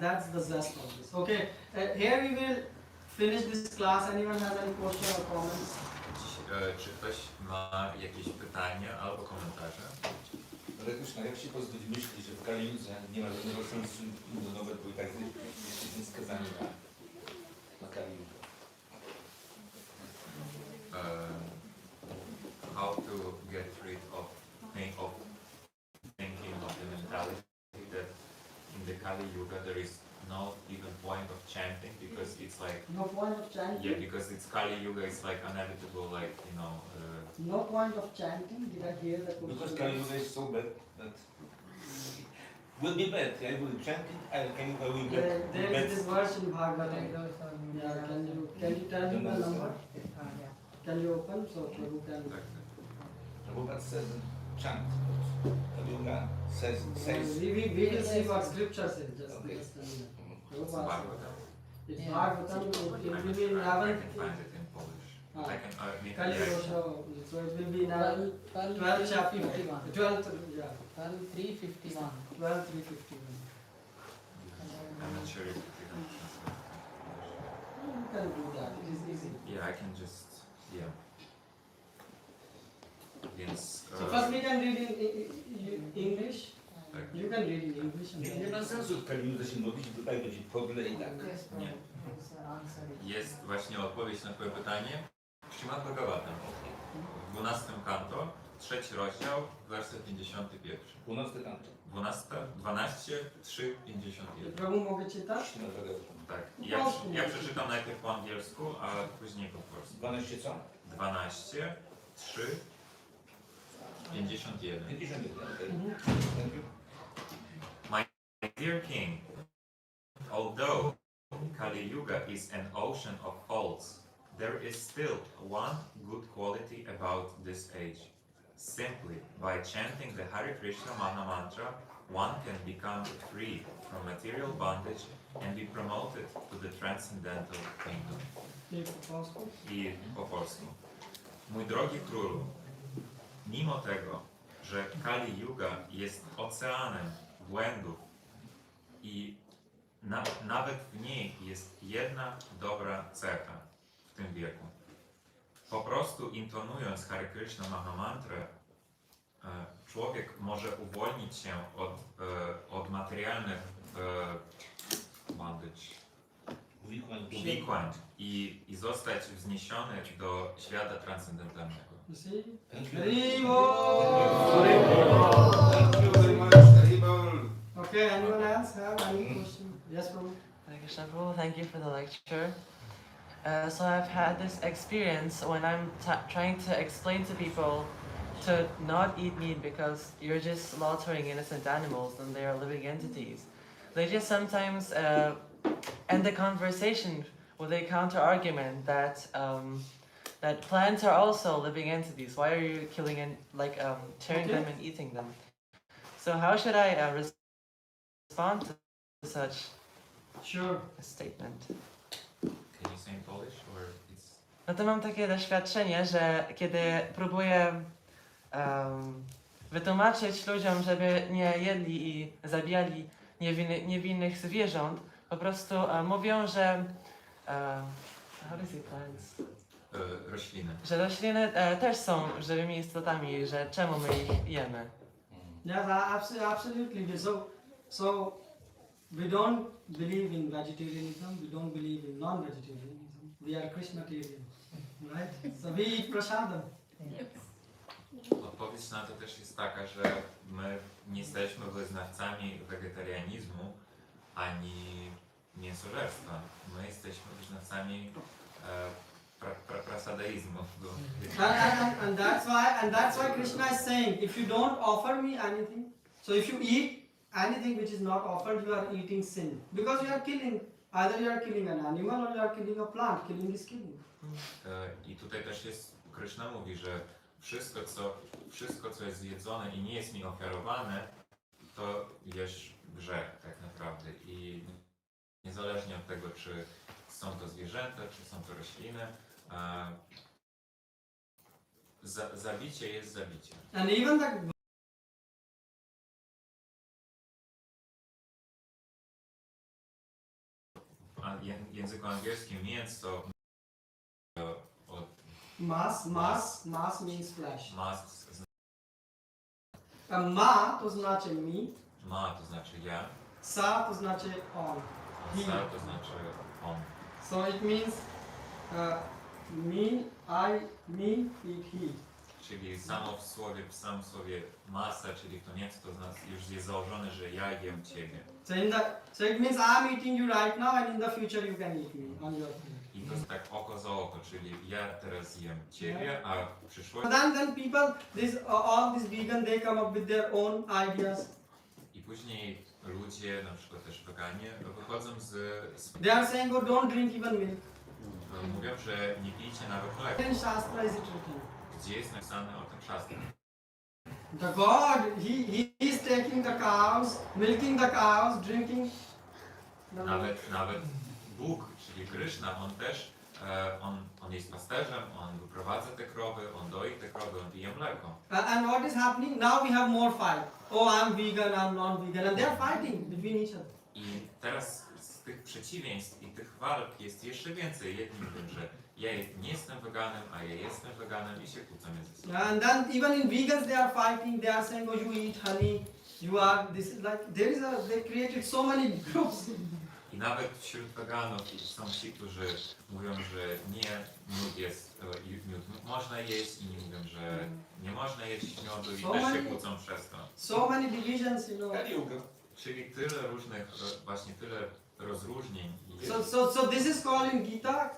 Speaker 1: that's the zest of this. Okay, here we will finish this class. Anyone has any question or comments?
Speaker 10: Czy ktoś ma jakieś pytania albo komentarze?
Speaker 9: Ale Krishna, jak się pozbyć myśli, że w Kali-Judze nie ma żadnego sensu indonować, bo i tak jesteśmy skazani na Kali-Jugę?
Speaker 10: How to get rid of thinking of the mentality that in the Kali Yuga there is no even point of chanting because it's like
Speaker 1: No point of chanting?
Speaker 10: yeah, because it's Kali Yuga, it's like inevitable, like
Speaker 1: No point of chanting? Did I hear that question?
Speaker 9: Because Kali-Jugę is so bad that will be bad. I will chant it, I will be
Speaker 1: There
Speaker 9: bad.
Speaker 1: is this verse in Bhagavatam. Yeah, can you tell me the number? Can you open so Prabhu can?
Speaker 9: Prabhupada says chant. Kali-Yuga says
Speaker 1: We will see what scripture says. Just
Speaker 9: Okay.
Speaker 1: a minute.
Speaker 10: Bhagavatam.
Speaker 1: Prabhupada. It's
Speaker 6: Yeah.
Speaker 1: Bhagavatam. It will be in
Speaker 10: I can
Speaker 1: 11th.
Speaker 10: find it in Polish.
Speaker 1: Ah.
Speaker 10: I can
Speaker 1: Kali
Speaker 10: yeah.
Speaker 1: Yuga. So it will be in 12th chapter. 12th, yeah.
Speaker 6: 12:351.
Speaker 1: 12:351.
Speaker 10: I'm not sure if you
Speaker 1: You can do that. It is easy.
Speaker 10: yeah, I can just yeah. Więc
Speaker 1: So first we can read in English.
Speaker 10: tak.
Speaker 1: You can read in English. And
Speaker 9: Nie ma sensu w Kali-Judze się modlić, bo tak będzie podle i tak.
Speaker 10: Nie. Jest właśnie odpowiedź na twoje pytanie. Śrimad Bhagavatam, 12 kanto, 3 rozdział, werset 51.
Speaker 9: 12 kanto.
Speaker 10: 12, 3, 51.
Speaker 1: Prabhu mogę czytać?
Speaker 9: Śrimad Bhagavatam.
Speaker 10: Tak. Ja przeczytam najpierw po angielsku, a później po polsku.
Speaker 9: 12 co?
Speaker 10: 12, 3, 51.
Speaker 9: 51. Thank you.
Speaker 10: My dear king, although Kali Yuga is an ocean of faults, there is still one good quality about this age. Simply by chanting the Hare Krishna Maha Mantra, one can become free from material bondage and be promoted to the transcendental kingdom. I po polsku. Mój drogi królu, mimo tego, że Kali Yuga jest oceanem błędów i nawet w niej jest jedna dobra cecha w tym wieku. Po prostu intonując Hare Krishna Maha Mantrę, człowiek może uwolnić się od materialnych uwikłań i zostać wzniesiony do świata transcendentalnego.
Speaker 1: You see?
Speaker 2: Thank you.
Speaker 1: Haribo!
Speaker 2: Thank you very much. Haribol.
Speaker 1: Okay, anyone else have any question? Yes, Prabhu.
Speaker 11: Hare Krishna Prabhu, thank you for the lecture. So I've had this experience when I'm trying to explain to people to not eat meat because you're just slaughtering innocent animals and they are living entities. They just sometimes end the conversation with a counter argument that that plants are also living entities. Why are you killing and tearing them and eating them? So how should I respond to such a statement?
Speaker 10: Can you say in Polish or it's...
Speaker 11: No to mam takie doświadczenie, że kiedy próbuję wytłumaczyć ludziom, żeby nie jedli i zabijali niewinnych zwierząt, po prostu mówią, że how do you say plants?
Speaker 10: Rośliny.
Speaker 11: Że rośliny też są żywymi istotami, że czemu my ich jemy?
Speaker 1: Yes, absolutely. So we don't believe in vegetarianism. We don't believe in non-vegetarianism. We are Krishnatarian, right? So we eat prasadam.
Speaker 10: Odpowiedź na to też jest taka, że my nie jesteśmy wyznawcami wegetarianizmu ani mięsożerstwa. My jesteśmy wyznawcami prasadaizmu.
Speaker 1: And that's why Krishna is saying, if you don't offer me anything, so if you eat anything which is not offered, you are eating sin. Because you are killing, either you are killing an animal or you are killing a plant. Killing is killing.
Speaker 10: I tutaj też jest, Krishna mówi, że wszystko co jest zjedzone i nie jest mi ofiarowane, to jest grzech tak naprawdę. I niezależnie od tego, czy są to zwierzęta, czy są to rośliny, zabicie jest zabicie.
Speaker 1: And even the
Speaker 10: W języku angielskim mięso
Speaker 1: mass means flesh.
Speaker 10: Mas
Speaker 1: Ma to znaczy meat.
Speaker 10: ma to znaczy ja,
Speaker 1: Sa to znaczy on.
Speaker 10: a sa to znaczy on.
Speaker 1: So it means me, eat, he.
Speaker 10: Czyli samo w samym słowie masa, czyli to nieco, to znaczy już jest założone, że ja jem ciebie.
Speaker 1: So it means I'm eating you right now and in the future you can eat me on your food.
Speaker 10: I to jest tak oko za oko, czyli ja teraz jem ciebie, a w przyszłości...
Speaker 1: Then people, all these vegan, they come up with their own ideas.
Speaker 10: I później ludzie, na przykład też weganie, wychodzą z...
Speaker 1: They are saying, oh, don't drink even milk.
Speaker 10: Mówią, że nie pijcie nawet mleka.
Speaker 1: In Shastra is it written?
Speaker 10: Gdzie jest napisane o tym Shastrze?
Speaker 1: The God, he is taking the cows, milking the cows, drinking.
Speaker 10: Nawet Bóg, czyli Krishna, on też, on jest pasterzem, on wyprowadza te krowy, on doi te krowy, on pije mleko.
Speaker 1: And what is happening? Now we have more fight. Oh, I'm vegan, I'm non-vegan. And they are fighting between each other.
Speaker 10: I teraz z tych przeciwieństw i tych walk jest jeszcze więcej. Jedni mówią, że ja nie jestem weganem, a ja jestem weganem i się kłócą między sobą.
Speaker 1: And then even in vegans they are fighting. They are saying, oh, you eat honey, you are this. Like they created so many groups.
Speaker 10: I nawet wśród weganów są ci, którzy mówią, że miód można jeść, inni mówią, że nie można jeść miodu i też się kłócą przez to.
Speaker 1: So many divisions, you know.
Speaker 10: Czyli tyle różnych, właśnie tyle rozróżnień.
Speaker 1: So this is called in Gita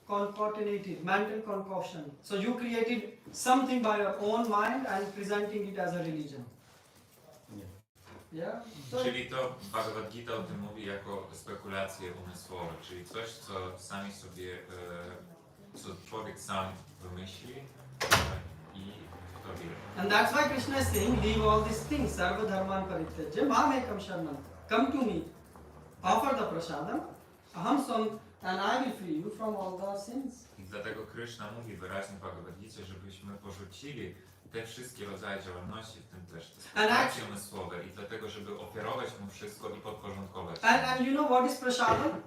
Speaker 1: concatenated, mental concoction. So you created something by your own mind and presenting it as a religion. Yeah. So
Speaker 10: Czyli to Bhagavad Gita o tym mówi jako spekulacje umysłowe, czyli coś, co sami sobie, co człowiek sam wymyśli i w to wierzy.
Speaker 1: and that's why Krishna is saying, leave all these things, sarva dharman parityajya, mamekam sharanam. Come to me, offer the prasadam, aham sam, and I will free you from all the sins.
Speaker 10: I dlatego Krishna mówi wyraźnie w Bhagavad Gita, żebyśmy porzucili te wszystkie rodzaje działalności, w tym też te spekulacje umysłowe i dlatego, żeby ofiarować mu wszystko i podporządkować.
Speaker 1: And you know what is prasadam?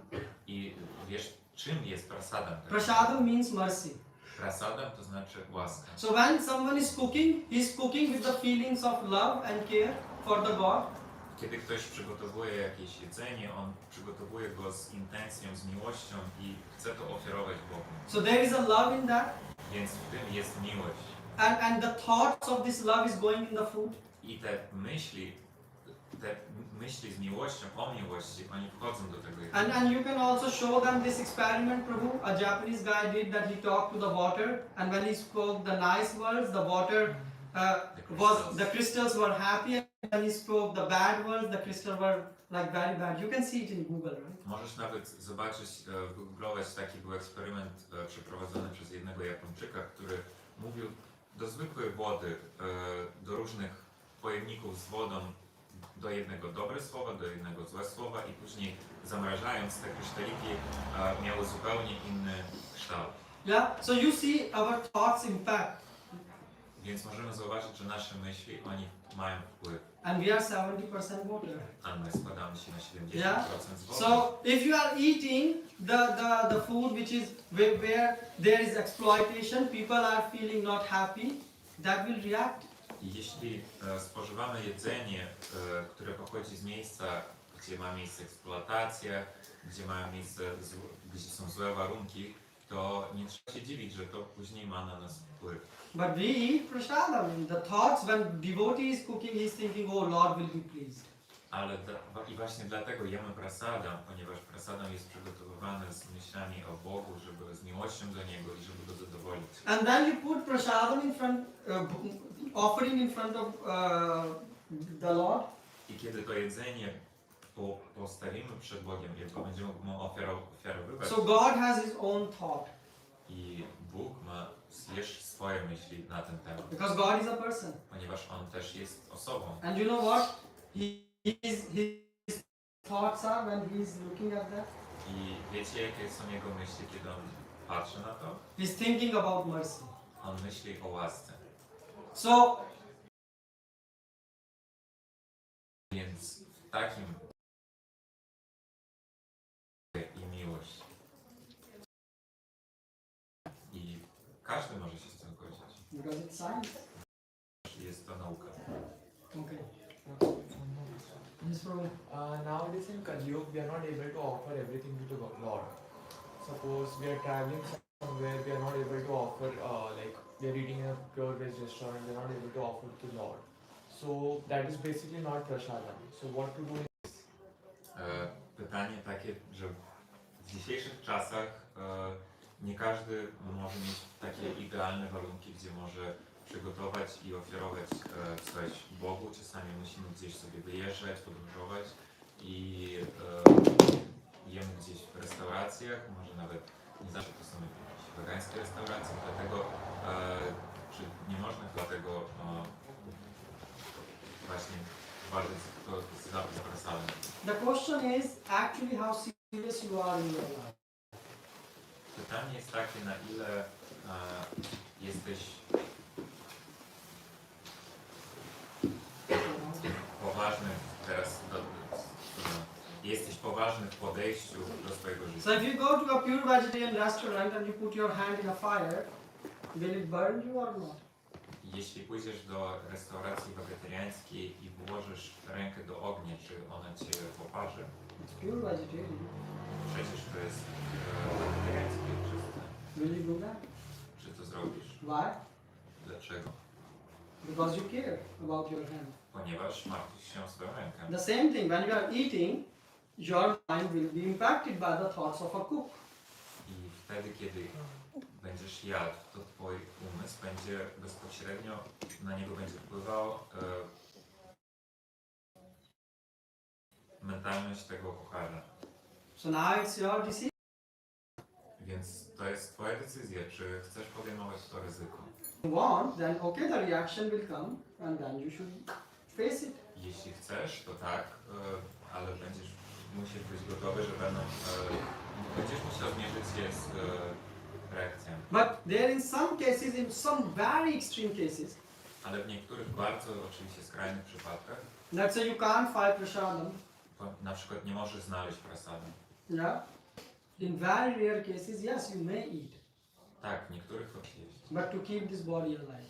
Speaker 10: I wiesz, czym jest prasadam?
Speaker 1: Prasadam means mercy.
Speaker 10: Prasadam to znaczy łaska.
Speaker 1: So when someone is cooking, he is cooking with the feelings of love and care for the God.
Speaker 10: Kiedy ktoś przygotowuje jakieś jedzenie, on przygotowuje go z intencją, z miłością i chce to ofiarować Bogu.
Speaker 1: So there is a love in that,
Speaker 10: Więc w tym jest miłość.
Speaker 1: and the thoughts of this love is going in the food.
Speaker 10: I te myśli z miłością, o miłości, oni wchodzą do tego jedzenia.
Speaker 1: And you can also show them this experiment, Prabhu. A Japanese guy did that. He talked to the water, and when he spoke the nice words, the water the crystals were happy, and when he spoke the bad words, the crystals were like very bad. You can see it in Google, right?
Speaker 10: Możesz nawet zobaczyć, wygooglować, taki był eksperyment przeprowadzony przez jednego Japończyka, który mówił do zwykłej wody, do różnych pojemników z wodą, do jednego dobre słowa, do jednego złe słowa i później zamrażając te kryształiki miały zupełnie inny kształt.
Speaker 1: Yeah. So you see our thoughts impact,
Speaker 10: Więc możemy zauważyć, że nasze myśli, oni mają wpływ,
Speaker 1: and we are 70% water.
Speaker 10: a my składamy się na 70%
Speaker 1: Yeah.
Speaker 10: z wody.
Speaker 1: So if you are eating the food which is where there is exploitation, people are feeling not happy, that will react.
Speaker 10: I jeśli spożywamy jedzenie, które pochodzi z miejsca, gdzie ma miejsce eksploatacja, gdzie mają miejsce, gdzie są złe warunki, to nie trzeba się dziwić, że to później ma na nas wpływ.
Speaker 1: But we eat prasadam. The thoughts when devotee is cooking, he is thinking, oh Lord will be pleased.
Speaker 10: Ale i właśnie dlatego jemy prasadam, ponieważ prasadam jest przygotowywany z myślami o Bogu, żeby z miłością do Niego i żeby Go zadowolić.
Speaker 1: And then you put prasadam in front, offering in front of the Lord.
Speaker 10: I kiedy to jedzenie postawimy przed Bogiem, jak będziemy mu ofiarowywać,
Speaker 1: So God has his own thought.
Speaker 10: i Bóg ma jeszcze swoje myśli na ten temat,
Speaker 1: Because God is a person.
Speaker 10: ponieważ On też jest osobą.
Speaker 1: And you know what? His thoughts are when he is looking at that?
Speaker 10: I wiecie, jakie są Jego myśli, kiedy On patrzy na to?
Speaker 1: He's thinking about mercy.
Speaker 10: On myśli o łasce.
Speaker 1: So,
Speaker 10: Więc w takim i miłość. I każdy może się z tym zgodzić.
Speaker 1: because it's science.
Speaker 10: Jest to nauka.
Speaker 1: Okay. Yes, Prabhu.
Speaker 12: Nowadays in Kali Yuga, we are not able to offer everything to the Lord. Suppose we are traveling somewhere, we are not able to offer, like we are eating in a pure veg restaurant, we are not able to offer to Lord. So that is basically not prasadam. So what to do in this?
Speaker 10: Pytanie takie, że w dzisiejszych czasach nie każdy może mieć takie idealne warunki, gdzie może przygotować i ofiarować coś Bogu. Czasami musimy gdzieś sobie wyjeżdżać, podróżować i jemy gdzieś w restauracjach, może nawet nie zawsze to są jakieś wegańskie restauracje, dlatego czy nie można dlatego właśnie walczyć z zapraszaniem.
Speaker 1: The question is actually how serious you are in your life.
Speaker 10: Pytanie jest takie, na ile jesteś poważny teraz, jesteś poważny w podejściu do swojego życia.
Speaker 1: So if you go to a pure vegetarian restaurant and you put your hand in a fire, will it burn you or not?
Speaker 10: Jeśli pójdziesz do restauracji wegetariańskiej i włożysz rękę do ognia, czy ona cię poparzy?
Speaker 1: It's pure vegetarian.
Speaker 10: Przecież to jest wegetariańskie czyste.
Speaker 1: Will you do that?
Speaker 10: Czy to zrobisz?
Speaker 1: Why?
Speaker 10: Dlaczego?
Speaker 1: Because you care about your hand.
Speaker 10: Ponieważ martwisz się o swoją rękę.
Speaker 1: The same thing, when you are eating, your mind will be impacted by the thoughts of a cook.
Speaker 10: I wtedy, kiedy będziesz jadł, to twój umysł będzie bezpośrednio, na niego będzie wpływał mentalność tego kucharza.
Speaker 1: So now it's your decision.
Speaker 10: Więc to jest twoja decyzja, czy chcesz podejmować to ryzyko.
Speaker 1: If you want, then okay, the reaction will come, and then you should face it.
Speaker 10: Jeśli chcesz, to tak, ale będziesz musisz być gotowy, że będziesz musiał zmierzyć się z reakcjami.
Speaker 1: But there in some cases, in some very extreme cases,
Speaker 10: Ale w niektórych bardzo oczywiście skrajnych przypadkach,
Speaker 1: let's say you can't find prasadam,
Speaker 10: na przykład nie możesz znaleźć prasady.
Speaker 1: yeah. In very rare cases, yes, you may eat,
Speaker 10: Tak, w niektórych to jeść.
Speaker 1: but to keep this body alive.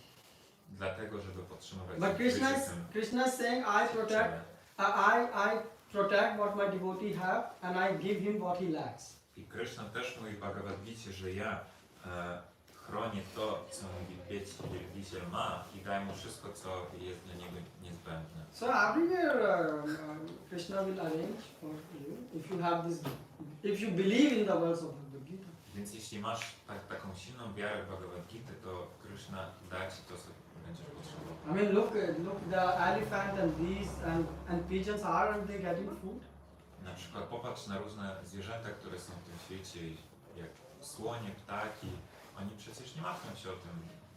Speaker 10: Dlatego, żeby podtrzymywać
Speaker 1: But Krishna
Speaker 10: życie
Speaker 1: is,
Speaker 10: tym
Speaker 1: Krishna is saying, I protect, I protect what my devotee have, and I give him what he lacks.
Speaker 10: I Krishna też mówi w Bhagavad Gita, że ja chronię to, co mój wielbiciel ma i daję mu wszystko, co jest dla niego niezbędne.
Speaker 1: So everywhere Krishna will arrange for you if you have this, if you believe in the words of Bhagavad Gita.
Speaker 10: Więc jeśli masz taką silną wiarę w Bhagavad Gita, to Krishna da ci to, co będziesz potrzebował.
Speaker 1: I mean, look, the elephant and bees and pigeons, aren't they getting food?
Speaker 10: Na przykład popatrz na różne zwierzęta, które są w tym świecie, jak słonie, ptaki. Oni przecież nie martwią się o tym,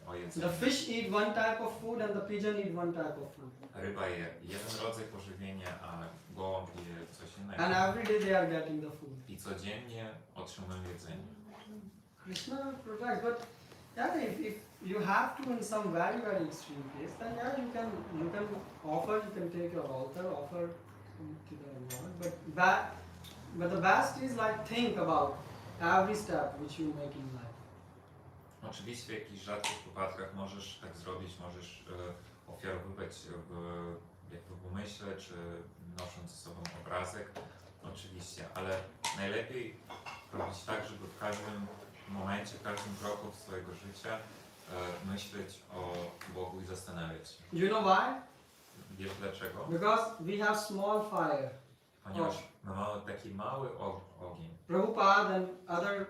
Speaker 10: o jedzeniu.
Speaker 1: The fish eat one type of food and the pigeon eat one type of food.
Speaker 10: Ryba je jeden rodzaj pożywienia, a gołąb je coś innego.
Speaker 1: And every day they are getting the food.
Speaker 10: I codziennie otrzymują jedzenie.
Speaker 1: Krishna protects, but yeah, if you have to in some very, very extreme case, then yeah, you can offer, you can take your altar, offer to the Lord. But the best is like think about every step which you make in life.
Speaker 10: Oczywiście w jakichś rzadkich przypadkach możesz tak zrobić, możesz ofiarowywać jakby w umyśle, czy nosząc ze sobą obrazek, oczywiście, ale najlepiej robić tak, żeby w każdym momencie, w każdym kroku swojego życia myśleć o Bogu i zastanawiać się.
Speaker 1: You know why?
Speaker 10: Wiesz dlaczego?
Speaker 1: Because we have small fire.
Speaker 10: Ponieważ my mamy taki mały ogień.
Speaker 1: Prabhupada and other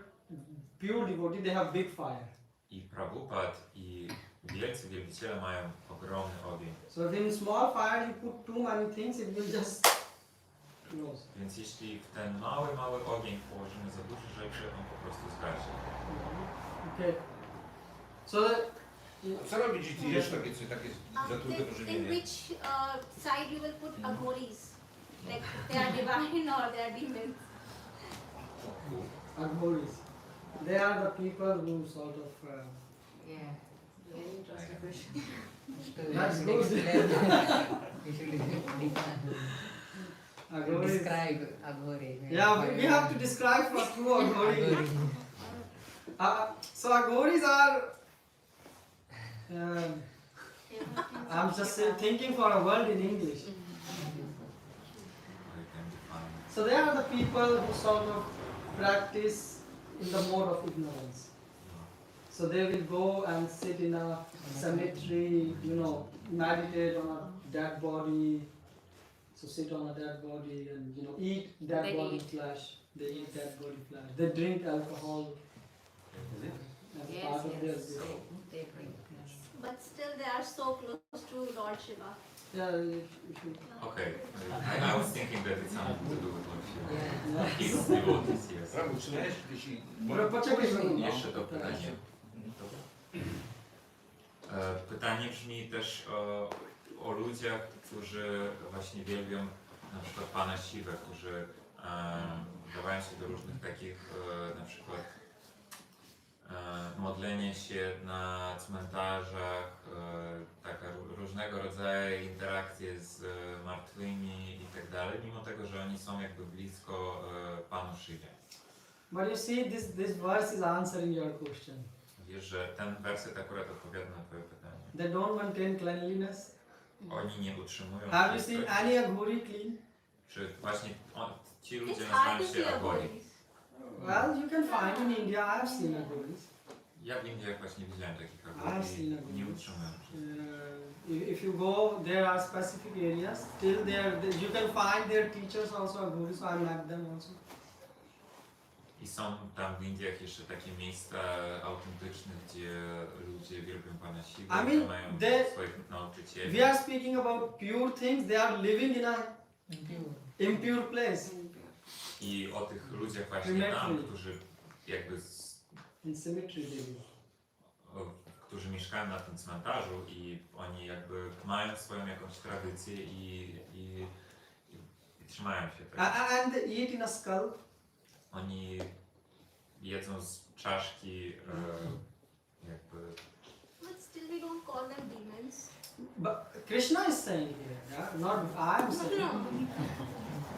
Speaker 1: pure devotees, they have big fire.
Speaker 10: I Prabhupada i wielcy wielbiciele mają ogromny ogień.
Speaker 1: So if in small fire you put too many things, it will just close.
Speaker 10: Więc jeśli w ten mały ogień położymy za dużo rzeczy, on po prostu zgaśnie.
Speaker 1: Okay. So
Speaker 9: Co robić, jeśli jest takie zatrute
Speaker 5: In
Speaker 9: pożywienie?
Speaker 5: which side you will put agoris? Like they are divine or they are demons?
Speaker 1: Aghoris. They are the people who sort of.
Speaker 6: Yeah.
Speaker 8: Very interesting question.
Speaker 1: That's
Speaker 6: We
Speaker 1: good.
Speaker 6: should define.
Speaker 1: Aghoris.
Speaker 6: Describe Aghori.
Speaker 1: Yeah, we have to describe first who Aghoris.
Speaker 6: Aghori.
Speaker 1: So Aghoris are. I'm just thinking for a word in English. So they are the people who sort of practice in the mode of ignorance. So they will go and sit in a cemetery, meditate on a dead body. So sit on a dead body and eat dead
Speaker 8: They
Speaker 1: body
Speaker 8: eat.
Speaker 1: flesh. They eat dead body flesh. They drink alcohol. As
Speaker 8: Yes,
Speaker 1: part of their
Speaker 8: yes.
Speaker 1: day.
Speaker 8: They bring.
Speaker 5: But still they are so close to Lord Shiva.
Speaker 1: Yeah, you should.
Speaker 10: Okay, I was thinking that it's something to do with what
Speaker 1: Yeah.
Speaker 10: his devotees, yes.
Speaker 9: Prawo, czy miałeś jeśli...
Speaker 1: Poczekaj,
Speaker 10: Jeszcze to pytanie. Pytanie brzmi też o ludziach, którzy właśnie wielbią na przykład Pana Siwę, którzy dawają się do różnych takich na przykład modlenie się na cmentarzach, taka różnego rodzaju interakcje z martwymi i tak dalej, mimo tego, że oni są jakby blisko Panu Shiwie.
Speaker 1: But you see, this verse is answering your question.
Speaker 10: Wiesz, że ten werset akurat odpowiada na Twoje pytanie.
Speaker 1: They don't maintain cleanliness.
Speaker 10: Oni nie utrzymują
Speaker 1: Have you seen any Aghori clean?
Speaker 10: Czy właśnie ci ludzie
Speaker 5: It's hard
Speaker 10: nazywają
Speaker 5: to
Speaker 10: się
Speaker 5: see
Speaker 10: Aghori?
Speaker 5: agoris.
Speaker 1: Well, you can find in India. I've seen Aghoris.
Speaker 10: Ja w Indiach właśnie widziałem takich
Speaker 1: I've
Speaker 10: Aghori
Speaker 1: seen
Speaker 10: i
Speaker 1: Aghoris.
Speaker 10: nie utrzymują się.
Speaker 1: If you go, there are specific areas. Still there, you can find their teachers also Aghoris. So I met them also.
Speaker 10: I są tam w Indiach jeszcze takie miejsca autentyczne, gdzie ludzie wielbią Pana Siwę,
Speaker 1: I mean,
Speaker 10: mają
Speaker 1: they-
Speaker 10: swoich nauczycieli.
Speaker 1: We are speaking about pure things. They are living in a impure place.
Speaker 10: I o tych ludziach właśnie
Speaker 1: Symmetry.
Speaker 10: tam, którzy jakby
Speaker 1: In symmetry they live.
Speaker 10: którzy mieszkają na tym cmentarzu i oni jakby mają swoją jakąś tradycję i trzymają się tego.
Speaker 1: And they eat in a skull.
Speaker 10: Oni jedzą z czaszki jakby...
Speaker 8: But still we don't call them demons.
Speaker 1: But Krishna is saying here, yeah? Not I am saying.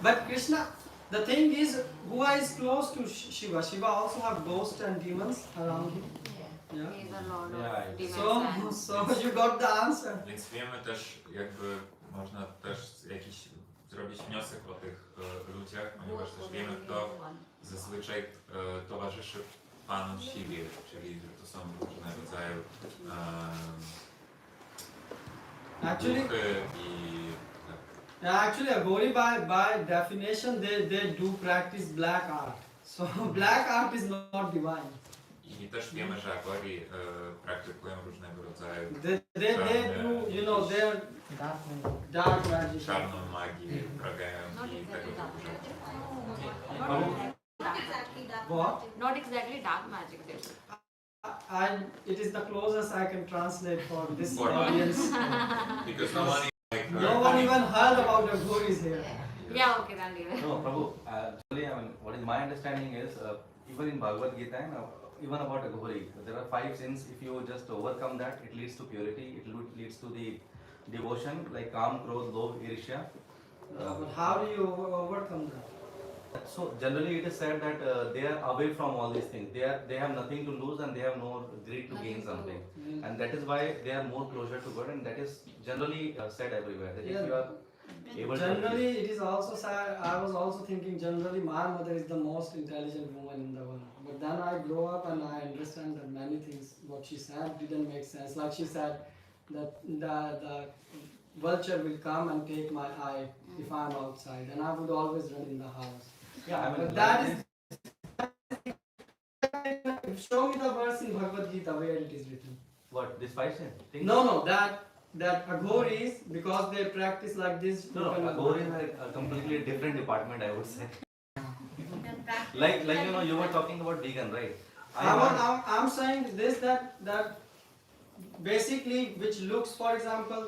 Speaker 1: But Krishna, the thing is, who is close to Shiva? Shiva also have ghosts and demons around him. Yeah.
Speaker 5: He is a lord
Speaker 2: Yeah,
Speaker 5: of demons.
Speaker 1: So you got the answer.
Speaker 10: Więc wiemy też jakby, można też jakiś zrobić wniosek o tych ludziach, ponieważ też wiemy, kto zazwyczaj towarzyszy Panu Siwie, czyli że to są różne rodzaju
Speaker 1: Actually,
Speaker 10: duchy i
Speaker 1: actually, Agori by definition they do practice black art. So black art is not divine.
Speaker 10: I też wiemy, że Agori praktykują różnego rodzaju
Speaker 1: They do, you know, they're dark magic.
Speaker 10: czarną magię, uprawiają i tego typu rzeczy.
Speaker 8: Not exactly dark
Speaker 1: What?
Speaker 8: magic. Not exactly dark magic.
Speaker 1: It is the closest I can translate for this
Speaker 10: For
Speaker 1: audience.
Speaker 10: Because no one
Speaker 1: No one even heard about Agoris here.
Speaker 8: Yeah, okay, then leave it.
Speaker 13: No, Prabhu, actually, I mean, what is my understanding is, even in Bhagavad Gita, and even about Agori, there are 5 sins. If you just overcome that, it leads to purity, it leads to the devotion, like Kam, Krodh, Lobh, Irshya.
Speaker 1: But how do you overcome that?
Speaker 13: So generally it is said that they are away from all these things. They have nothing to lose and they have no greed to gain something. And that is why they are more closer to God, and that is generally said everywhere. That if you are able
Speaker 1: Generally, it is also sad. I was also thinking generally my mother is the most intelligent woman in the world. But then I grow up and I understand that many things what she said didn't make sense. Like she said that the vulture will come and take my eye if I am outside, and I would always run in the house.
Speaker 13: yeah, I mean,
Speaker 1: But that is. Show me the verse in Bhagavad Gita where it is written.
Speaker 13: what, this 5 sins? Things?
Speaker 1: No, that Agoris, because they practice like this.
Speaker 13: No,
Speaker 1: you can-
Speaker 13: Agori is a completely different department, I would say. Like you know, you were talking about vegan, right?
Speaker 1: I'm saying this that basically which looks, for example,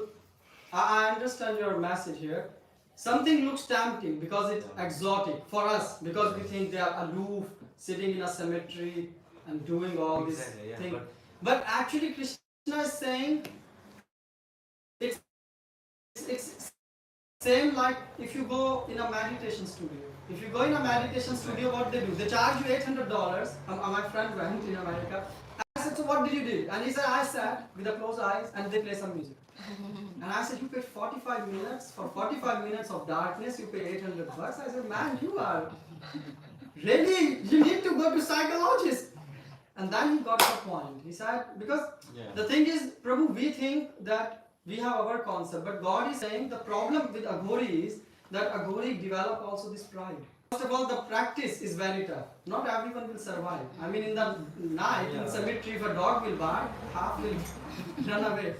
Speaker 1: I understand your message here. Something looks tempting because it's exotic for us, because we think they are aloof, sitting in a cemetery and doing all this
Speaker 13: Exactly, yeah,
Speaker 1: thing. But actually Krishna is saying it's same like if you go in a meditation studio. If you go in a meditation studio, what they do? They charge you $800. My friend went in America. I said, so what did you do? And he said, I sat with the closed eyes and they play some music. And I said, you paid 45 minutes? For 45 minutes of darkness, you pay $800. I said, man, you are really, you need to go to psychologist. And then he got the point. He said, because the thing is, Prabhu, we think that we have our concept, but God is saying the problem with Agori is that Agori develop also this pride. First of all, the practice is very tough. Not everyone will survive. I mean, in the night, in cemetery, if a dog will bark, half will run away.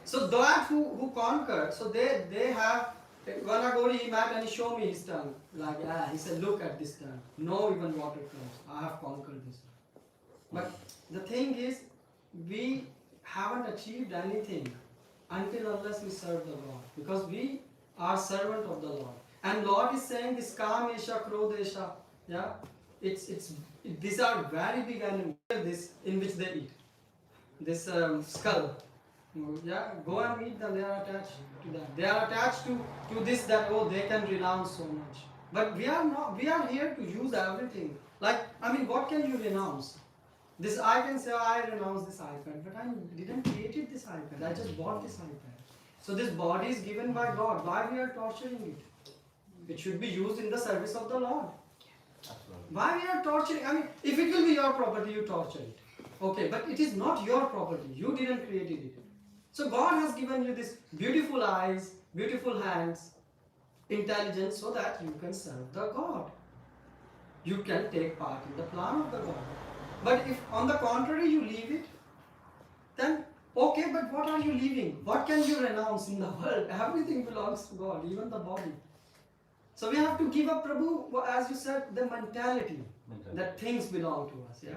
Speaker 1: So that who conquered, so they have, one Agori he met and he showed me his tongue. Like, he said, look at this tongue. No even water comes. I have conquered this. But the thing is, we haven't achieved anything until unless we serve the Lord. Because we are servant of the Lord. And Lord is saying this Kamesha, Krodesha, yeah, these are very big animals, this in which they eat. This skull. Yeah, go and meet them, they are attached to that. They are attached to this that, oh, they can renounce so much. But we are not, we are here to use everything. Like, I mean, what can you renounce? This, I can say, I renounce this iPad, but I didn't create this iPad, I just bought this iPad. So this body is given by God. Why we are torturing it? It should be used in the service of the Lord.
Speaker 13: Absolutely.
Speaker 1: Why we are torturing? I mean, if it will be your property, you torture it. Okay, but it is not your property. You didn't create it. So God has given you this beautiful eyes, beautiful hands, intelligence, so that you can serve the God. You can take part in the plan of the God. But if on the contrary you leave it, then okay, but what are you leaving? What can you renounce in the world? Everything belongs to God, even the body. So we have to give up, Prabhu, as you said, the mentality that things belong to us. Yeah.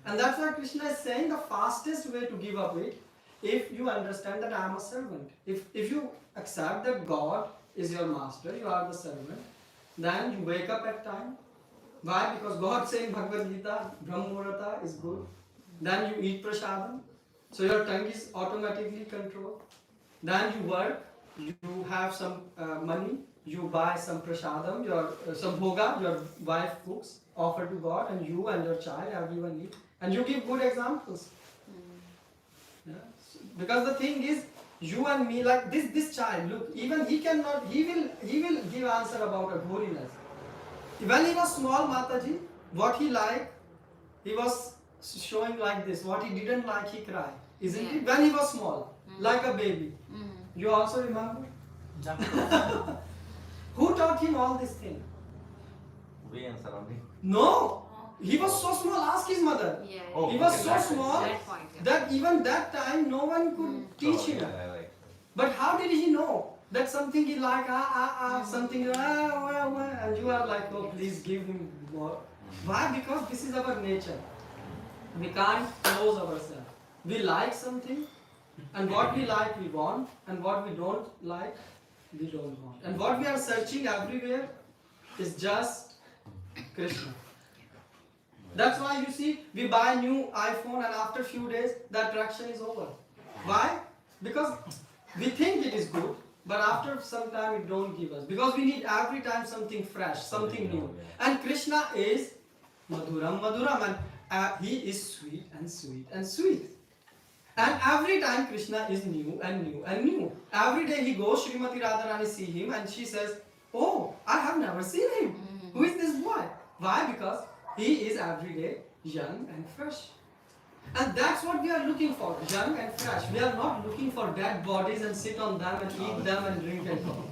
Speaker 1: And that's why Krishna is saying the fastest way to give up it, if you understand that I am a servant. If you accept that God is your master, you are the servant, then you wake up at time. Why? Because God saying Bhagavad Gita, Brahmurata is good. Then you eat prasadam, so your tongue is automatically controlled. Then you work, you have some money, you buy some prasadam, some bhoga, your wife cooks, offer to God, and you and your child, everyone eat. And you give good examples. Yeah? Because the thing is, you and me, like this child, look, even he will give answer about a holiness. When he was small, Mataji, what he liked, he was showing like this. What he didn't like, he cried. Isn't it? When he was small, like a baby. You also remember? Who taught him all these things?
Speaker 13: We and surrounding.
Speaker 1: No! He was so small, ask his mother.
Speaker 8: Oh,
Speaker 1: He was so small
Speaker 8: that point,
Speaker 1: that even that time no one could teach him. But how did he know that something he like, something, and you are like, oh, please give him more. Why? Because this is our nature. We can't close ourselves. We like something, and what we like we want, and what we don't like we don't want. And what we are searching everywhere is just Krishna. That's why you see, we buy new iPhone and after few days the attraction is over. Why? Because we think it is good, but after some time it don't give us. Because we need every time something fresh, something new. And Krishna is Madhuram Madhuram, and he is sweet and sweet and sweet. And every time Krishna is new and new and new. Every day he goes, Srimati Radharani see him and she says, oh, I have never seen him. Who is this boy? Why? Because he is every day young and fresh. And that's what we are looking for, young and fresh. We are not looking for dead bodies and sit on them and eat them and drink and go.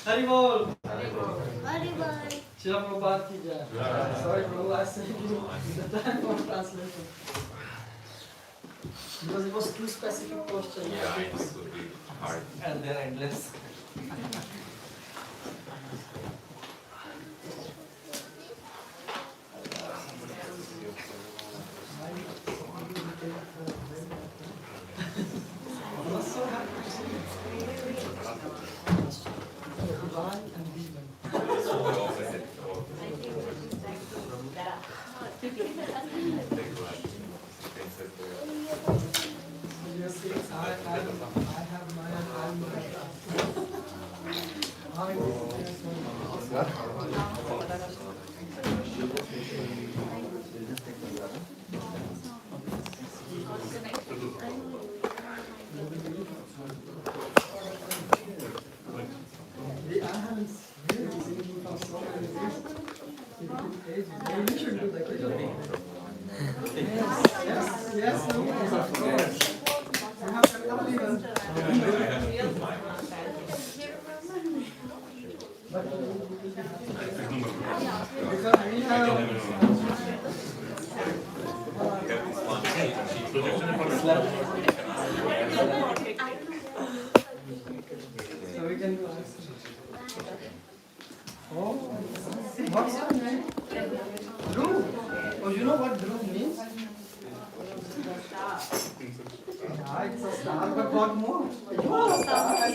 Speaker 1: Haribol.
Speaker 5: Bye-bye.
Speaker 1: Srila Prabhupada ki jai. Sorry, Prabhu, I said you the time for translation. Because it was too specific question.
Speaker 10: Yeah, it would be hard.
Speaker 13: And they're endless.
Speaker 1: I was so happy to see you. Blind and vegan.
Speaker 10: So the opposite.
Speaker 1: You're saying, I have mine and I'm I haven't really seen you from so many years. Maybe you should do the kitchen. Yes, of course. I have to tell you. Because we so we can do oh, what's your name? Dhruv. Oh, you know what Dhruv means? Yeah, it's a star, but what more? You are a star.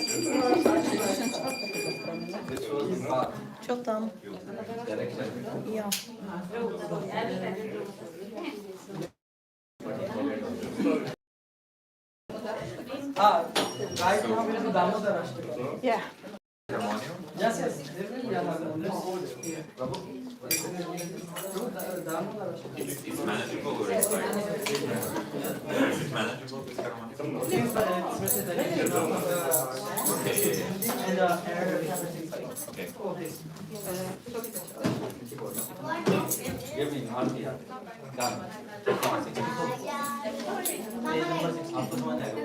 Speaker 13: This was his path.
Speaker 14: Chotam.
Speaker 13: Direction.
Speaker 14: Yeah.
Speaker 1: Right now we will do Damodar Ashtaka.
Speaker 14: Yeah.
Speaker 1: Yes, there will be a harmonium. Let's hold it here. Damodar Ashtaka.
Speaker 10: It's manageable or it's like... Is it manageable, this harmonium?
Speaker 1: Yes, but it's with the addition of and the air and everything.
Speaker 10: Okay.
Speaker 13: Give me auntie. Done. Page number 6. आपको समझ आएगा.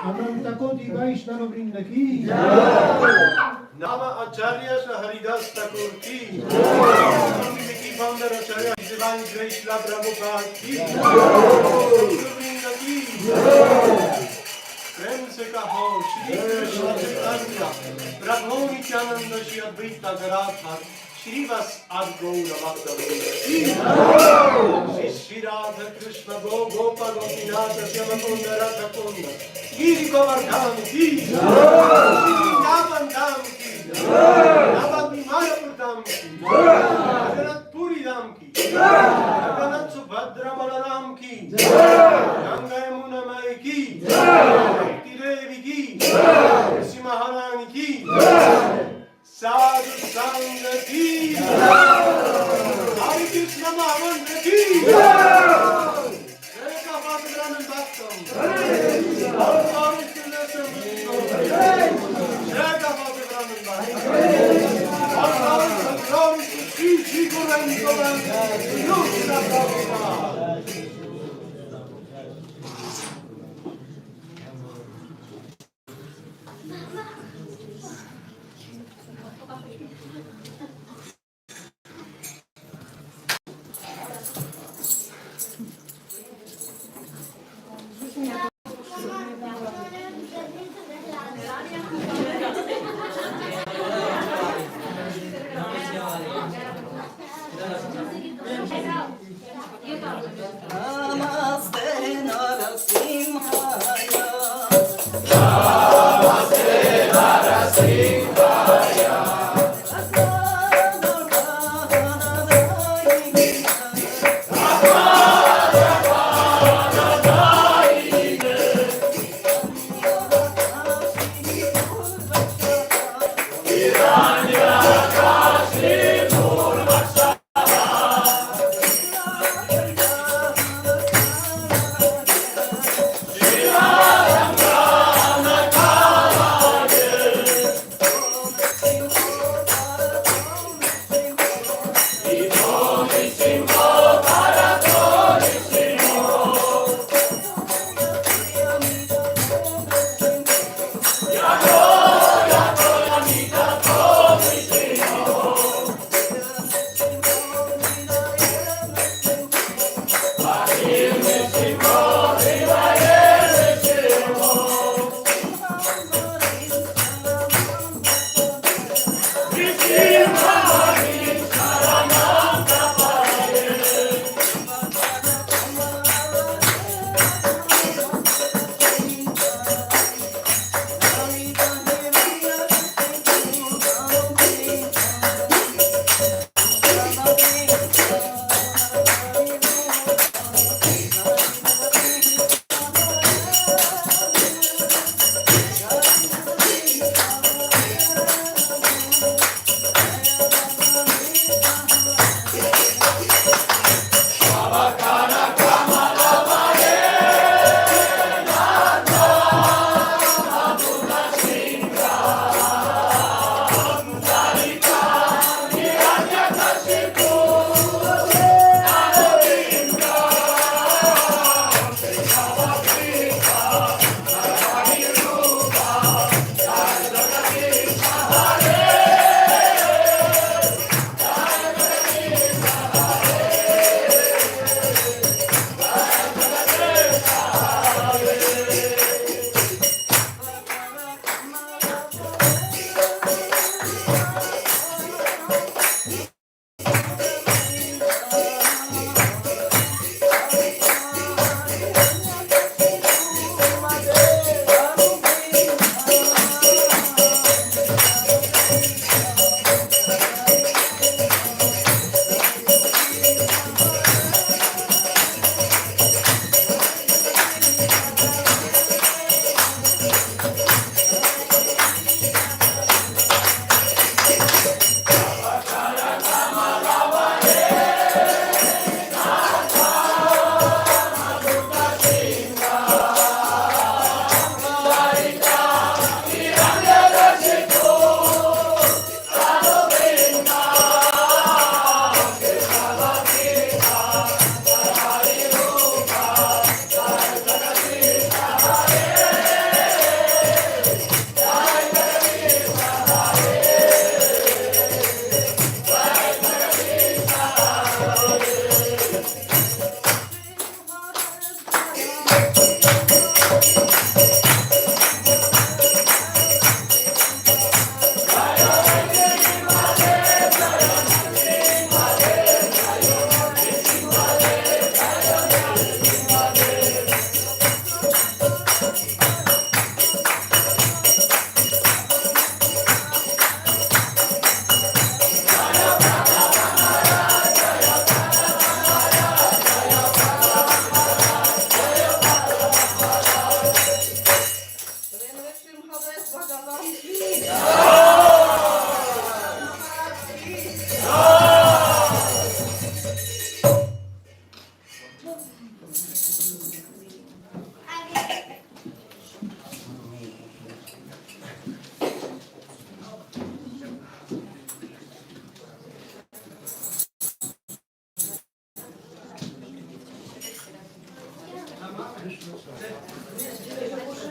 Speaker 3: अनंत कोटि वैष्णव वृंद की
Speaker 14: नाम आचार्य हरिदास ठाकुर की की फाउंडर आचार्य divine grace Prabhupada की वृंद की प्रेम से कहो श्री कृष्ण चैतन्य प्रभु नित्यानंद श्री अद्वैत गदाधर श्रीवास आदि गौर भक्तवृंद की श्री राधा कृष्ण गोपाल गोपीनाथ श्याम कुंद राधा कुंद गिरि गोवर्धन की वृंदावन धाम की नवद्वीप मायापुर धाम की जगन्नाथपुरी धाम की जगन्नाथ सुभद्रा बलराम की गंगा यमुना माई की देवी की श्री महारानी की साधु संग की हरे कृष्ण महामंत्र की जय का पात्रन भक्तम और सुंदर जय का पात्रन भक्तम और श्री गुरु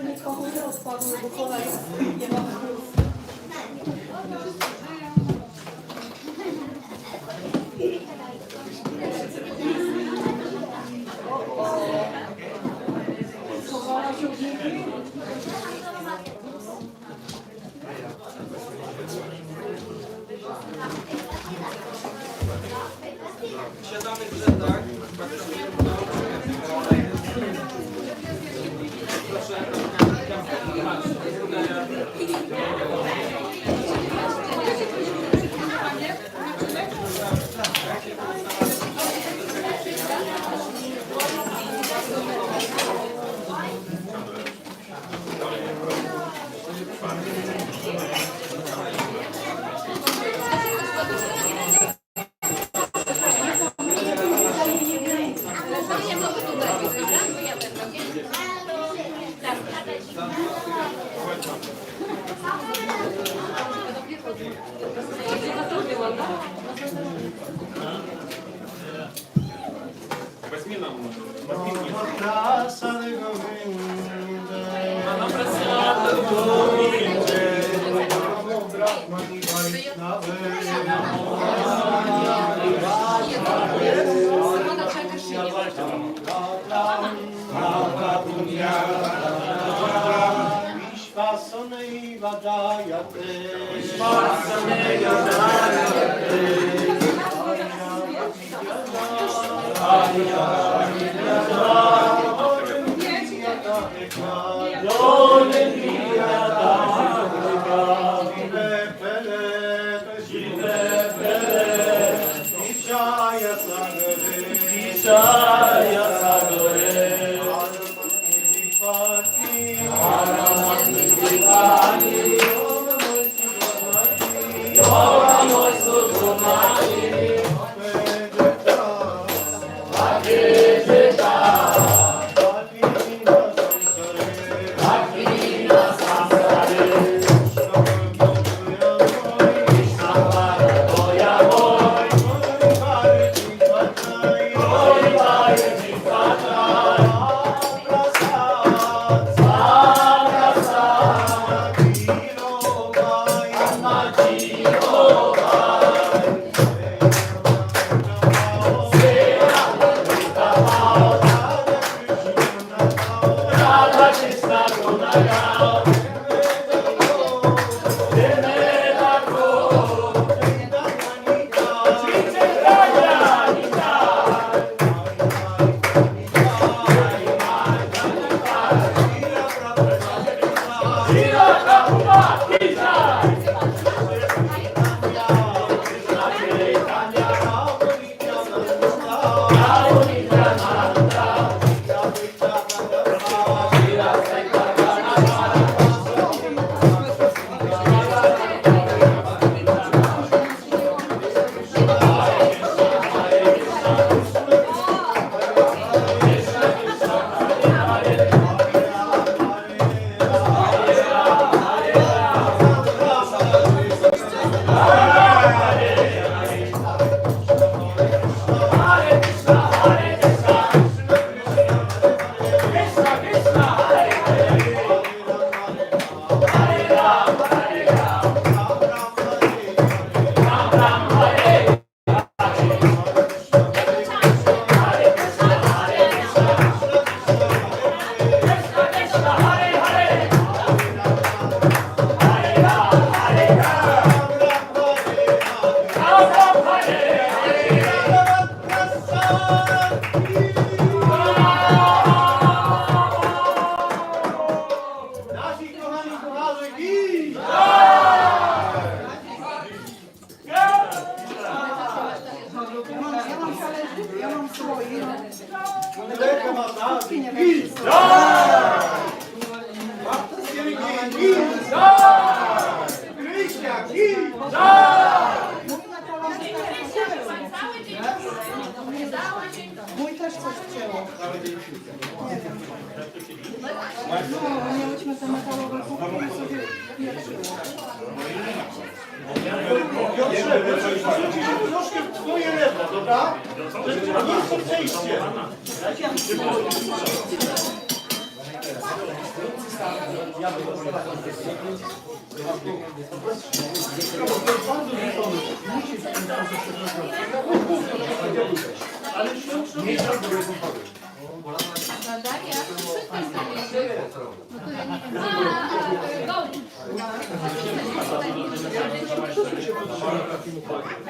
Speaker 15: Nikomu nie odpadły do kolei. Nie ma schowała się w niej.
Speaker 14: Siadamy w rzędach.
Speaker 15: Mój też coś wcięło. No, miałyśmy te metalowe kupy i sobie wierzyło.
Speaker 14: Piotrze, wrócisz troszkę w twoje lewo, dobra? Nie chcę przejście.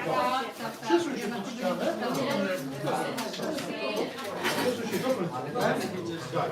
Speaker 8: Go.